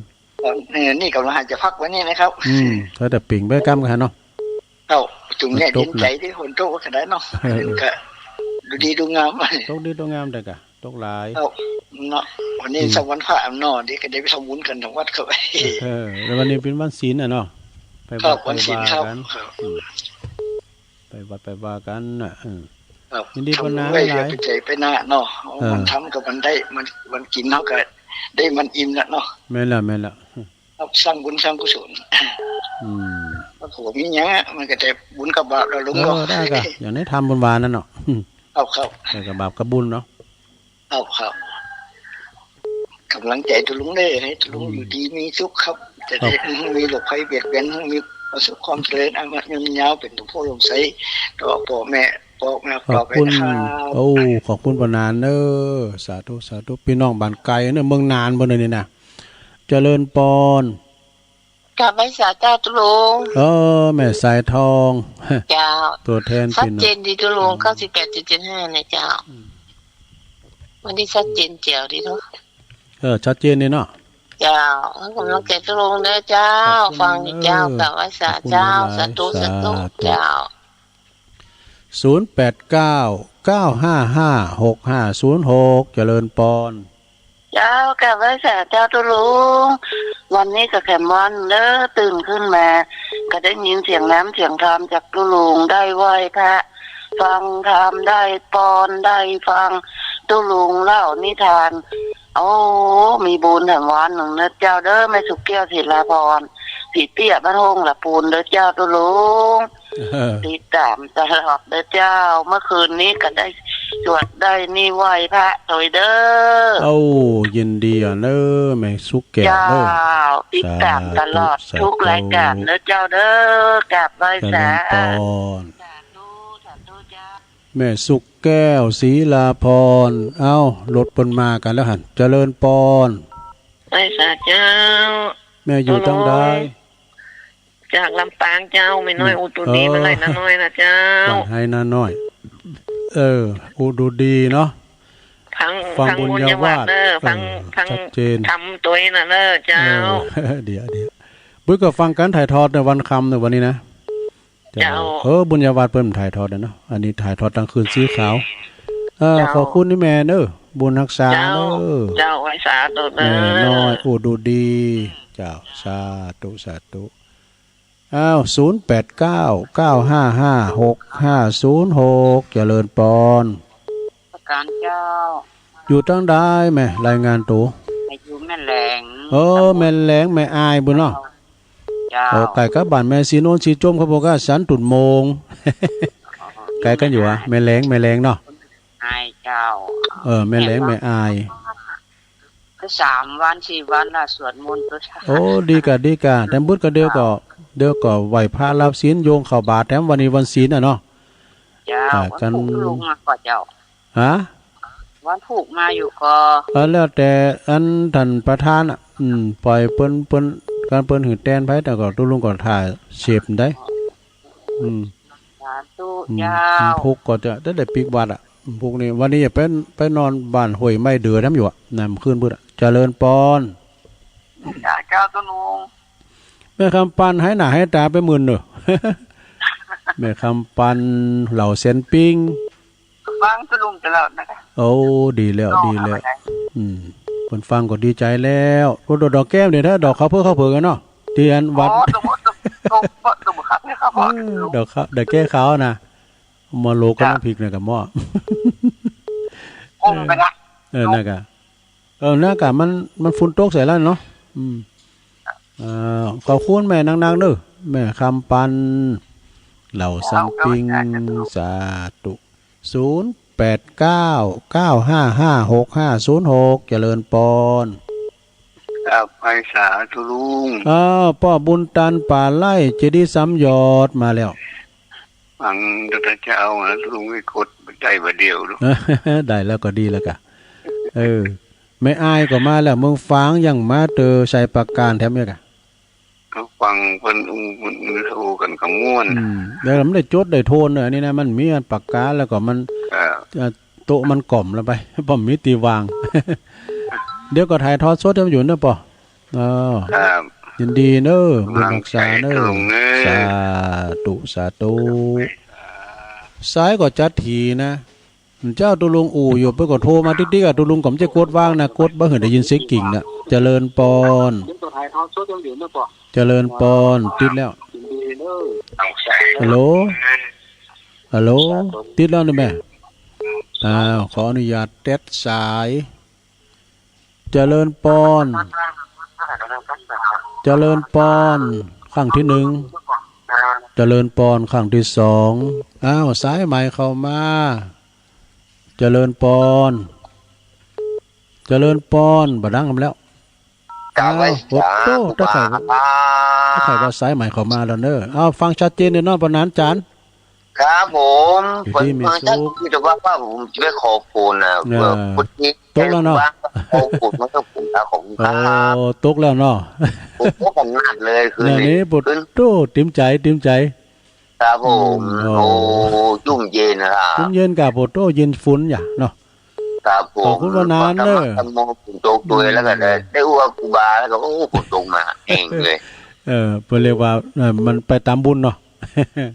นี่กำลังจะพักไว้นี่นะครับก็แต่ปิ่งไปกั้มกันเนาะจุงเนี่ยยินใจที่ฝนตกขนาดเนาะก็ดูดีดูงามตกดีดูงามแต่กะตกหลายเนาะวันนี้สักวันพระเนาะที่ก็ได้ไปทำบุญกันทั้งวัดครับแล้ววันนี้เป็นวันศีลเนาะไปวัดไปว่ากันไปวัดไปว่ากันยินดีปนาหลายไปใจไปหน้าเนาะมันทำกับมันได้มันกินเท่ากันได้มันอิ่มแล้วเนาะแม่ละสร้างบุญสร้างกุศลก็ขอมีเนี้ยมันก็จะบุญกับบาปเราลุงก็ได้ก็อย่างนี้ทำบุญวานนั่นเนาะครับแต่กับบาปกับบุญเนาะครับกำลังใจตุลุงได้ให้ตุลุงอยู่ดีมีสุขครับจะได้มีโรคภัยเบียดเบียนมีประสบความเจริญอายุยืนยาวเป็นตัวพ่อลงใสต่อพ่อแม่ ปกนะ ขอบคุณโอ้ขอบคุณปนานเนอสาธุสาธุพี่น้องบ้านไกลเนอเมืองนานบนเลยนี่นะเจริญปอน กลับไปสาเจ้าตุลุง แม่สายทอง เจ้า ตัวแทน ชัด พี่น้อ เจ ง นดีตุลุง98.75นะเจ้าวันนี้ชัดเจนเจียวดีเนาะ ชัดเจนนี่เนาะ เจ้าให้กำลังใจตุลุงเด้อเจ้า ฟังเจ้ากลับไปสาเจ้าสาธุสาธุเจ้า 0899555656เจริญปอน เจ้ากลับไปสาเจ้าตุลุงวันนี้ก็แค่วันเด้อตื่นขึ้นมาก็ได้ยินเสียงน้ำเสียงธรรมจากตุลุงได้ไหว้พระฟังธรรมได้ปอนได้ฟังตุลุงเล่านิทานโอ้มีบุญแถมวันหนึ่งนะเจ้าเด้อแม่สุกแก้วศิลาพรผีเตี้ยบ้านห้องละปูนเด้อเจ้าตุลุงติดตามตลอดเด้อเจ้าเมื่อคืนนี้ก็ได้สวดได้นี่ไหว้พระโดยเด้อยินดีเนอแม่สุกแก้ว เจ้า เด้อ ติดตามตลอดทุกรายการเด้อเจ้าเด้อกราบไหว้ เจริ สา ญปอนแม่สุกแก้วศรีลาพรรถเปิ้นมากันแล้วหั่นเจริญปอน ไหว้สาเจ้า แม่อยู่ตั้งใด จากลำปางเจ้าไม่น้อยอุตุดีมาเลยนะน้อยนะเจ้า บ้านให้นาน้อย อุดูดีเนาะ ฟังบุญญาวาส เด้อฟัง ชัดเจน ทำตัวน่ะเด้อเจ้า เดี๋ยวบุญก็ฟังกันถ่ายทอดในวันค่ำในวันนี้นะ เจ้า บุญญาวาสเพิ่นถ่ายทอดเนาะอันนี้ถ่ายทอดกลางคืนสีขาวขอบคุณนี่แม่เด้อบุญรักษาเด้อ เจ้าไหว้สาธุเด้ แม่ อ น้อยอุดูดีเจ้าสาธุสาธุ0899555656เจริญปอน ประการเจ้า อยู่ตั้งได้แม่รายงานตัว ไปอยู่แม่แหลง แม่แหลงแม่อายบุญเนาะ เจ้า ไก่กับบ้านแม่ซีโนนชีจมเขาบอกว่าสันตุนโมง ไก่กันอยู่แม่แหลงเนาะ อายเจ้า แม่แหลงแม่อาย ก็3 วัน 4 วันน่ะสวดมนต์ตัวเช้า ดีกะแต่บุญก็เดียวก็ไหวพระรับศีลโยงเข้าบาตรแถมวันนี้วันศีลเนาะ เจ้าวันผูกลุงมาก่อนเจ้า ฮะ วันผูกมาอยู่ก็ แล้วแต่อันท่านประธานปล่อยเปิ้นการเปิ้นหือแตนไปแต่ก็ตุลุงก็ถ่ายเสพได้สาธุเจ้า พวกก็จะได้ปีกวัดพวกนี้วันนี้ไปนอนบ้านห้วยไม่เดือน้ำอยู่น้ำขึ้นพุทธเจริญปอน เจ้าตัวลุง แม่คำปันให้หน้าให้ตาไปหมื่นเนอะ แม่คำปันเหล่าเซนปิ้ง ฟังตัวลุงตลอดนะคะ ดีแล้วคนฟังก็ดีใจแล้วรถดอกแก้มเนี่ยถ้าดอกเขาเพื่อเข้าเผือกันเนาะที่อันวัดดอกแก้ขาวนะมาโลก็น้ำพริกเนี่ยกับหม้อไปละน่ากะน่ากะมันฝุ่นตกใส่แล้วเนาะขอบคุณแม่นางๆเด้อแม่คำปันเหล่าสัมปิงสาธุ0899555656เจริญปอนไปสาธุลุงพ่อบุญตันป่าไล่เจดีย์ซ้ำยอดมาแล้วฟังพระเจ้าลุงไม่กดได้บ่เดียวดู ได้แล้วก็ดีแล้วกะไม่อายก็มาแล้วเมืองฟางยังมาเตอใส่ปากการแถมเนี่ยกะก็ฟังเพิ่นโทรกันก็ม่วนแล้วมันได้จดได้โทนอันนี้นะมันมีปากกาแล้วก็มันโต๊ะมันกล่อมแล้วไปบ่มีตีวาง เดี๋ยวก็ถ่ายทอดสดให้มันอยู่เด้อป่อยินดีเด้อบุญรักษาเด้อสาธุซ้ายก็จัดทีนะเจ้าตุลุงอู่อยู่ไปก็โทรมาติ๊กๆอ่ะตุลุงก็จะกดว่างนะกดบ่เห็นได้ยินเสียงกิ่งน่ะเจริญปอนเจริญปอนติดแล้วฮัลโหลติดแล้วนี่แม่ขออนุญาตเต็ดสายเจริญปอนเจริญปอนครั้งที่1เจริญปอนครั้งที่2สายใหม่เข้ามาเจริญปอนบ่ดังกันแล้วโอ้โหถ้าใครว่าสายใหม่เข้ามาแล้วเนอะฟังชัดเจนเนาะปานนั้นจาน ครับผม อยู่ที่มีสุข ที่จะว่าผมจะไปขอปูนนะเพื่อพุทธิ ตกแล้วเนาะ ขอปูนมันก็ปูนตาของค โอ้ รับ ตกแล้วเนาะ ผมก็ผมนัดเลยคืน เนี่ย นี้ นี้บท คืน โตติมใจ ครับผม โอ้ โอ้ยุ่งเย็นนะครับ คุ้มเย็นกับบทโตเย็นฟุ้นอย่าเนาะ ครับผม ขอบคุณว่านานเด้อ ทำโมปุ่นตกตัวแล้วก็ได้อ้วกกูบาแล้วก็โอ้ปุ่นตกมาเองเลย เเพิ่นเรียกว่ามันไปตามบุญเนาะ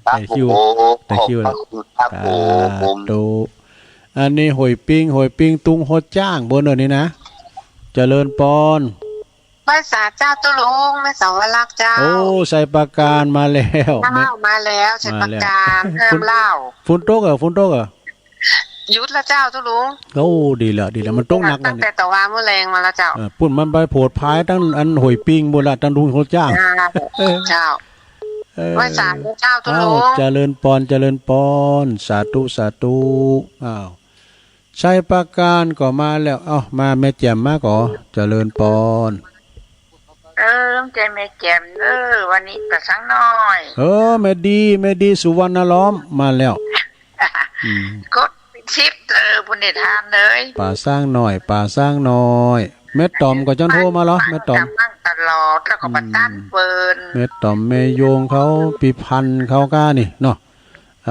ครั แต่ บ คิว โอ้ แต่ ขอบ คิว พระคุณครับผม ดูอันนี้หอยปิ้งตุงโฮดจ้างบนเนอนี่นะเจริญปอน ไม่สาเจ้าตุลุงไม่สาวรักเจ้า โอ้ใส่ประการมาแล้วแม่ เล่ามาแล้วใช้ปากกาห้ามเล่า ฝนตกเหรอฝนตกเหรอ ยุดละเจ้าตุลุง โอ้ดีแล้วมันตกหนัก ตั้ นั่ ง น แต่ นี่ ตะวันเมื่อแรงมาแล้วเจ้า ปุ่นมันไปโผดพายตั้งอันหอยปิ้งบนละตั้งดุงโฮดจ้าง เจ้าไม่สาเจ้าตุ อ้า ลุ ว ง เจริญปอนสาธุอ้าวใช้ประการก็มาแล้วเอ้ามาแม่แจ่มมาก่อเจริญปอน ใจไม่แจ่มวันนี้แต่สังน้อย แม่ดีสุวรรณล้อมมาแล้วอืม กดชิปบุญเดทานเลย ป่าสร้างหน่อยแม่ตอมก็จังโทรมาเหรอแม่ตอม นั่งตลอดแล้วก็มาตั้นเปิน แม่ตอมแม่โยงเขาปีพันธ์เขาก้านี่เนาะ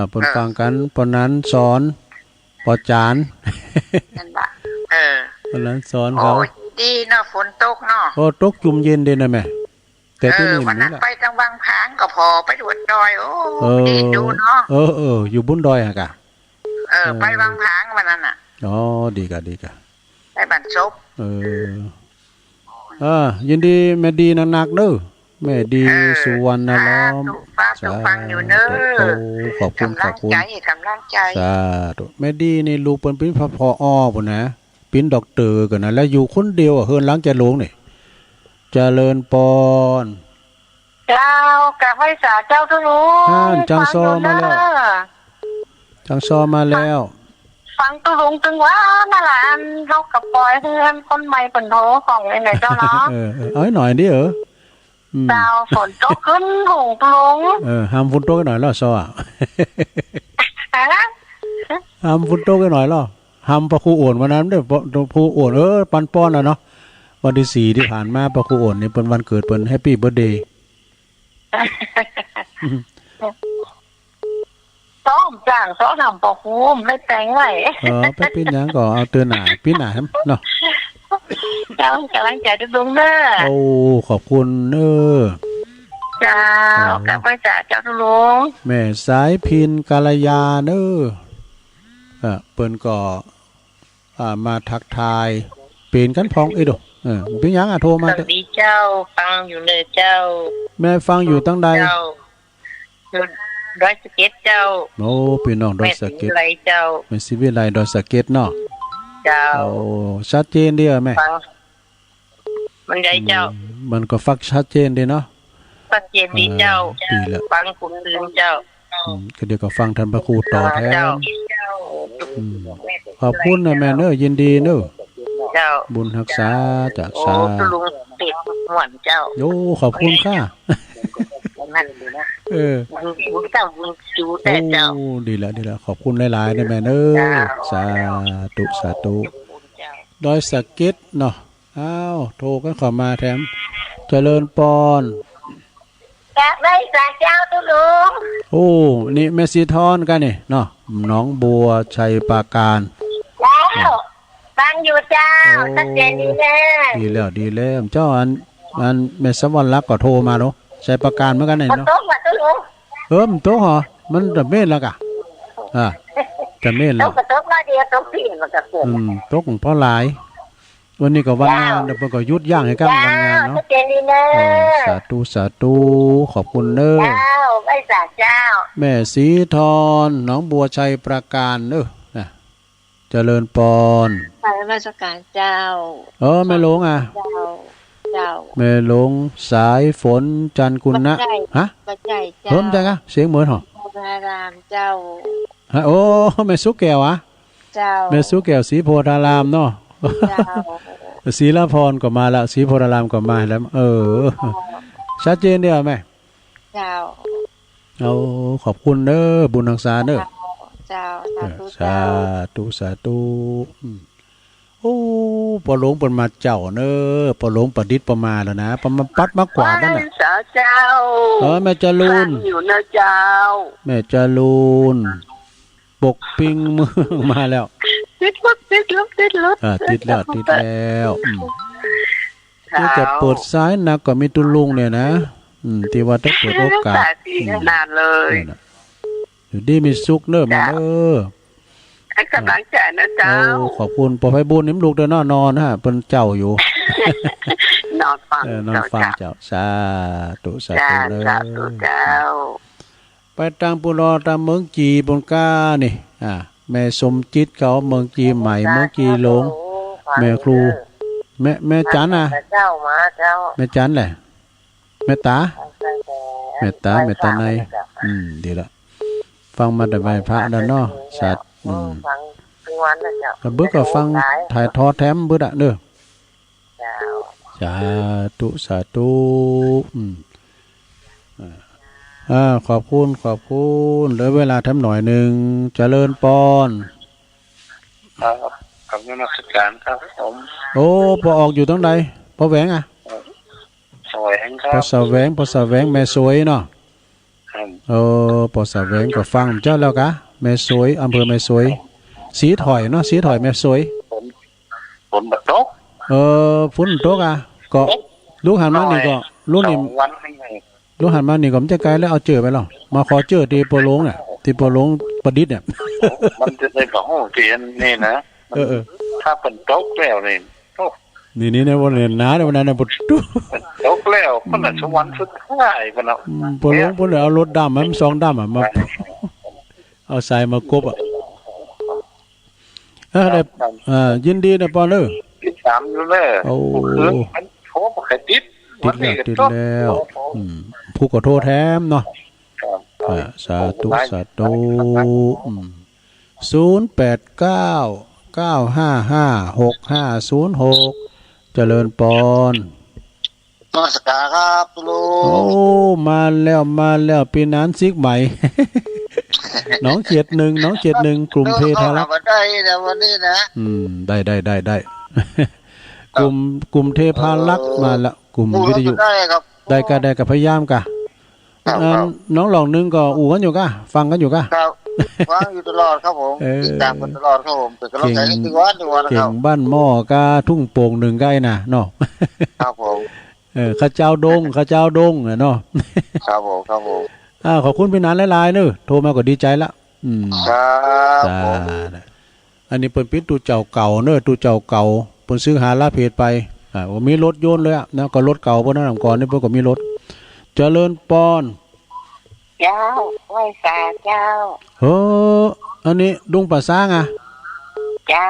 เพิ่นฟังกันปนนั้นสอนปอจาน นั่นละปนนั้นสอน โอ้ เขา ยดีเนาะฝนตกเนาะ โอ้ตกจุ่มเย็นเด้นะแม่แต่ที่นี่ วัน นี่ นั้น ล่ะ ไปทางบางพางก็พอไปดวดดอยโอ้ เออ ดีดูเนาะ อยู่บุญดอยอะกะ ไปบางพางวันนั้นอ่ะ อ๋อดีกะ ไปบันซบ ยินดีแม่ดีหนักๆเด้อแม่ดีสุวรรณล้อม ฟ้าถูกฟังอยู่เนอะ โอ้ขอบคุณ กำลังใจ สาธุแม่ดีนี่ลูกเป็นพอพุ่นนะเป็นด็อกเตอร์กันนะแล้วอยู่คนเดียวเฮือนหลังแกลงนี่เจริญปอน เจ้ากะไว้สาเจ้าทุลุง จังซอมาแล้ว ฟังตุลุงตึงว่านั่นแหละเขากับปอยเพื่อนคนใหม่เปิ่นโทของไอ้ไหนเจ้าเนาะ เอาให้หน่อยดิเจ้าฝนตกขึ้นหุงตุลุง ห้ามฝนตกหน่อยแล้วซอ ฮะ ห้ามฝนตกหน่อยแล้วห้ามพระครูโอนวันนั้นเด้อพระครูโอนปันป้อนแล้วเนาะวันที่4ที่ผ่านมาพระครูโอนนี่เป็นวันเกิดเปิ้นแฮปปี้เบิร์ธเดย์ ซ้อมจ้างซ้อมทำปอกหูไม่แต่งไหว ไปปิ้นหยังก็เอาเตือนหน้าปิ้นหน้าครับเนาะ เจ้ากำลังใจทุลุงเด้อ โอ้ขอบคุณเจ้ากะไว้สาเจ้าทุลุง แม่สายพินกาลยาเปิ้นก็มาทักทายเป็นกันพองดอกเป็นหยังโทรมา สวัสดีเจ้าฟังอยู่เลยเจ้า แม่ฟังอยู่ตั้งใด เจ้าร้อยสเก็ตเจ้า โอ้พี่น้องดอยสะเก็ด ไรเจ้า แม่สิวิไลดอยสะเก็ดเนาะ เจ้า โอ้ชัดเจนเด้อแม่ ฟังมันได้เจ้า มันก็ฟักชัดเจนเด้เนาะ ฟังเจนดีเจ้า ดีแล้ว ฟังคุณลืมเจ้า ก็เดี๋ยวก็ฟังท่านพระครูต่อแทน เจ้า ขอบคุณนะแม่ยินดีเจ้า บุญรักษาจาก โอ้ สา ลุงติดหวานเจ้า โอ้ขอบคุณค่ะ นั่นดูนะบุญเจ้าบุญจูแต่เจ้า โอ้ดีแล้วขอบคุณหลายๆนะแม่สาธุดอยสะเก็ดเนาะอ้าวโทรกันเข้ามาแถมเจริญปอนกะได้สาเจ้าตุลุง โอ้นี่แม่สีทอนกันนี่เนาะน้องบัวชัยปราการแล้วฟังอยู่เจ้าชัดเจนดีแน่ดีแล้วเจ้าอันแม่สวรรค์รักก็โทรมาเนาะชัยปราการเหมือนกันนี่เนาะ โต๊ะว่าตุลุงมันโต๊ะเหรอมันจะเม่นแล้วกะจะเม่นแล้ว โต๊ะมาเดียวโต๊ะสี่มันก็เกิดโต๊ะของพ่อหลายวันนี้ก็วันงานเดี๋ยวก็ยุดย่างให้กันวันงานเนาะเจนดีเนอสาธุขอบคุณเจ้าไม่สาเจ้าแม่สีทอนน้องบัวชัยประการนะเจริญปอนไปราชการเจ้าแม่หลงเจ้าแม่หลงสายฝนจันกุลนะฮะปัจจัยเจ้าเพิ่มใจกะเสียงเหมือนหรอพระรามเจ้าโอ้แม่สุแก้วเจ้าแม่สุแก้วสีโพธารามเนาะศรีละพรก็มาแล้วศรีโพธารามก็มาแล้วชัดเจนเดียวแม่เจ้า เอาขอบคุณเด้อบุญรักษาเด้อ เจ้าสาธุ สา เจ้า ธุสาธุโอ้ปอหลงเปิ่นมาเจ้าเด้อปอหลงประดิษฐ์ประมาแล้วนะประมาปัดมากกว่านั่นน่ะ สาวเจ้า แม่จรูน อยู่นะเจ้า แม่จรูนปกปิงเมืองมาแล้ว ติดรถ ติดแล้วนี่จะเปิดซ้ายหนักกว่ามีตุลุงเนี่ยนะที่ว่าถ้าเปิดโอกาส นานเลย อยู่ดีมีสุขเด้อแม่เด้อ ให้กำลังใจนะเจ้า ขอบคุณปอไพบุญนิ่มลูกเด้อนอนฮะเพิ่นเจ้าอยู่ นอนฟัง นอนฟังเจ้าสาธุสา เจ้า ธุเด้อ สาธุเจ้า ไปตามปุรอตามเมืองจีบนก้านี่แม่สมจิตเขาเมืองจีใหม่เมืองจีหลงแม่ครูแม่จันน่ะ เจ้ามาเจ้า แม่จันแหละแม่ตาแม่ตาในดีละฟังมาแต่ใบพระแล้วเนาะสัตว์ฟังทุกวันนะเจ้า ก็เบิกก็ฟังถ่ายทอดแถมเบิดอะเด้อ เจ้า สาธุขอบคุณเหลือเวลาทำหน่อยหนึ่งเจริญปอน ครับขอบคุณนักศึกษาครับผม โอ้พอออกอยู่ตั้งใดพอแหวงอ่ะ สวยค พ รั อบ สะแหวงแม่สวยเนาะ ครับ พอสะแหวงก็ฟังเจ้าแล้วกะแม่สวยอำเภอแม่สวยสีถอยเนาะสีถอยแม่สวย ฝนบัดตก ฝนตกอ่ะก็ลูกหันมานี่ก็ลูกนี่ วันให้ไง ลูกหันมานี่ก็มันจะไกลแล้วเอาเจอไปหรอมาขอเจอที่โปโลงเนี่ยที่โปโลงประดิษฐ์เนี่ย มันจะได้ของเทียนนี่นะถ้าฝนตกแล้วนี่ นี่ในวันนี้นะในวันนั้นนะปุ๊บ ตกแล้วมันน่ะสวรรค์สุดท้ายมันเอา โปโลงพุ่นเอารถดำมัน2ดำมาเอาทรายมากบอ่ะได้ยินดีนะปอนเด้อ ติดตามอยู่เลยมันโทรบ่เคยติด แล้วผู้ขอโทษแถมเนาะสาธุ089-955-6506เจริญปอนนมัสการครับลุง โอ้มาแล้วปีนั้นซิกใหม่ น้องเขียดหนึ่งกลุ่มเทพารักษ์ ได้แต่วันนี้นะ ได้ กลุ่มเทพารักษ์มาละกลุ่มวิทยุได้กับพยายามกะน้องหลองนึงก็อู่กันอยู่กะฟังกันอยู่กะครับฟังอยู่ตลอดครับผมติดตามกันตลอดครับผมเป็นกำลังใจให้ทุกวันนะคเก่ รั ง บ บ้านหม้อกาทุ่งโป่งหนึ่งใกล้น่ะเนาะ ครับผม ข้าเจ้าดงเนาะ ครับผมขอบคุณพี่นันหลายๆเนอะโทรมาก็ดีใจละครับผม อันนี้เปิ้นปิดตู้เจ้าเก่าเนอะตู้เจ้าเก่าเปิ้นซื้อหาลาเพจไปว่ามีรถยนต์เลยอ่ะนะก็รถเก่าเพิ่นนำก่อนนี่เพิ่นก็มีรถเจริญปอนเจ้าไหว้สาเจ้า อันนี้ดุงป่าสร้างอ่ะ เจ้า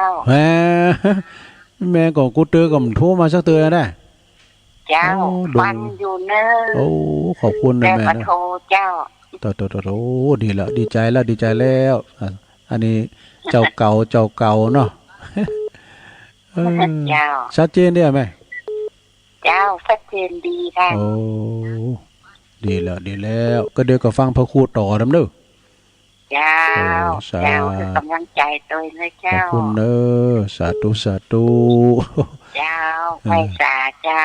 แม่ก็กูเตือก็โทรมาสักเตือได้เจ้าฟังอยู่เนอะ ขอบคุณนะแม่ แต่ นะ โทรเจ้า โตดีแล้วดีใจแล้วอันนี้เจ้าเก่าเนาะเจ้าชัดเจนได้ไหมเจ้าชัดเจนดีค่ะดีแล้วก็เดี๋ยวก็ฟังพระครูต่อนำเด้อเจ้าคือกำลังใจตัวเลยเจ้าขอบคุณเด้อสาธุ เจ้าไหว้สาเจ้า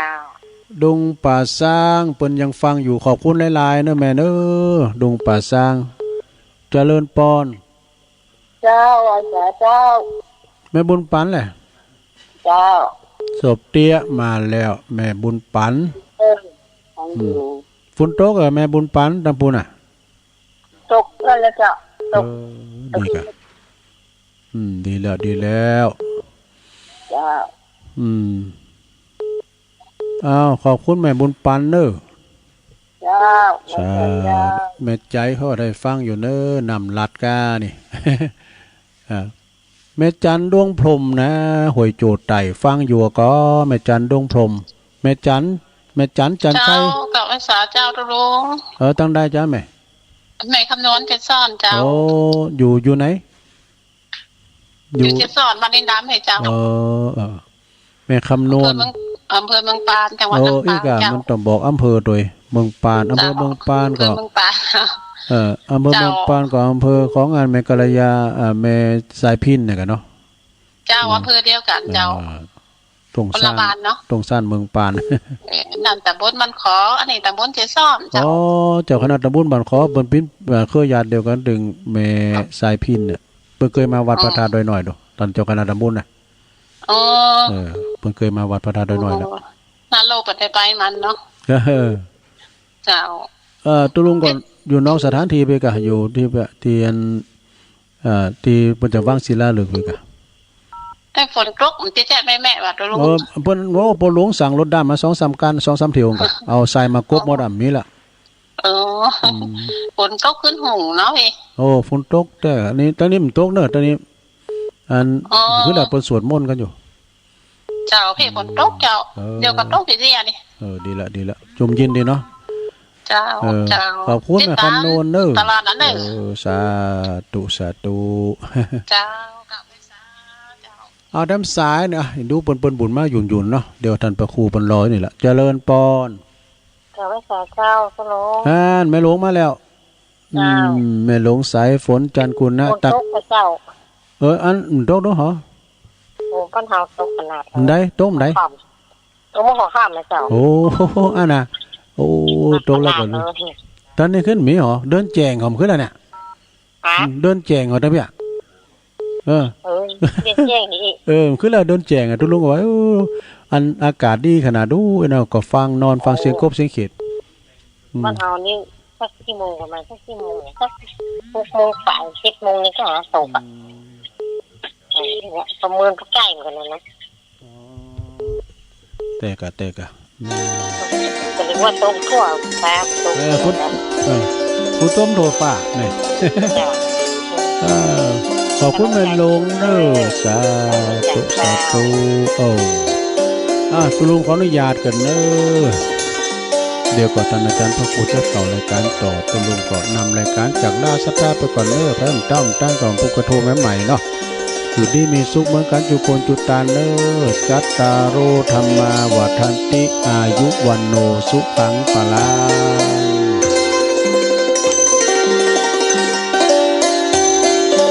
ดงป่าสร้างเปิ้นยังฟังอยู่ขอบคุณหลายๆเนอะแม่เนอะดงป่าสร้างเจริญปอนเจ้าอาจารย์เจ้าแม่บุญปันแหละเจ้าศพเตี้ยมาแล้วแม่บุญปันฝนตกเหรอแม่บุญปันตำปูน่ะตกแล้วเจ้าตกดีกะดีแล้วเจ้าขอบคุณแม่บุญปันเนอะเจ้าแม่ใจเขาได้ฟังอยู่เนอะนำลัดกานี่แม่จันดวงพรมนะหวยโจดไต่ฟังอยู่ก็แม่จันดวงพรมแม่จันจันไส้กับภาษาเจ้าตรุงตั้งได้จ้าแม่คำนวณเจ็ดซ่อนเจ้าอยู่ไหนอยู่เจ็ดซ่อนมาในน้ำให้เจ้าแม่คำนวณอำเภอเมืองปานจังหวัดลำปางเจ้ามันต้องบอกอำเภอโดยเมืองปานอำเภอเมืองปานก็ อำเภอเมืองปานกับอำเภอของงานแม่กัลยาแม่สายพินเนี่ยกันเนาะเจ้าอำเภอเดียวกันเจ้าตรงซ่านเนาะตรงซ่านเมืองปานนั่นตำบลมันขออันนี้ตำบลเจซ้อมเจ้าเจ้าคณะตำบลบ้านขอเปิ้นปิ้นเครือญาติเดียวกันถึงแม่สายพินเนี่ยเพิ่นเคยมาวัดพระธาตุดอยน้อยดอกตอนเจ้าคณะตำบลน่ะเพิ่นเคยมาวัดพระธาตุดอยน้อยแล้วน่าโลกไปมันเนาะเจ้าตุลุงก่อนอยู่นอกสถานที่ไปกะอยู่ที่ที่อันที่เพิ่นจะวางศิลาฤกษ์ไปกะแต่ฝนตกมันจะแจ๊ะแม่ว่าตุลุงเพิ่นบ่หลวงสั่งรถดำมา 2-3 คัน 2-3 เที่ยวกะเอาทรายมากบหมดอ่ะมีล่ะฝนตกขึ้นหุ่งเนาะพี่ฝนตกแต่อันนี้ตอนนี้มันตกเด้อตอนนี้อันคือแบบเพิ่นสวดมนต์กันอยู่เจ้าพี่ฝนตกเจ้าเดี๋ยวก็ตกสิอ่ะนี่ดีละจุ่มเย็นดีเนาะเจ้าขอบคุณแม่คำโนนเด้อตลาดนั้นเด้อสาธุเจ้าเอาด้านซ้ายเนี่ยดูเปิ้นบุญมาหยุ่นเนาะเดี๋ยวท่านพระครูเปิ้นรอนี่แหละเจริญปอนเจ้าเจ้าสโลแม่หลวงมาแล้วแม่หลวงสายฝนจันทร์กุลนะตักเจ้าอันตกด้วยเหรอโอ้ปัญหาตกขนาดได้ต้มได้ต้มหัวข้ามนะเจ้าโอ้อันน่ะโอ้ตกแล้วก่อนตอนนี้ขึ้นมีเหรอเดินแจงหอมขึ้นแล้วเนี่ยเดินแจงเหรอท่านพี่เดินแจงนี่ขึ้นแล้วเดินแจงทุกลุงว่าอันอากาศดีขนาดดูเนาะก็ฟังนอนฟังเสียงกบเสียงเขียดมันเอานี่สักกี่โมงประมาณสักกี่โมงสัก6 โมงฝ่าย10 โมงนี่ก็หาตกอ่ะประเมินก็ใกล้เหมือนกันนะแต่กะก็เรียกว่าต้มทั่วแป๊บพุต้มโทฟ้าเนี่ยขอบคุณแม่ลงเด้อสาธุคุณลุงขออนุญาตกันเด้อเดี๋ยวก่อนท่านอาจารย์พระครูจะต่อรายการต่อคุณลุงก็นำรายการจากหน้าสัตตาไปก่อนเด้อพระเจ้าตั้งก่อนผู้กระโทใหม่เนาะอยู่ดีมีสุขเหมือนกันจุโกนจุตานเนอจัตตาโรธรรมาวัฏันติอายุวันโนสุขังปะลัง